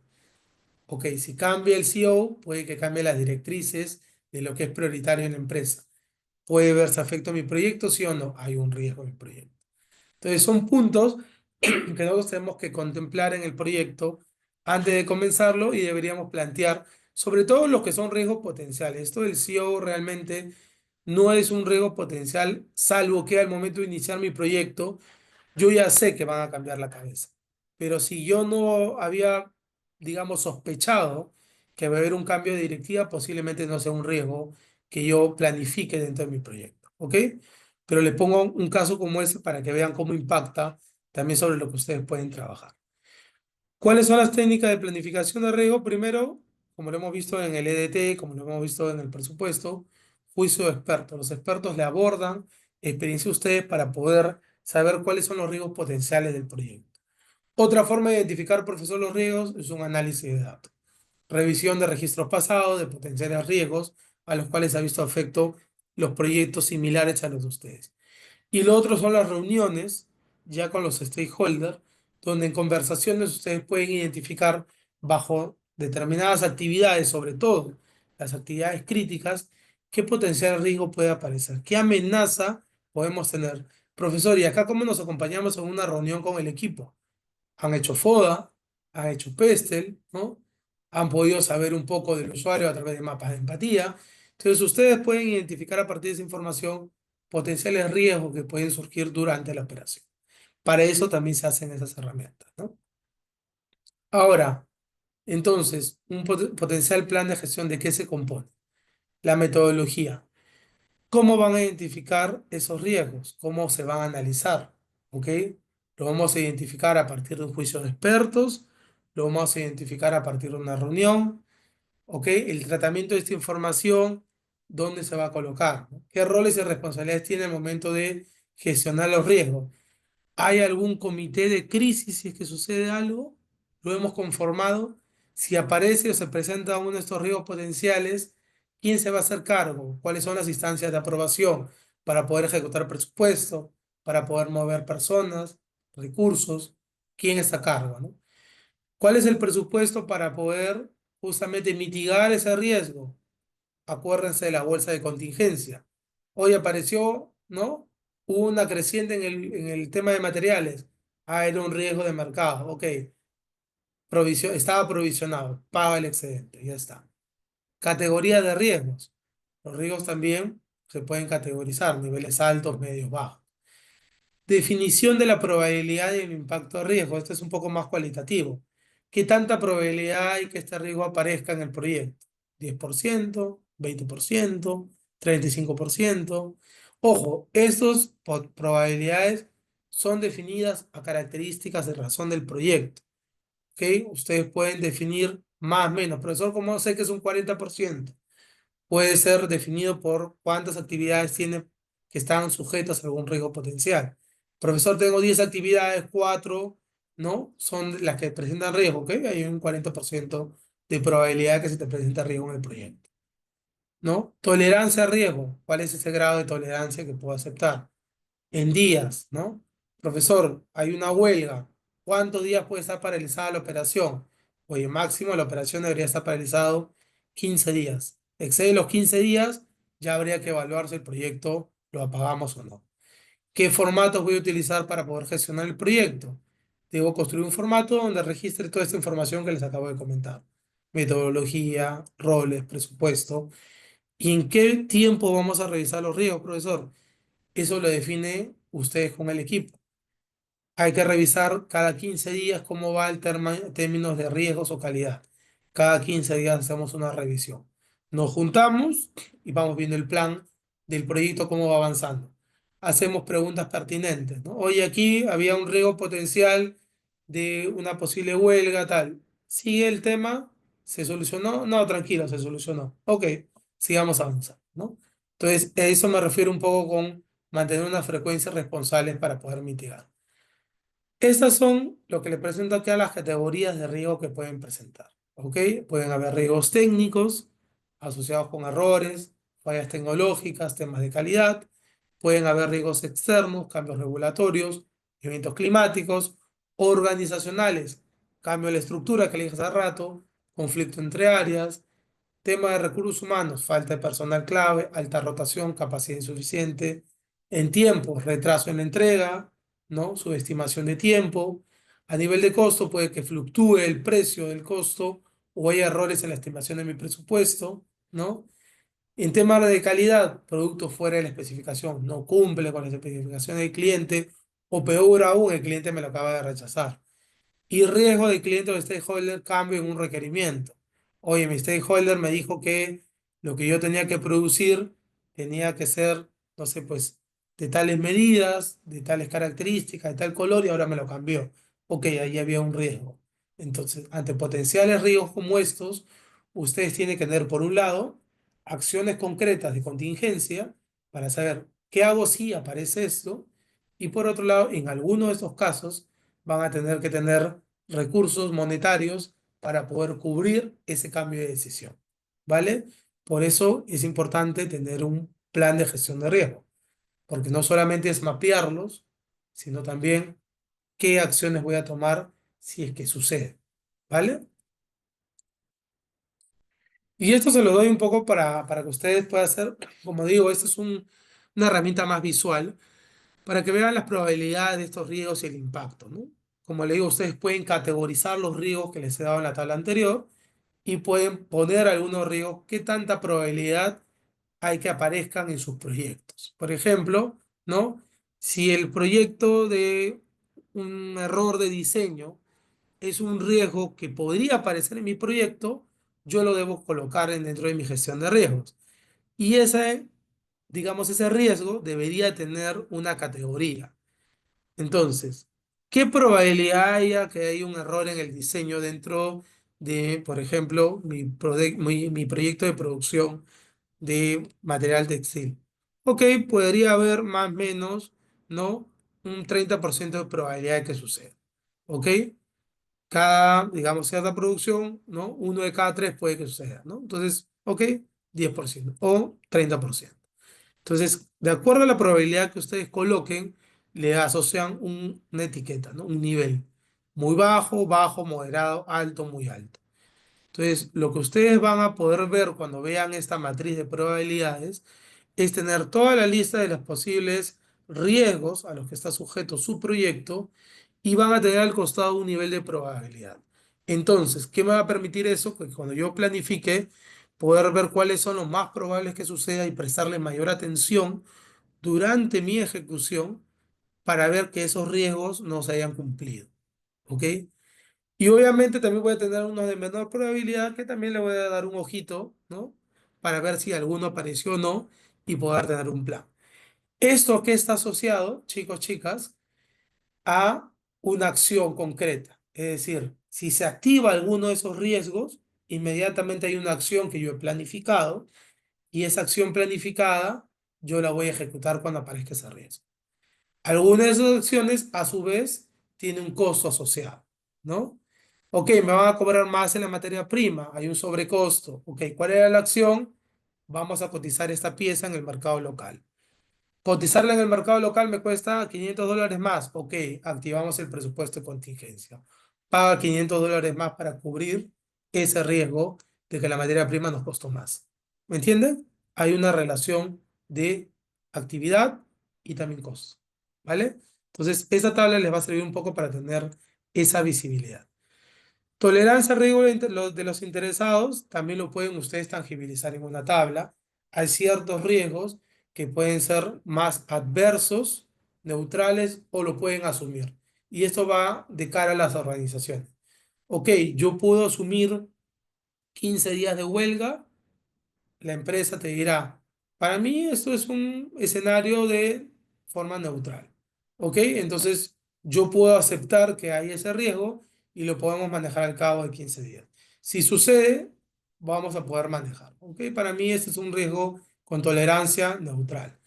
Ok, si cambia el CEO, puede que cambie las directrices de lo que es prioritario en la empresa. ¿Puede verse afecto a mi proyecto, sí o no? Hay un riesgo en el proyecto. Entonces son puntos que nosotros tenemos que contemplar en el proyecto antes de comenzarlo y deberíamos plantear, sobre todo los que son riesgos potenciales. Esto del CEO realmente no es un riesgo potencial, salvo que al momento de iniciar mi proyecto, yo ya sé que van a cambiar la cabeza. Pero si yo no había, digamos, sospechado que va a haber un cambio de directiva, posiblemente no sea un riesgo que yo planifique dentro de mi proyecto. ¿Ok? Pero les pongo un caso como ese para que vean cómo impacta también sobre lo que ustedes pueden trabajar. ¿Cuáles son las técnicas de planificación de riesgo? Primero, como lo hemos visto en el EDT, como lo hemos visto en el presupuesto, juicio de expertos. Los expertos le abordan experiencia a ustedes para poder saber cuáles son los riesgos potenciales del proyecto. Otra forma de identificar, profesor, los riesgos es un análisis de datos. Revisión de registros pasados de potenciales riesgos a los cuales ha visto afecto los proyectos similares a los de ustedes. Y lo otro son las reuniones ya con los stakeholders, donde en conversaciones ustedes pueden identificar bajo determinadas actividades, sobre todo las actividades críticas, qué potencial riesgo puede aparecer, qué amenaza podemos tener. Profesor, ¿y acá cómo nos acompañamos en una reunión con el equipo? Han hecho FODA, han hecho PESTEL, ¿no? Han podido saber un poco del usuario a través de mapas de empatía. Entonces, ustedes pueden identificar a partir de esa información potenciales riesgos que pueden surgir durante la operación. Para eso también se hacen esas herramientas, ¿no? Ahora, entonces, un potencial plan de gestión, ¿de qué se compone? La metodología. ¿Cómo van a identificar esos riesgos? ¿Cómo se van a analizar? ¿Ok? Lo vamos a identificar a partir de un juicio de expertos, lo vamos a identificar a partir de una reunión, ¿ok? El tratamiento de esta información, ¿dónde se va a colocar? ¿No? ¿Qué roles y responsabilidades tiene el momento de gestionar los riesgos? ¿Hay algún comité de crisis si es que sucede algo? ¿Lo hemos conformado? Si aparece o se presenta uno de estos riesgos potenciales, ¿quién se va a hacer cargo? ¿Cuáles son las instancias de aprobación para poder ejecutar presupuesto, para poder mover personas, recursos? ¿Quién está a cargo, no? ¿Cuál es el presupuesto para poder justamente mitigar ese riesgo? Acuérdense de la bolsa de contingencia. Hoy apareció, ¿no? Hubo una creciente en el tema de materiales. Ah, era un riesgo de mercado. Ok, estaba provisionado, paga el excedente, ya está. Categoría de riesgos. Los riesgos también se pueden categorizar, niveles altos, medios, bajos. Definición de la probabilidad y el impacto de riesgo. Esto es un poco más cualitativo. ¿Qué tanta probabilidad hay que este riesgo aparezca en el proyecto? 10%, 20%, 35%. Ojo, estas probabilidades son definidas a características de razón del proyecto. ¿Ok? Ustedes pueden definir más o menos. Profesor, ¿cómo sé que es un 40%? Puede ser definido por cuántas actividades tiene que están sujetas a algún riesgo potencial. Profesor, tengo 10 actividades, 4, ¿no? Son las que presentan riesgo, ¿ok? Hay un 40% de probabilidad que se te presente riesgo en el proyecto, ¿no? Tolerancia a riesgo. ¿Cuál es ese grado de tolerancia que puedo aceptar? En días, ¿no? Profesor, hay una huelga. ¿Cuántos días puede estar paralizada la operación? Oye, máximo la operación debería estar paralizado 15 días. Excede los 15 días, ya habría que evaluar si el proyecto lo apagamos o no. ¿Qué formatos voy a utilizar para poder gestionar el proyecto? Debo construir un formato donde registre toda esta información que les acabo de comentar. Metodología, roles, presupuesto. ¿Y en qué tiempo vamos a revisar los riesgos, profesor? Eso lo define ustedes con el equipo. Hay que revisar cada 15 días cómo va el términos de riesgos o calidad. Cada 15 días hacemos una revisión. Nos juntamos y vamos viendo el plan del proyecto, cómo va avanzando. Hacemos preguntas pertinentes, ¿no? Oye, aquí había un riesgo potencial de una posible huelga, tal. ¿Sigue el tema? ¿Se solucionó? No, tranquilo, se solucionó. Ok, sigamos avanzando, ¿no? Entonces, a eso me refiero un poco con mantener unas frecuencias responsables para poder mitigar. Estas son lo que le presento aquí a las categorías de riesgo que pueden presentar. ¿Ok? Pueden haber riesgos técnicos asociados con errores, fallas tecnológicas, temas de calidad. Pueden haber riesgos externos, cambios regulatorios, eventos climáticos, organizacionales, cambio de la estructura que le dije hace rato, conflicto entre áreas, tema de recursos humanos, falta de personal clave, alta rotación, capacidad insuficiente. En tiempo, retraso en la entrega, ¿no? Subestimación de tiempo. A nivel de costo, puede que fluctúe el precio del costo o haya errores en la estimación de mi presupuesto, ¿no? En temas de calidad, producto fuera de la especificación, no cumple con las especificaciones del cliente o peor aún, el cliente me lo acaba de rechazar. Y riesgo de cliente o stakeholder cambio en un requerimiento. Oye, mi stakeholder me dijo que lo que yo tenía que producir tenía que ser, no sé, pues, de tales medidas, de tales características, de tal color, y ahora me lo cambió. Ok, ahí había un riesgo. Entonces, ante potenciales riesgos como estos, ustedes tienen que tener, por un lado, acciones concretas de contingencia para saber qué hago si aparece esto, y por otro lado, en alguno de estos casos, van a tener que tener recursos monetarios para poder cubrir ese cambio de decisión, ¿vale? Por eso es importante tener un plan de gestión de riesgo, porque no solamente es mapearlos, sino también qué acciones voy a tomar si es que sucede, ¿vale? Y esto se lo doy un poco para que ustedes puedan hacer, como digo, esta es una herramienta más visual para que vean las probabilidades de estos riesgos y el impacto, ¿no? Como le digo, ustedes pueden categorizar los riesgos que les he dado en la tabla anterior y pueden poner algunos riesgos, qué tanta probabilidad hay que aparezcan en sus proyectos. Por ejemplo, ¿no? Si el proyecto de un error de diseño es un riesgo que podría aparecer en mi proyecto, yo lo debo colocar dentro de mi gestión de riesgos. Y ese, digamos, ese riesgo debería tener una categoría. Entonces, ¿qué probabilidad haya que haya un error en el diseño dentro de, por ejemplo, mi proyecto de producción de material textil? Ok, podría haber más o menos, ¿no? Un 30% de probabilidad de que suceda. ¿Ok? Cada, digamos, cierta producción, ¿no? Uno de cada tres puede que suceda, ¿no? Entonces, ok, 10% o 30%. Entonces, de acuerdo a la probabilidad que ustedes coloquen, le asocian una etiqueta, ¿no? Un nivel. Muy bajo, bajo, moderado, alto, muy alto. Entonces, lo que ustedes van a poder ver cuando vean esta matriz de probabilidades es tener toda la lista de los posibles riesgos a los que está sujeto su proyecto y van a tener al costado un nivel de probabilidad. Entonces, ¿qué me va a permitir eso? Que cuando yo planifique, poder ver cuáles son los más probables que suceda y prestarle mayor atención durante mi ejecución para ver que esos riesgos no se hayan cumplido. ¿Ok? Y obviamente también voy a tener unos de menor probabilidad que también le voy a dar un ojito, ¿no? Para ver si alguno apareció o no y poder tener un plan. ¿Esto que está asociado, chicos, chicas, a una acción concreta? Es decir, si se activa alguno de esos riesgos, inmediatamente hay una acción que yo he planificado y esa acción planificada yo la voy a ejecutar cuando aparezca ese riesgo. Algunas de esas acciones, a su vez, tienen un costo asociado, ¿no? Ok, me van a cobrar más en la materia prima, hay un sobrecosto. Ok, ¿cuál era la acción? Vamos a cotizar esta pieza en el mercado local. Cotizarla en el mercado local me cuesta $500 más. Ok, activamos el presupuesto de contingencia. Paga $500 más para cubrir ese riesgo de que la materia prima nos costó más. ¿Me entienden? Hay una relación de actividad y también costo. ¿Vale? Entonces, esa tabla les va a servir un poco para tener esa visibilidad. Tolerancia al riesgo de los interesados, también lo pueden ustedes tangibilizar en una tabla. Hay ciertos riesgos que pueden ser más adversos, neutrales o lo pueden asumir. Y esto va de cara a las organizaciones. Ok, yo puedo asumir 15 días de huelga, la empresa te dirá, para mí esto es un escenario de forma neutral. ¿Ok? Entonces yo puedo aceptar que hay ese riesgo y lo podemos manejar al cabo de 15 días. Si sucede, vamos a poder manejar. ¿Ok? Para mí este es un riesgo con tolerancia neutral.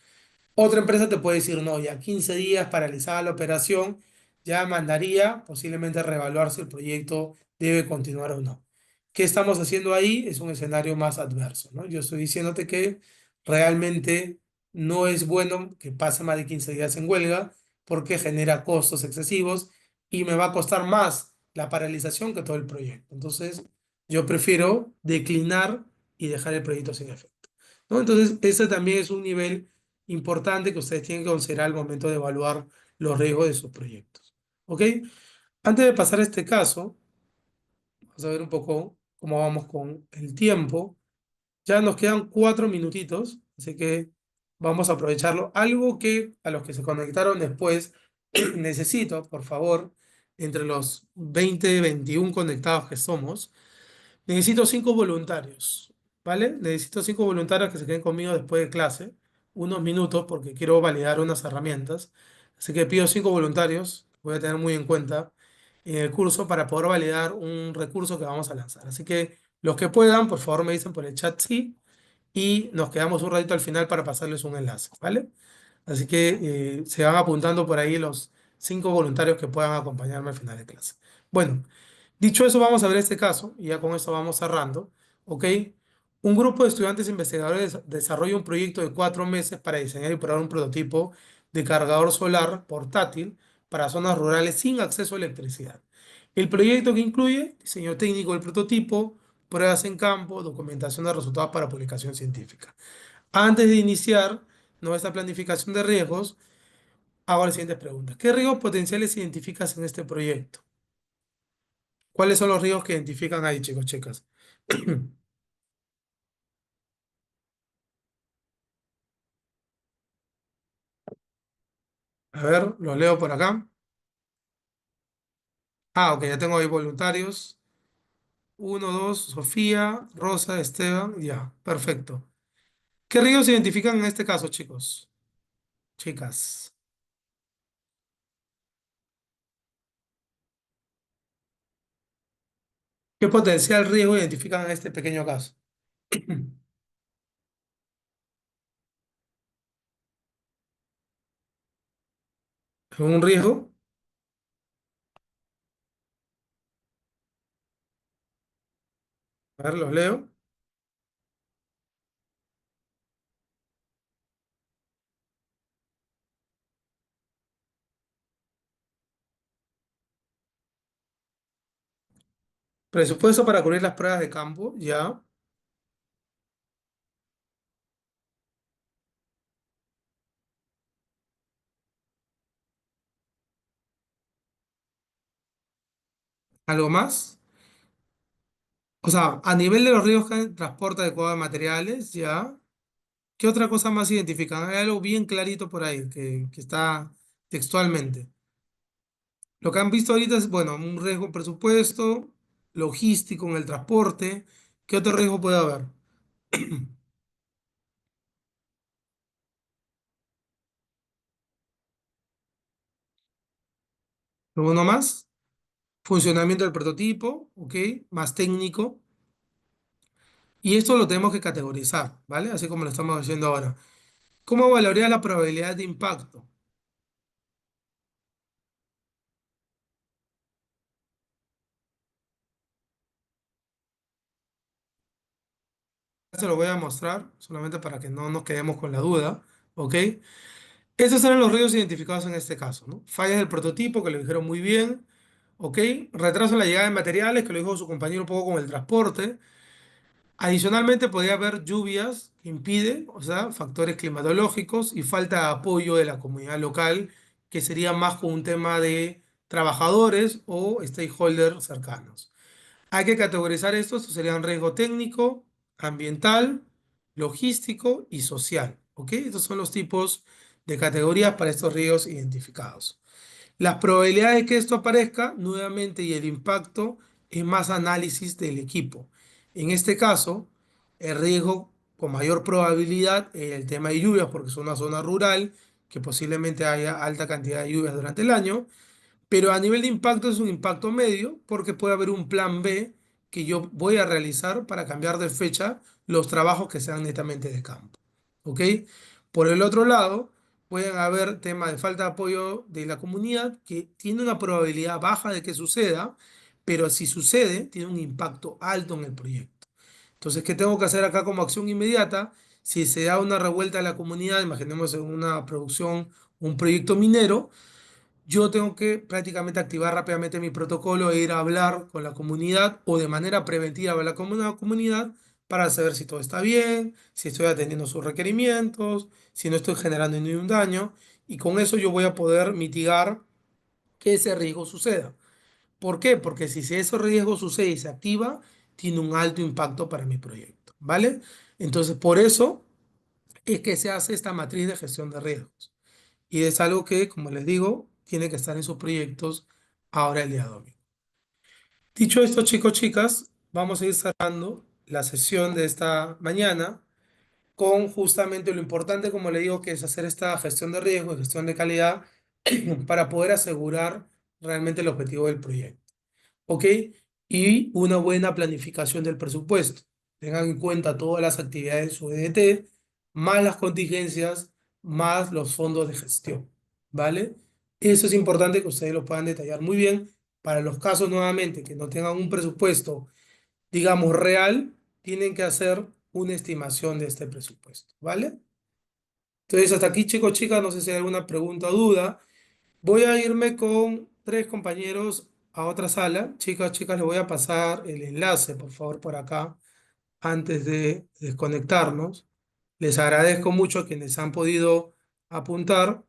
Otra empresa te puede decir, no, ya 15 días paralizada la operación, ya mandaría posiblemente reevaluar si el proyecto debe continuar o no. ¿Qué estamos haciendo ahí? Es un escenario más adverso, ¿no? Yo estoy diciéndote que realmente no es bueno que pase más de 15 días en huelga porque genera costos excesivos y me va a costar más la paralización que todo el proyecto. Entonces, yo prefiero declinar y dejar el proyecto sin efecto, ¿no? Entonces, ese también es un nivel importante que ustedes tienen que considerar al momento de evaluar los riesgos de sus proyectos. ¿Ok? Antes de pasar a este caso, vamos a ver un poco cómo vamos con el tiempo. Ya nos quedan 4 minutitos, así que vamos a aprovecharlo. Algo que a los que se conectaron después, necesito, por favor, entre los 20, 21 conectados que somos, necesito 5 voluntarios, ¿vale? Necesito 5 voluntarios que se queden conmigo después de clase, unos minutos, porque quiero validar unas herramientas. Así que pido 5 voluntarios, voy a tener muy en cuenta en el curso para poder validar un recurso que vamos a lanzar. Así que los que puedan, por favor, me dicen por el chat sí, y nos quedamos un ratito al final para pasarles un enlace, ¿vale? Así que se van apuntando por ahí los 5 voluntarios que puedan acompañarme al final de clase. Bueno, dicho eso, vamos a ver este caso y ya con esto vamos cerrando. ¿Ok? Un grupo de estudiantes investigadores desarrolla un proyecto de 4 meses para diseñar y probar un prototipo de cargador solar portátil para zonas rurales sin acceso a electricidad. El proyecto que incluye diseño técnico del prototipo, pruebas en campo, documentación de resultados para publicación científica. Antes de iniciar nuestra planificación de riesgos, hago las siguientes preguntas. ¿Qué riesgos potenciales identificas en este proyecto? ¿Cuáles son los riesgos que identifican ahí, chicos, chicas? A ver, los leo por acá. Ah, ok, ya tengo ahí voluntarios. Uno, dos, Sofía, Rosa, Esteban, ya, perfecto. ¿Qué riesgos se identifican en este caso, chicos? Chicas. ¿Qué potencial riesgo identifican en este pequeño caso? ¿Un riesgo? A ver, los leo. Presupuesto para cubrir las pruebas de campo, ya. ¿Algo más? O sea, a nivel de los riesgos que transporte adecuado de materiales, ya. ¿Qué otra cosa más identifican? Hay algo bien clarito por ahí que está textualmente. Lo que han visto ahorita es, bueno, un riesgo en presupuesto, logístico en el transporte. ¿Qué otro riesgo puede haber? Uno más. Funcionamiento del prototipo, ¿ok? Más técnico. Y esto lo tenemos que categorizar, ¿vale? Así como lo estamos haciendo ahora. ¿Cómo valoría la probabilidad de impacto? Se lo voy a mostrar solamente para que no nos quedemos con la duda, ¿ok? Esos eran los riesgos identificados en este caso, ¿no? Fallas del prototipo, que lo dijeron muy bien, ¿ok? Retraso en la llegada de materiales, que lo dijo su compañero un poco con el transporte. Adicionalmente, podría haber lluvias que impiden, o sea, factores climatológicos y falta de apoyo de la comunidad local, que sería más con un tema de trabajadores o stakeholders cercanos. Hay que categorizar estos serían riesgo técnico, ambiental, logístico y social, ¿ok? Estos son los tipos de categorías para estos riesgos identificados. Las probabilidades de que esto aparezca nuevamente y el impacto es más análisis del equipo. En este caso, el riesgo con mayor probabilidad es el tema de lluvias porque es una zona rural que posiblemente haya alta cantidad de lluvias durante el año, pero a nivel de impacto es un impacto medio porque puede haber un plan B que yo voy a realizar para cambiar de fecha los trabajos que sean netamente de campo. ¿Ok? Por el otro lado, pueden haber temas de falta de apoyo de la comunidad que tiene una probabilidad baja de que suceda, pero si sucede, tiene un impacto alto en el proyecto. Entonces, ¿qué tengo que hacer acá como acción inmediata? Si se da una revuelta en la comunidad, imaginemos en una producción, un proyecto minero, yo tengo que prácticamente activar rápidamente mi protocolo e ir a hablar con la comunidad o de manera preventiva hablar con la comunidad para saber si todo está bien, si estoy atendiendo sus requerimientos, si no estoy generando ningún daño y con eso yo voy a poder mitigar que ese riesgo suceda. ¿Por qué? Porque si ese riesgo sucede y se activa, tiene un alto impacto para mi proyecto, ¿vale? Entonces, por eso es que se hace esta matriz de gestión de riesgos. Y es algo que, como les digo, tiene que estar en sus proyectos ahora el día domingo. Dicho esto, chicos, chicas, vamos a ir cerrando la sesión de esta mañana con justamente lo importante, como le digo, que es hacer esta gestión de riesgo y gestión de calidad para poder asegurar realmente el objetivo del proyecto. ¿Ok? Y una buena planificación del presupuesto. Tengan en cuenta todas las actividades de su EDT, más las contingencias, más los fondos de gestión. ¿Vale? Eso es importante que ustedes lo puedan detallar muy bien. Para los casos nuevamente que no tengan un presupuesto, digamos, real, tienen que hacer una estimación de este presupuesto. ¿Vale? Entonces, hasta aquí, chicos, chicas, no sé si hay alguna pregunta o duda. Voy a irme con tres compañeros a otra sala. Chicas, chicas, les voy a pasar el enlace, por favor, por acá, antes de desconectarnos. Les agradezco mucho a quienes han podido apuntar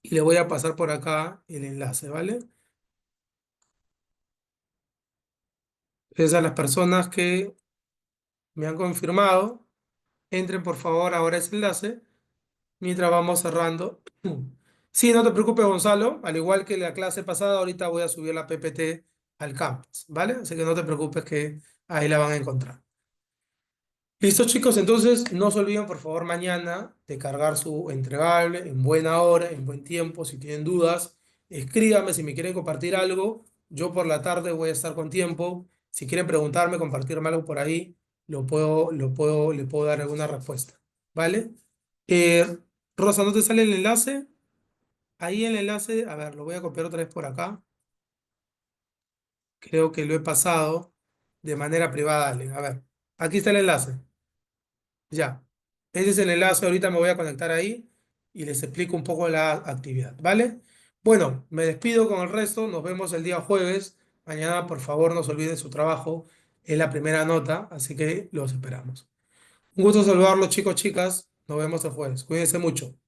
y les voy a pasar por acá el enlace, ¿vale? Entonces, a las personas que me han confirmado, entren por favor ahora a ese enlace mientras vamos cerrando. Sí, no te preocupes, Gonzalo. Al igual que la clase pasada, ahorita voy a subir la PPT al campus, ¿vale? Así que no te preocupes que ahí la van a encontrar. Listo, chicos, entonces no se olviden, por favor, mañana de cargar su entregable en buena hora, en buen tiempo. Si tienen dudas, escríbanme si me quieren compartir algo. Yo por la tarde voy a estar con tiempo. Si quieren preguntarme, compartirme algo por ahí, le puedo dar alguna respuesta. ¿Vale? Eh, Rosa, ¿no te sale el enlace? Ahí el enlace, a ver, lo voy a copiar otra vez por acá. Creo que lo he pasado de manera privada, Ale. A ver, aquí está el enlace. Ya. Ese es el enlace. Ahorita me voy a conectar ahí y les explico un poco la actividad, ¿vale? Bueno, me despido con el resto. Nos vemos el día jueves. Mañana, por favor, no se olviden su trabajo. Es la primera nota, así que los esperamos. Un gusto saludarlos, chicos, chicas. Nos vemos el jueves. Cuídense mucho.